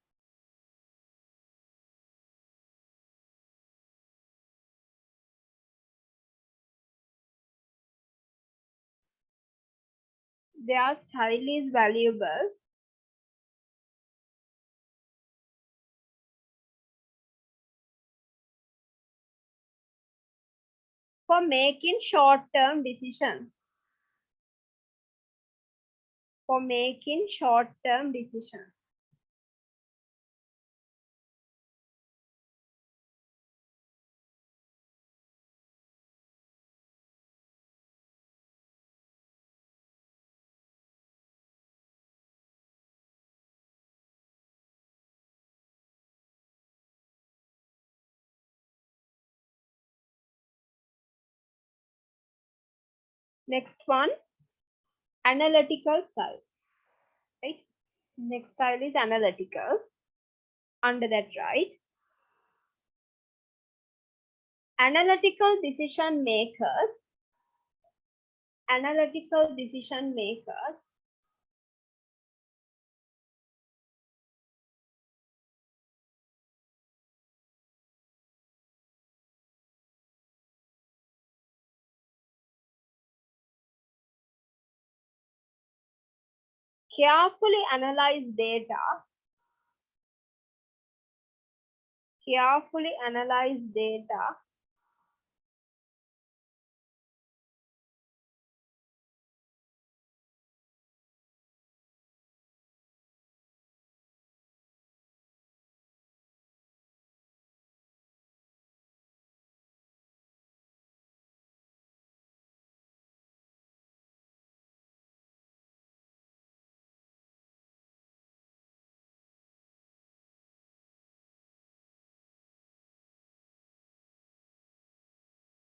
Their style is valuable. For making short-term decisions. For making short-term decisions. Next one, analytical style. Right? Next style is analytical. Under that, right? Analytical decision makers. Analytical decision makers carefully analyze data. Carefully analyze data.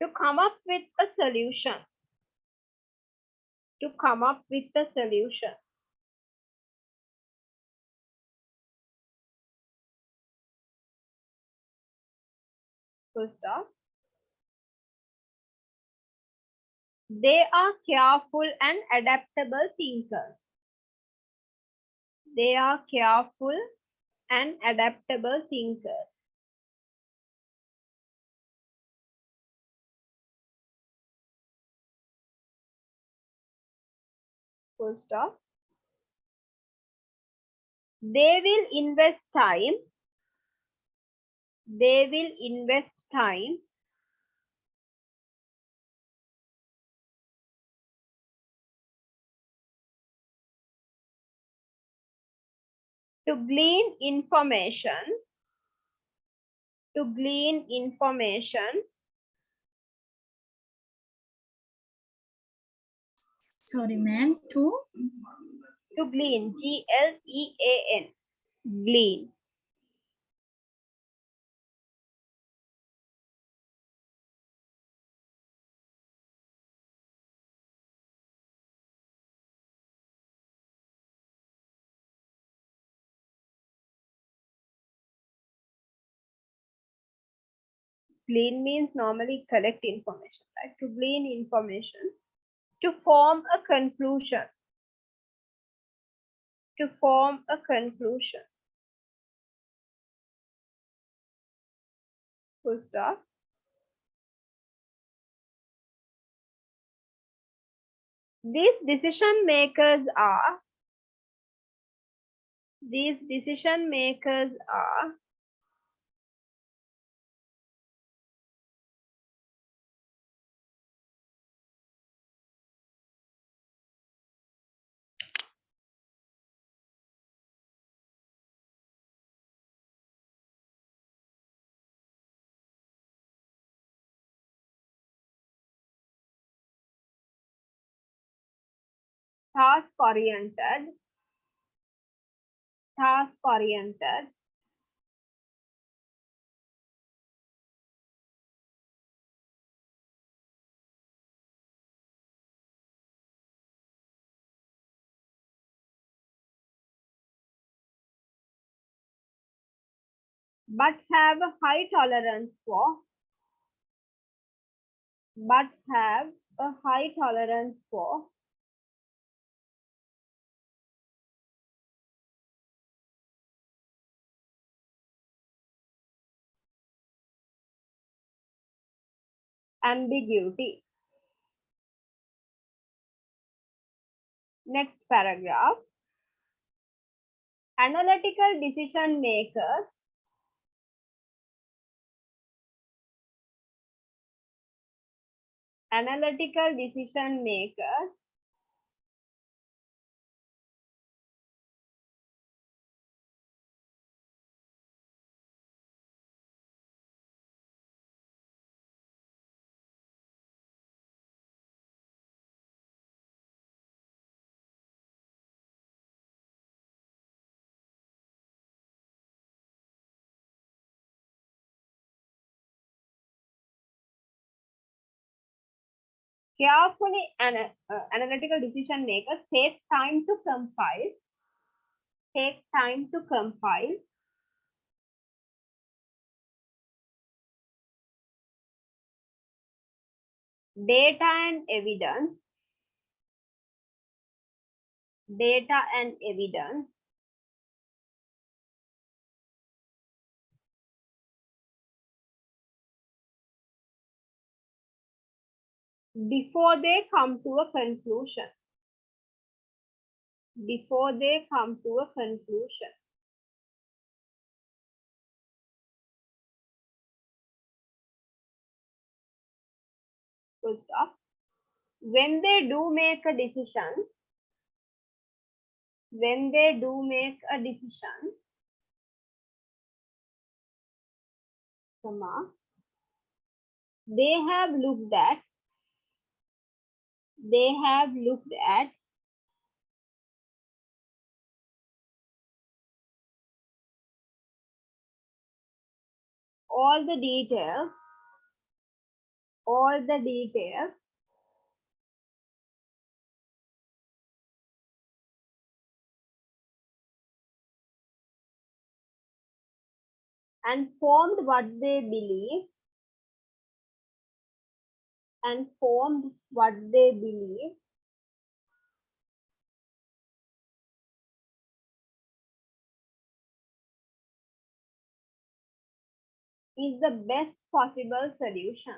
To come up with a solution. To come up with a solution. Full stop. They are careful and adaptable thinkers. They are careful and adaptable thinkers. Full stop. They will invest time. They will invest time to glean information. To glean information. Sorry, ma'am. To glean. Glean. Glean. Glean means normally collect information, right? To glean information. To form a conclusion. To form a conclusion. Full stop. These decision makers are task oriented, but have a high tolerance for, but have a high tolerance for ambiguity. Next paragraph. Analytical decision makers analytical decision makers take time to compile data and evidence before they come to a conclusion. Full stop. When they do make a decision, comma, they have looked at all the details and formed what they believe is the best possible solution.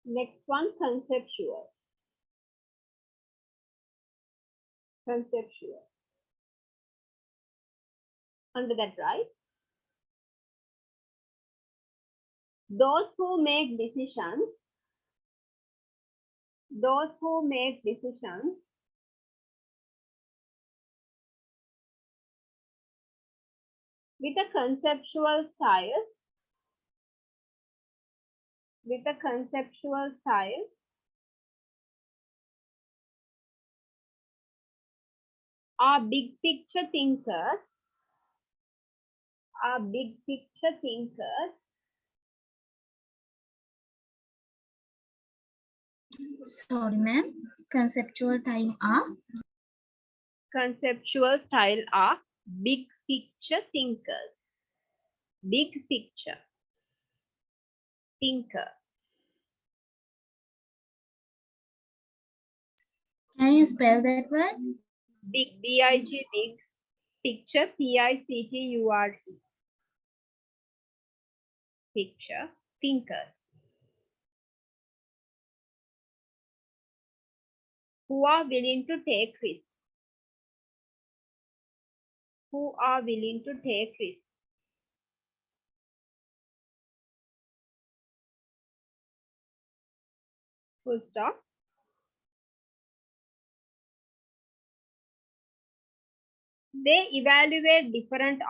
Next one, conceptual. Under that, right? Those who make decisions with a conceptual style are big picture thinkers Sorry, ma'am. Conceptual time are big picture thinkers. Big picture thinker. Can you spell that word? Big, B-I-G, big, picture, P-I-C-T-U-R-E. Picture, thinker. Who are willing to take risks. Full stop. They evaluate different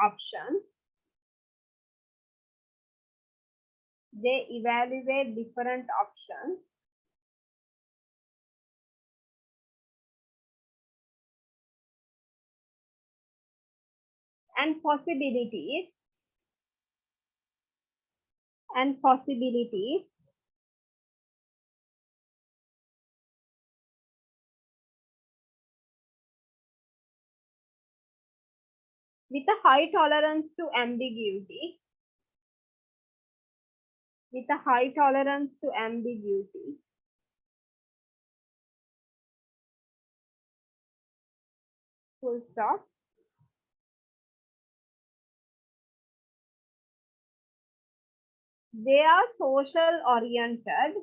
options. And possibilities with a high tolerance to ambiguity, with a high tolerance to ambiguity, full stop. They are social oriented.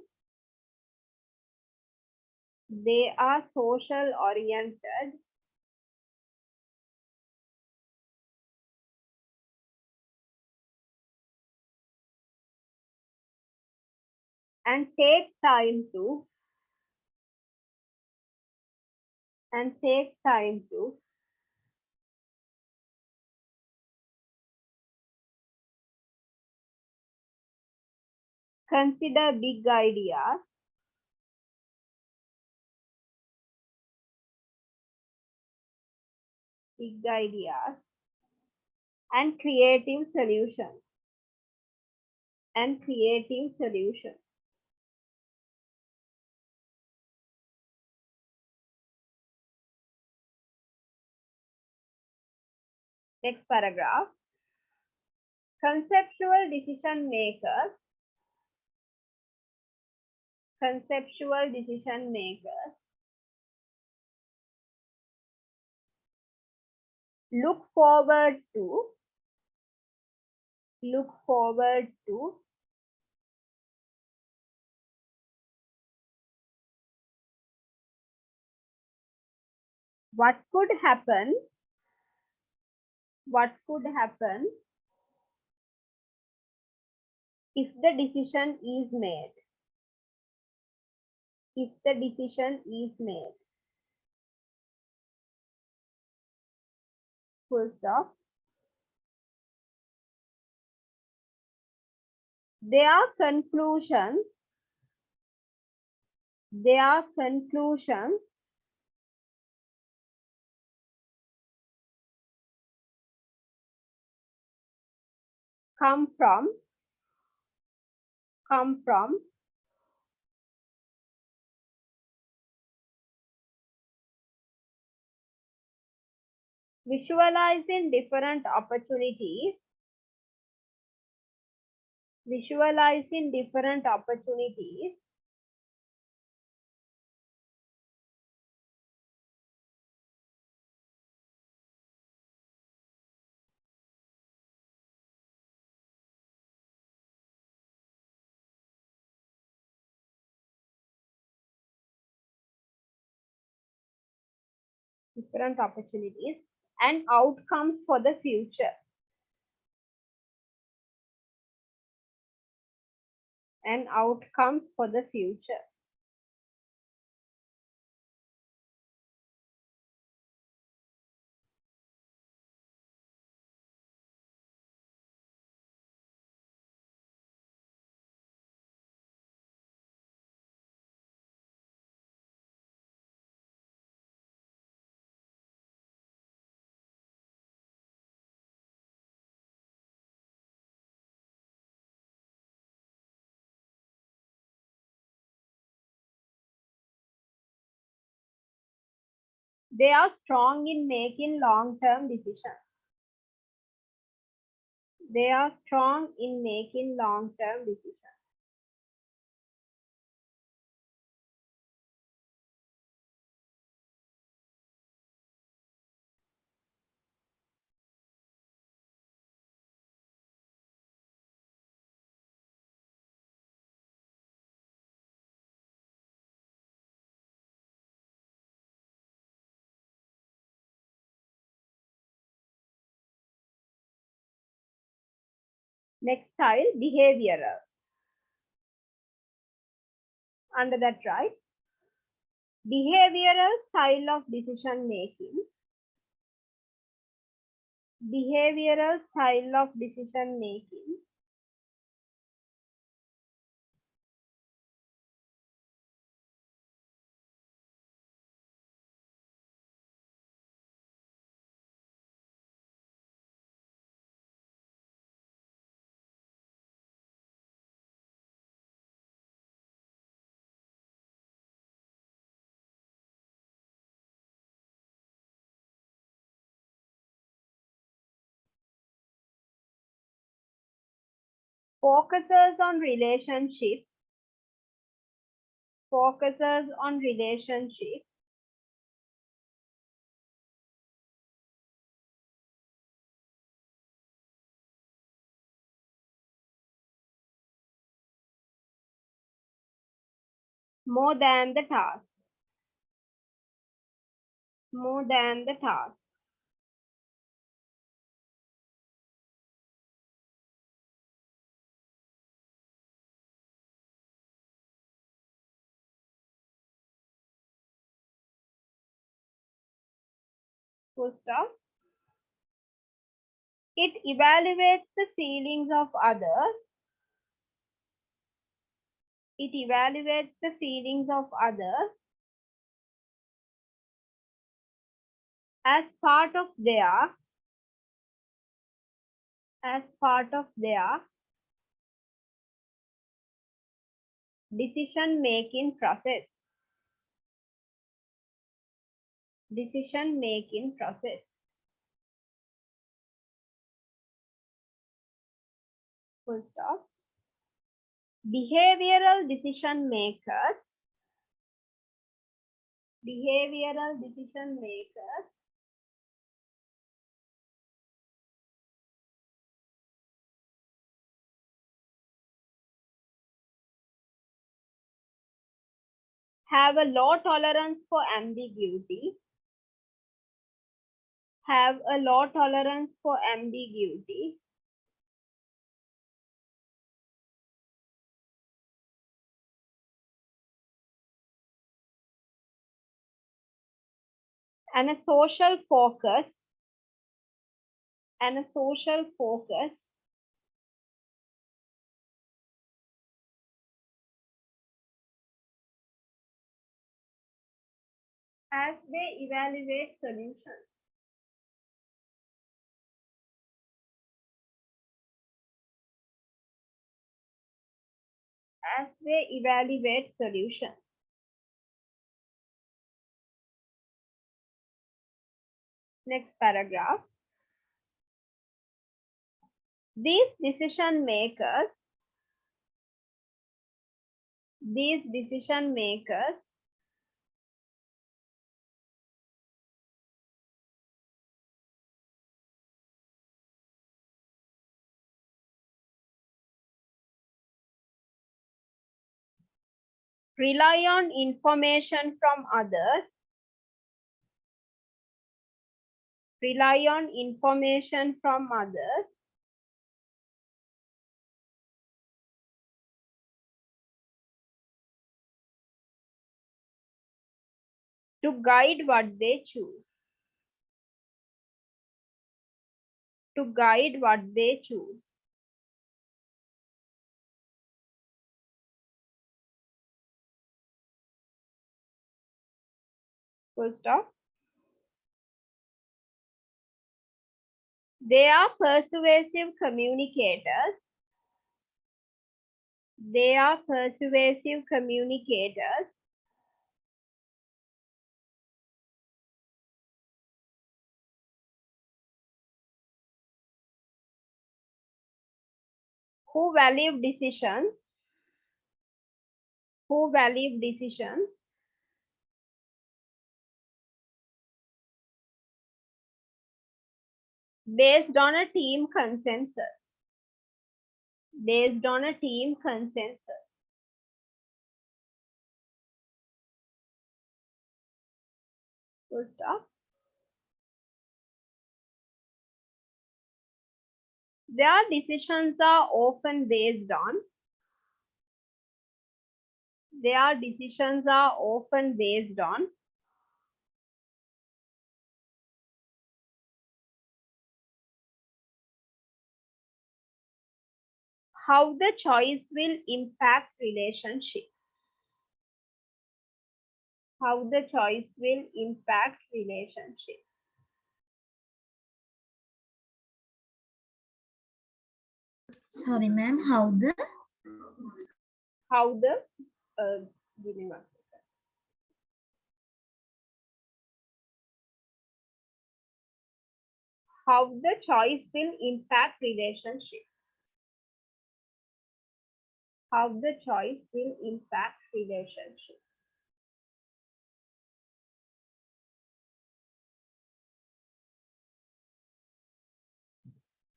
They are social oriented. And take time to consider big ideas, and creative solutions. Next paragraph. Conceptual decision makers look forward to what could happen if the decision is made. Full stop. Their conclusions come from visualizing different opportunities, and outcomes for the future. They are strong in making long-term decisions. Next style, behavioral. Under that, right? Behavioral style of decision making. focuses on relationships, focuses on relationships, more than the task, more than the task. Full stop. It evaluates the feelings of others. It evaluates the feelings of others as part of their decision making process. Decision making process. Full stop. Behavioral decision makers. Behavioral decision makers have a low tolerance for ambiguity. Have a low tolerance for ambiguity. And a social focus. And a social focus as they evaluate solutions. As they evaluate solutions. Next paragraph. These decision makers rely on information from others. Rely on information from others. To guide what they choose. To guide what they choose. Full stop. They are persuasive communicators. They are persuasive communicators. Who value decisions. Who value decisions based on a team consensus. Based on a team consensus. Full stop. Their decisions are often based on. Their decisions are often based on how the choice will impact relationship. How the choice will impact relationship. Sorry, ma'am. How the? How the give me one second. How the choice will impact relationship. how the choice will impact relationship.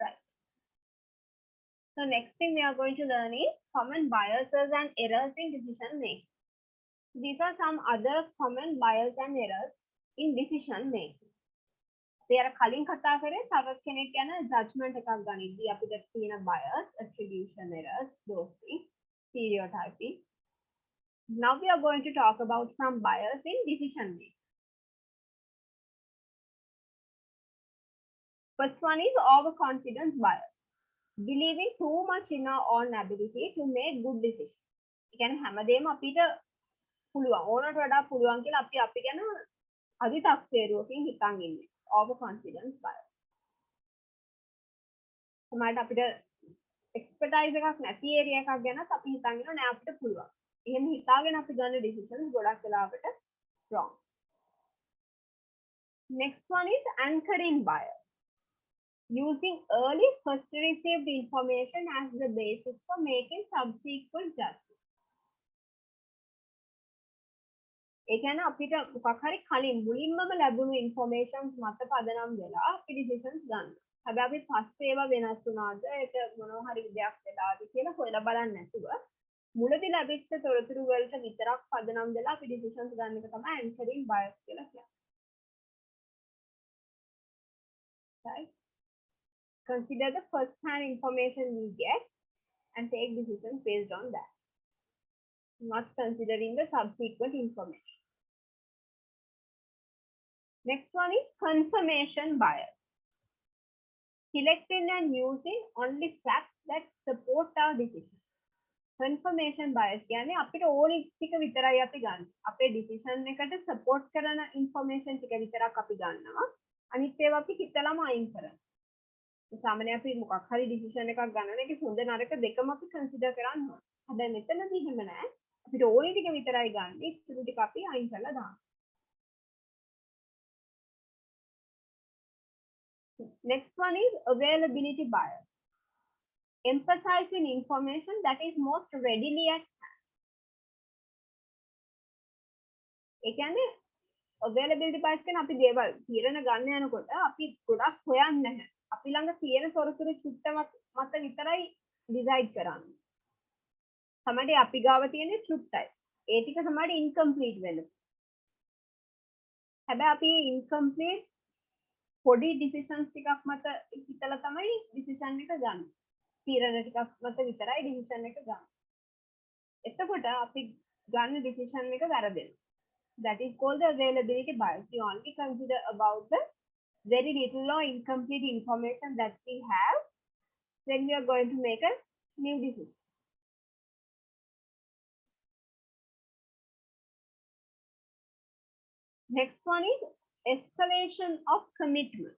Right. So next thing we are going to learn is common biases and errors in decision making. These are some other common biases and errors in decision making. They are කලින් කතා කරේ තව කෙනෙක් ගැන judgment එකක් ගනිද්දී අපිට තියෙන bias, attribution errors, those things, stereotyping. Now we are going to talk about some bias in decision making. First one is overconfidence bias. Believing too much in our own ability to make good decisions. ඒ කියන්නේ හැමදේම අපිට පුළුවන් ඕනට වඩා පුළුවන් කියලා අපි ගැන අදි탁සේරුවකින් හිතන් ඉන්නේ. Overconfidence bias. සමහරවිට අපිට expertise එකක් නැති area එකක් ගැනත් අපි හිතන් ඉන්නවා නෑ අපිට පුළුවන්. එහෙම හිතාගෙන අපි ගන්න decisions ගොඩක් වෙලාවට wrong. Next one is anchoring bias. Using early first received information as the basis for making subsequent judgments. ඒ කියන්නේ අපිට මොකක් හරි කලින් මුලින්මම ලැබුණු informations මත පදනම් වෙලා අපි decisions ගන්නවා. හැබැයි අපි පස්සේ ඒවා වෙනස් වුණාද ඒක මොනවා හරි දෙයක් වෙලාද කියලා හොයලා බලන්නේ නැතුව මුලදී ලැබිච්ච තොරතුරු වලට විතරක් පදනම් වෙලා අපි decisions ගන්න එක තමයි anchoring bias කියලා කියන්නේ. Right? Consider the first-hand information we get and take decisions based on that, not considering the subsequent information. Next one is confirmation bias. Selecting and using only facts that support our decision. Confirmation bias කියන්නේ අපිට ඕනි ටික විතරයි අපි ගන්න. අපේ decision එකට support කරන information ටික විතරක් අපි ගන්නවා. අනිත් ඒවා අපි හිතලම අයින් කරනවා. සාමාන්‍යයෙන් අපි මොකක් හරි decision එකක් ගන්නන එකේ හොඳ නරක දෙකම අපි consider කරන්න ඕනේ. හැබැයි මෙතනදී එහෙම නෑ. අපිට ඕනි ටික විතරයි ගන්න. ඉතුරු ටික අපි අයින් කරලා දානවා. Next one is availability bias. Emphasizing information that is most readily at hand. ඒ කියන්නේ availability bias කියන්නේ අපි දේවල් තීරණ ගන්න යනකොට අපි ගොඩක් හොයන්නේ නැහැ. අපි ළඟ තියෙන තොරතුරු චුට්ට මත විතරයි decide කරන්නේ. සමහරවිට අපි ගාව තියෙන චුට්ටයි. ඒ ටික සමහරවිට incomplete වෙනවා. හැබැයි අපි incomplete පොඩි decisions ටිකක් මත හිතලා තමයි decision එක ගන්න. තීරණ ටිකක් මත විතරයි decision එක ගන්න. එතකොට අපි ගන්න decision එක වැරදෙනවා. That is called the availability bias. You only consider about the very little or incomplete information that we have when we are going to make a new decision. Next one is escalation of commitment.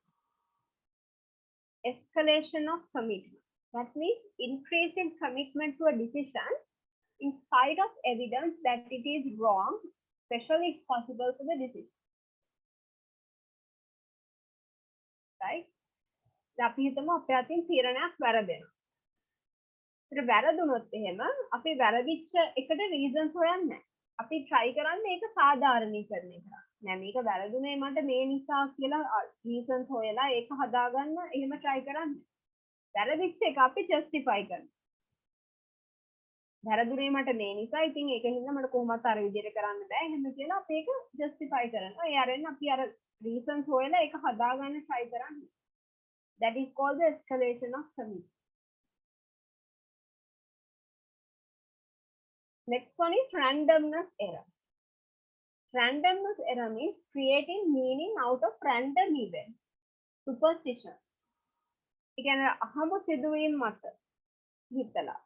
Escalation of commitment. That means increasing commitment to a decision in spite of evidence that it is wrong, especially if possible for the decision. Right? අපි හිතමු අපේ අතින් තීරණයක් වැරදෙනවා. ඒත් වැරදුනොත් එහෙම අපි වැරදිච්ච එකට reasons හොයන්නේ නැහැ. අපි try කරන්නේ ඒක සාධාරණීකරණය කරන්න. නෑ මේක වැරදුනේ මට මේ නිසා කියලා reasons හොයලා ඒක හදාගන්න එහෙම try කරන්නේ. වැරදිච්ච එක අපි justify කරනවා. වැරදුනේ මට මේ නිසා ඉතින් ඒක හින්දා මට කොහොමවත් අර විදිහට කරන්න බෑ එහෙම කියලා අපි ඒක justify කරනවා. ඒ අරෙන් අපි අර reasons හොයලා ඒක හදාගන්න try කරන්නේ. That is called the escalation of commitment. Next one is randomness error. Randomness error means creating meaning out of random events. Superstition. ඒ කියන්නේ අහඹ සිදුවීම් මත හිතලා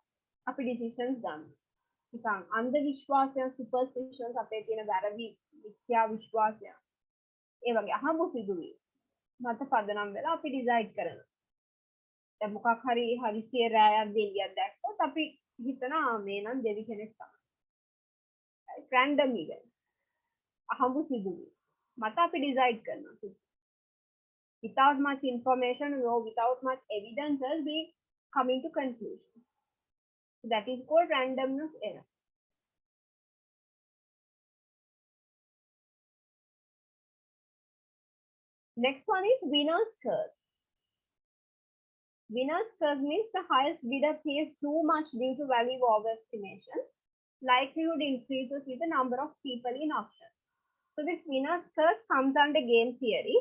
අපි decisions ගන්න. නිකන් අන්ධ විශ්වාසයන් superstitions අපේ තියෙන වැරදි මිත්‍යා විශ්වාසයන්. ඒ වගේ අහඹ සිදුවීම් මත පදනම් වෙලා අපි decide කරනවා. දැන් මොකක් හරි හදිසියේ රැයක් දෙලියක් දැක්කොත් අපි හිතනවා මේ නම් දෙවි කෙනෙක් තමයි. Random event. අහඹ සිදුවීම් මත අපි decide කරනවා. Without much information or without much evidence, we come into conclusion. So that is called randomness error. Next one is winner's curse. Winner's curse means the highest bidder pays too much due to value overestimation. Likelihood increases with the number of people in auction. So this winner's curse comes under game theory.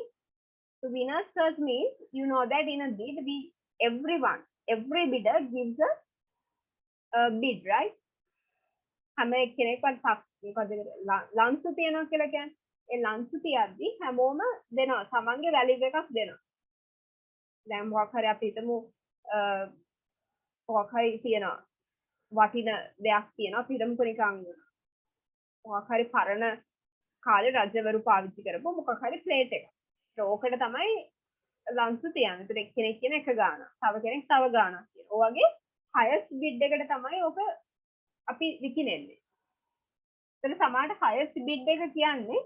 So winner's curse means you know that in a bid, every bidder gives a bid, right? හැම එක්කෙනෙක්වත් ලන්සු තියනවා කියලා කියන්නේ. ඒ ලන්සු තියද්දි හැමෝම දෙනවා. තමන්ගේ value එකක් දෙනවා. දැන් මොකක් හරි අපි හිතමු මොකක් හරි තියනවා. වටින දෙයක් තියනවා. අපි හිතමුකෝ නිකන් මොකක් හරි පරණ කාලේ රජවරු පාවිච්චි කරපු මොකක් හරි ප්ලේට් එකක්. ඒක ඕකට තමයි ලන්සු තියන්නේ. ඒතර එක්කෙනෙක් කියන එක ගානක්. තව කෙනෙක් තව ගානක් කියන. ඔය වගේ highest bid එකට තමයි ඕක අපි විකිනෙන්නේ. ඒතර සමහරට highest bid එක කියන්නේ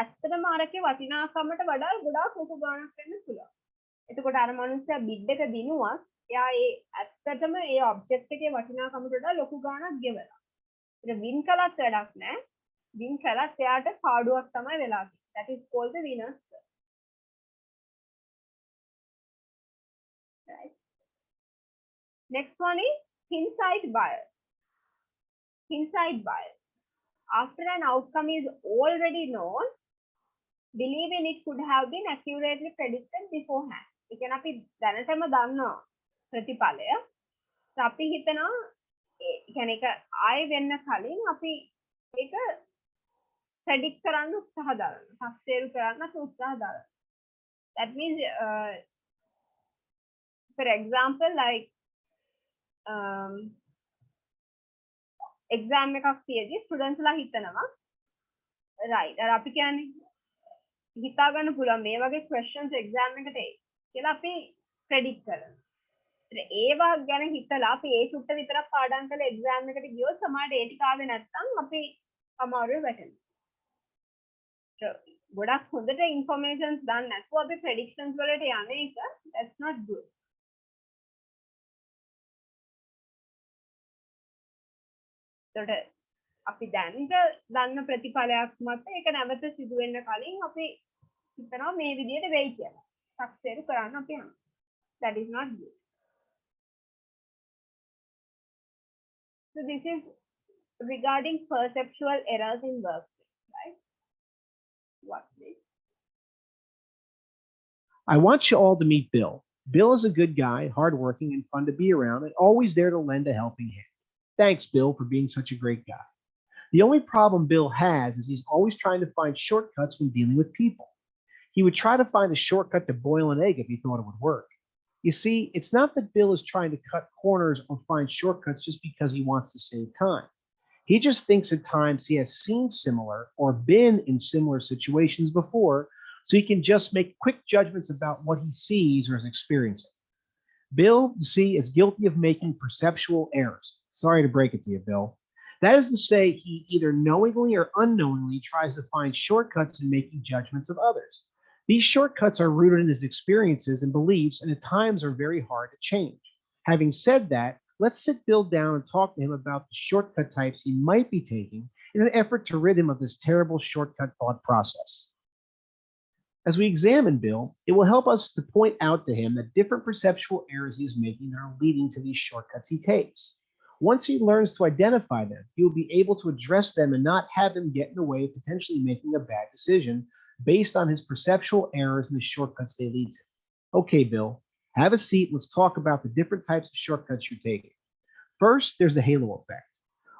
ඇත්තටම අරකේ වටිනාකමට වඩා ගොඩාක් ලොකු ගාණක් වෙන්න පුළුවන්. එතකොට අර මනුස්සයා bid එක දිනුවත් එයා ඒ ඇත්තටම ඒ ඔබ්ජෙක්ට් එකේ වටිනාකමට වඩා ලොකු ගාණක් ගෙවලා. ඒක win කළත් වැඩක් නැහැ. win කළත් එයාට පාඩුවක් තමයි වෙලා තියෙන්නේ. That is called the winner's curse. Right. Next one is hindsight bias. Hindsight bias. After an outcome is already known, believing it could have been accurately predicted beforehand. ඒ කියන්නේ අපි දැනටම දන්නවා ප්‍රතිඵලය. අපි හිතනවා ඒ කියන්නේ ඒක ආයෙ වෙන්න කලින් අපි ඒක predict කරන්න උත්සාහ දරනවා. සක්සේරු කරන්න උත්සාහ දරනවා. That means for example like exam එකක් තියදී ස්ටුඩන්ට්ස් ලා හිතනවා right අර අපි කියන්නේ හිතා ගන්න පුළුවන් මේ වගේ questions exam එකට එයි කියලා අපි predict කරනවා. ඒවා ගැන හිතලා අපි ඒ චුට්ට විතරක් පාඩම් කරලා exam එකට ගියොත් සමහරට ඒ ටික ආවේ නැත්නම් අපි අමාරුවේ වැටෙනවා. ගොඩක් හොඳට informations දන්නේ නැතුව අපි predictions වලට යන්නේ එක that's not good. ඒකට අපි දැනට දන්න ප්‍රතිඵලයක් මත ඒක නැවත සිදු වෙන්න කලින් අපි හිතනවා මේ විදිහට වෙයි කියලා. සක්සේරු කරන්න අපි යනවා. That is not good. So this is regarding perceptual errors in workplace, right? What please? I want you all to meet Bill. Bill is a good guy, hardworking, and fun to be around, and always there to lend a helping hand. Thanks, Bill, for being such a great guy. The only problem Bill has is he's always trying to find shortcuts when dealing with people. He would try to find a shortcut to boil an egg if he thought it would work. You see, it's not that Bill is trying to cut corners or find shortcuts just because he wants to save time. He just thinks at times he has seen similar or been in similar situations before, so he can just make quick judgments about what he sees or is experiencing. Bill, you see, is guilty of making perceptual errors. Sorry to break it to you, Bill. That is to say, he either knowingly or unknowingly tries to find shortcuts in making judgments of others. These shortcuts are rooted in his experiences and beliefs, and at times are very hard to change. Having said that, let's sit Bill down and talk to him about the shortcut types he might be taking in an effort to rid him of this terrible shortcut thought process. As we examine Bill, it will help us to point out to him that different perceptual errors he is making are leading to these shortcuts he takes. Once he learns to identify them, he will be able to address them and not have them get in the way of potentially making a bad decision based on his perceptual errors and the shortcuts they lead to. Okay, Bill, have a seat. Let's talk about the different types of shortcuts you're taking. First, there's the halo effect.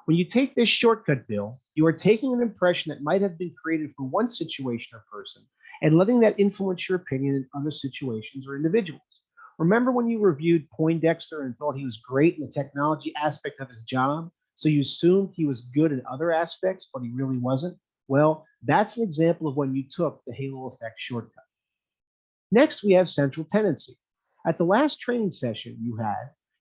When you take this shortcut, Bill, you are taking an impression that might have been created for one situation or person and letting that influence your opinion in other situations or individuals. Remember when you reviewed Poindexter and thought he was great in the technology aspect of his job, so you assumed he was good in other aspects, but he really wasn't? Well, that's an example of when you took the halo effect shortcut. Next, we have central tendency. At the last training session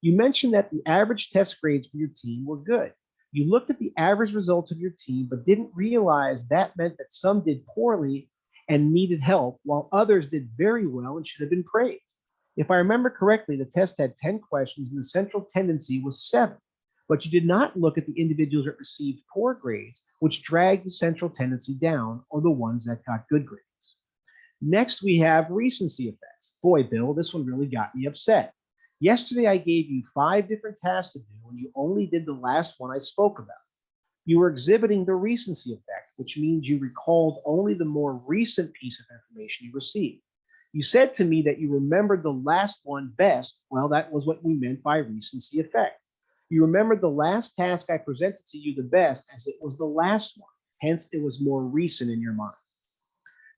you mentioned that the average test grades for your team were good. You looked at the average results of your team, but didn't realize that meant that some did poorly and needed help, while others did very well and should have been praised. If I remember correctly, the test had 10 questions and the central tendency was 7. But you did not look at the individuals that received poor grades, which dragged the central tendency down, or the ones that got good grades. Next, we have recency effects. Boy, Bill, this one really got me upset. Yesterday, I gave you 5 different tasks to do, and you only did the last one I spoke about. You were exhibiting the recency effect, which means you recalled only the more recent piece of information you received. You said to me that you remembered the last one best. Well, that was what we meant by recency effect. You remembered the last task I presented to you the best as it was the last one. Hence, it was more recent in your mind.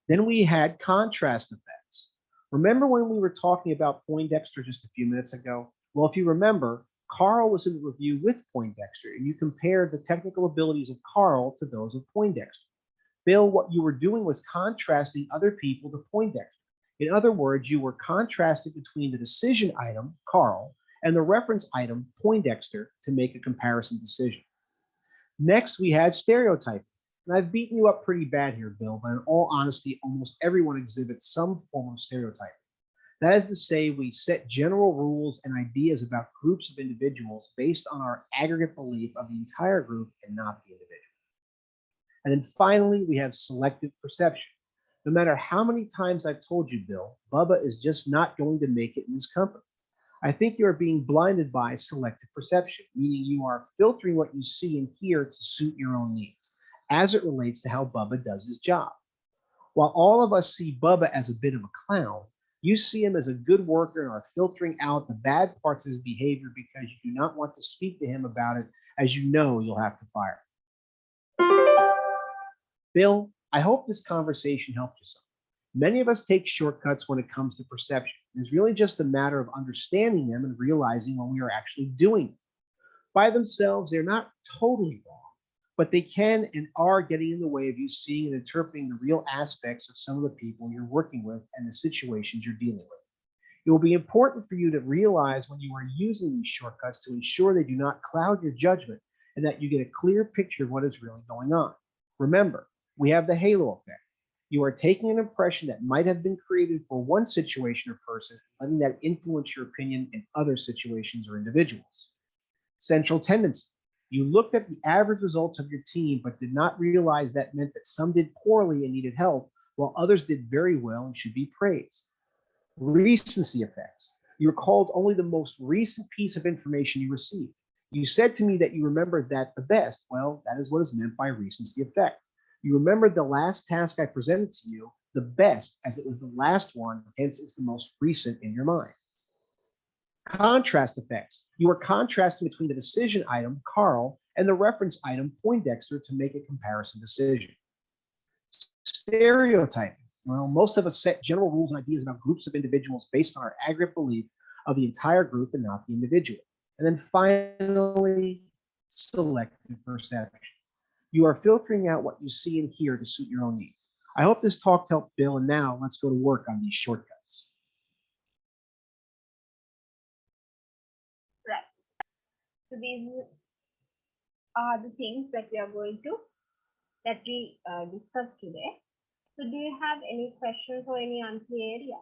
Then we had contrast effects. Remember when we were talking about Poindexter just a few minutes ago? Well, if you remember, Carl was in the review with Poindexter, and you compared the technical abilities of Carl to those of Poindexter. Bill, what you were doing was contrasting other people to Poindexter. In other words, you were contrasting between the decision item, Carl, and the reference item, Poindexter, to make a comparison decision. Next, we had stereotyping. And I've beaten you up pretty bad here, Bill, but in all honesty, almost everyone exhibits some form of stereotyping. That is to say, we set general rules and ideas about groups of individuals based on our aggregate belief of the entire group and not the individual. And then finally, we have selective perception. No matter how many times I've told you, Bill, Bubba is just not going to make it in this company. I think you are being blinded by selective perception, meaning you are filtering what you see and hear to suit your own needs, as it relates to how Bubba does his job. While all of us see Bubba as a bit of a clown, you see him as a good worker and are filtering out the bad parts of his behavior because you do not want to speak to him about it, as you know you'll have to fire him. Bill, I hope this conversation helped you some. Many of us take shortcuts when it comes to perception. It's really just a matter of understanding them and realizing when we are actually doing them. By themselves, they're not totally wrong, but they can and are getting in the way of you seeing and interpreting the real aspects of some of the people you're working with and the situations you're dealing with. It will be important for you to realize when you are using these shortcuts to ensure they do not cloud your judgment and that you get a clear picture of what is really going on. Remember, we have the halo effect. You are taking an impression that might have been created for one situation or person, letting that influence your opinion in other situations or individuals. Central tendency. You looked at the average results of your team, but did not realize that meant that some did poorly and needed help, while others did very well and should be praised. Recency effects. You recalled only the most recent piece of information you received. You said to me that you remembered that the best. Well, that is what is meant by recency effect. You remembered the last task I presented to you the best as it was the last one, hence it's the most recent in your mind. Contrast effects. You are contrasting between the decision item, Carl, and the reference item, Poindexter, to make a comparison decision. Stereotyping. Well, most of us set general rules and ideas about groups of individuals based on our aggregate belief of the entire group and not the individual. And then finally, selective perception. You are filtering out what you see and hear to suit your own needs. I hope this talk helped, Bill, and now let's go to work on these shortcuts. Right. So these are the things that we are going to discuss today. So do you have any questions or any unclear area?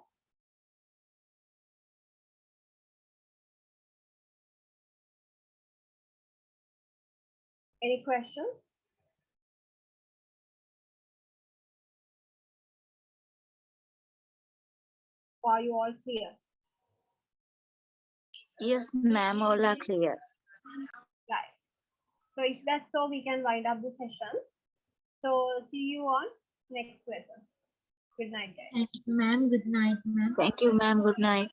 Any questions? Or are you all clear? Yes, ma'am, all are clear. Right. So if that's so, we can wind up the session. So see you on next lesson. Good night, guys. Thank you, ma'am. Good night, ma'am. Thank you, ma'am. Good night.